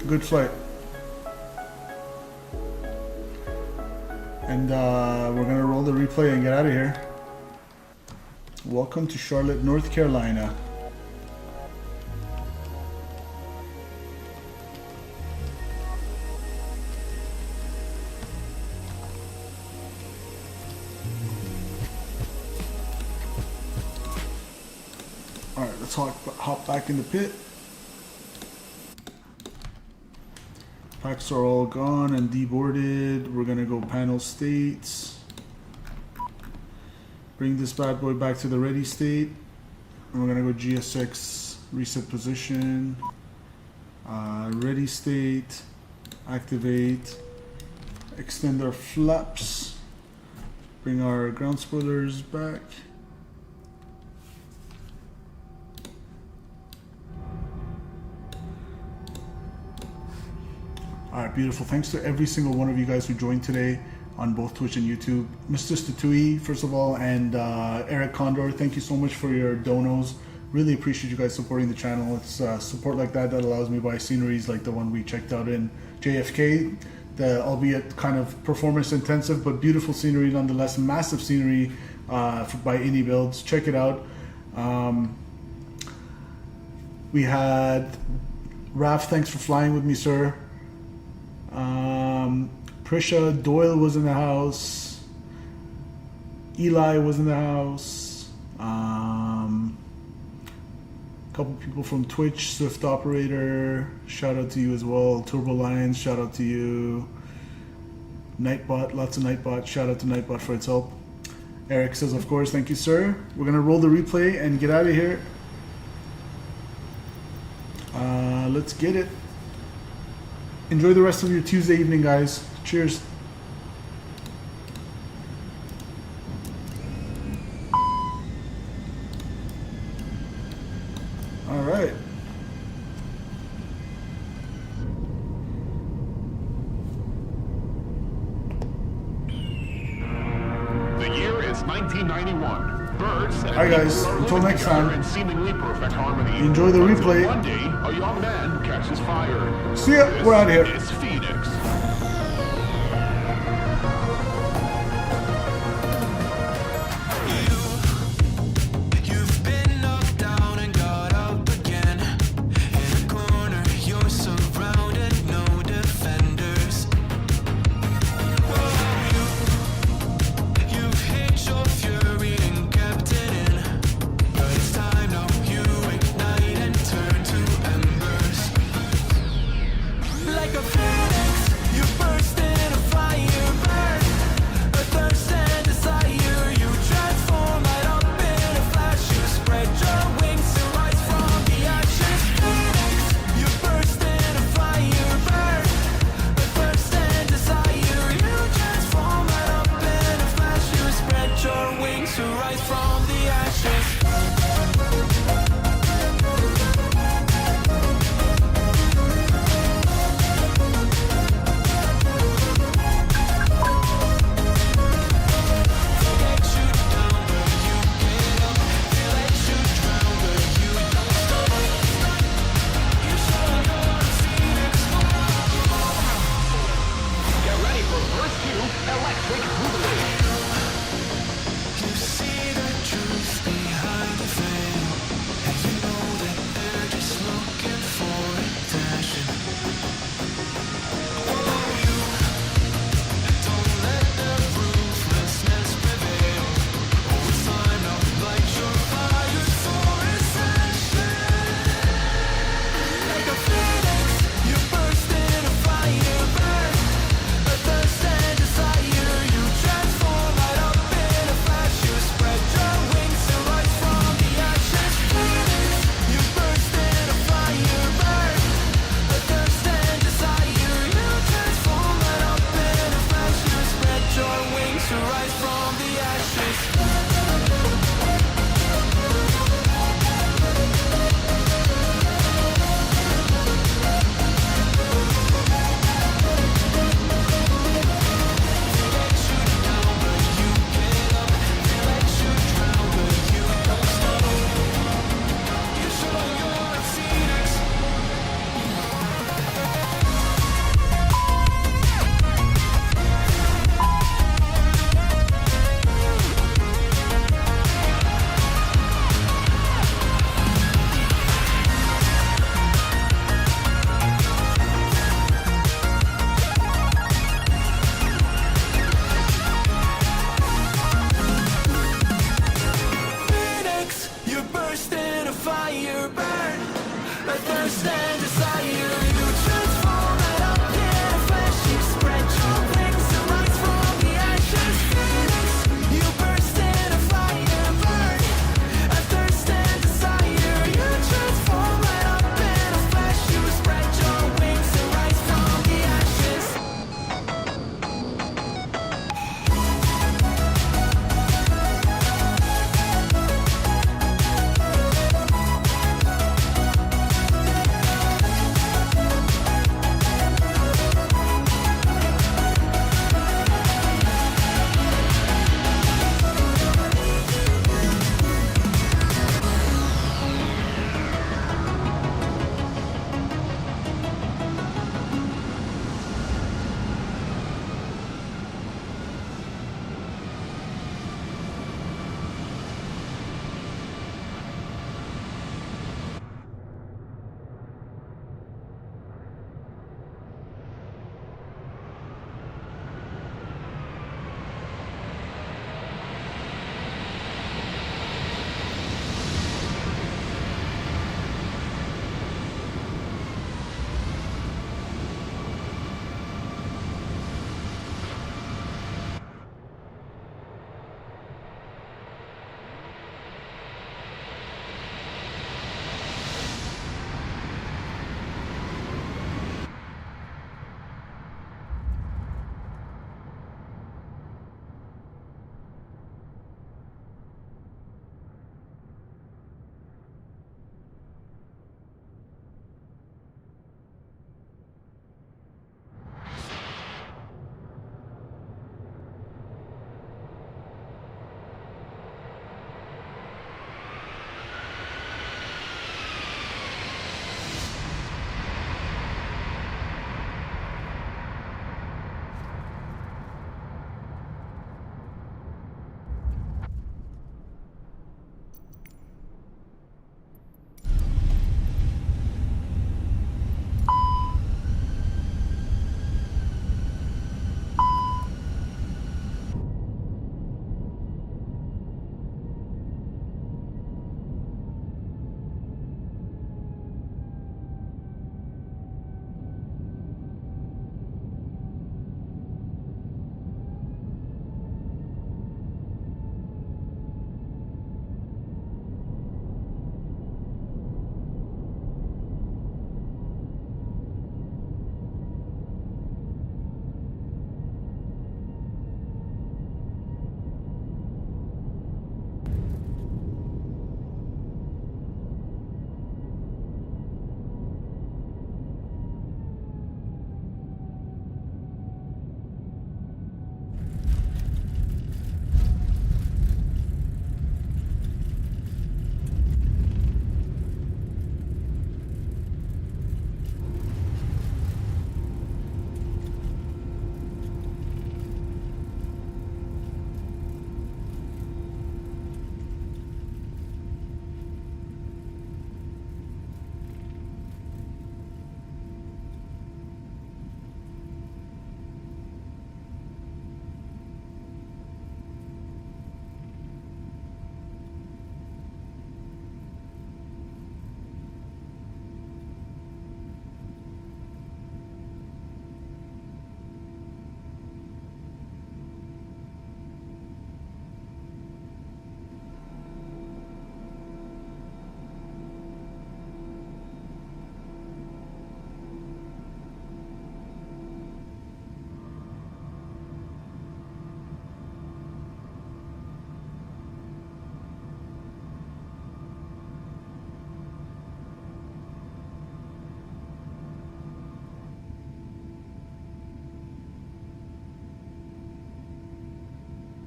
Speaker 2: Good flight. And we're gonna roll the replay and get out of here. Welcome to Charlotte, North Carolina. Alright, let's hop back in the pit. Packs are all gone and deboarded. We're gonna go panel states. Bring this bad boy back to the ready state. And we're gonna go GSX, reset position, ready state, activate, extend our flaps, bring our ground spoilers back. Alright, beautiful. Thanks to every single one of you guys who joined today on both Twitch and YouTube. Mr. Statui, first of all, and Eric Condor, thank you so much for your donos. Really appreciate you guys supporting the channel. It's support like that allows me to buy sceneries like the one we checked out in JFK. The albeit kind of performance intensive, but beautiful scenery nonetheless. Massive scenery by IniBuilds. Check it out. We had Raf, thanks for flying with me, sir. Prisha Doyle was in the house. Eli was in the house. A couple people from Twitch, Swift Operator, shout out to you as well. Turbo Lions, shout out to you. Nightbot, lots of Nightbot, shout out to Nightbot for its help. Eric says, of course, thank you, sir. We're gonna roll the replay and get out of here. Let's get it. Enjoy the rest of your Tuesday evening, guys. Cheers. All right.
Speaker 1: The year is 1991. Birds and
Speaker 2: All right, guys.
Speaker 1: people are
Speaker 2: Until
Speaker 1: living
Speaker 2: next
Speaker 1: together
Speaker 2: time.
Speaker 1: in seemingly perfect harmony.
Speaker 2: Enjoy the
Speaker 1: Until
Speaker 2: replay.
Speaker 1: One day, a young man catches fire.
Speaker 2: See ya. We're out of here.
Speaker 1: This is Fenix.
Speaker 20: Like a to rise from the ashes.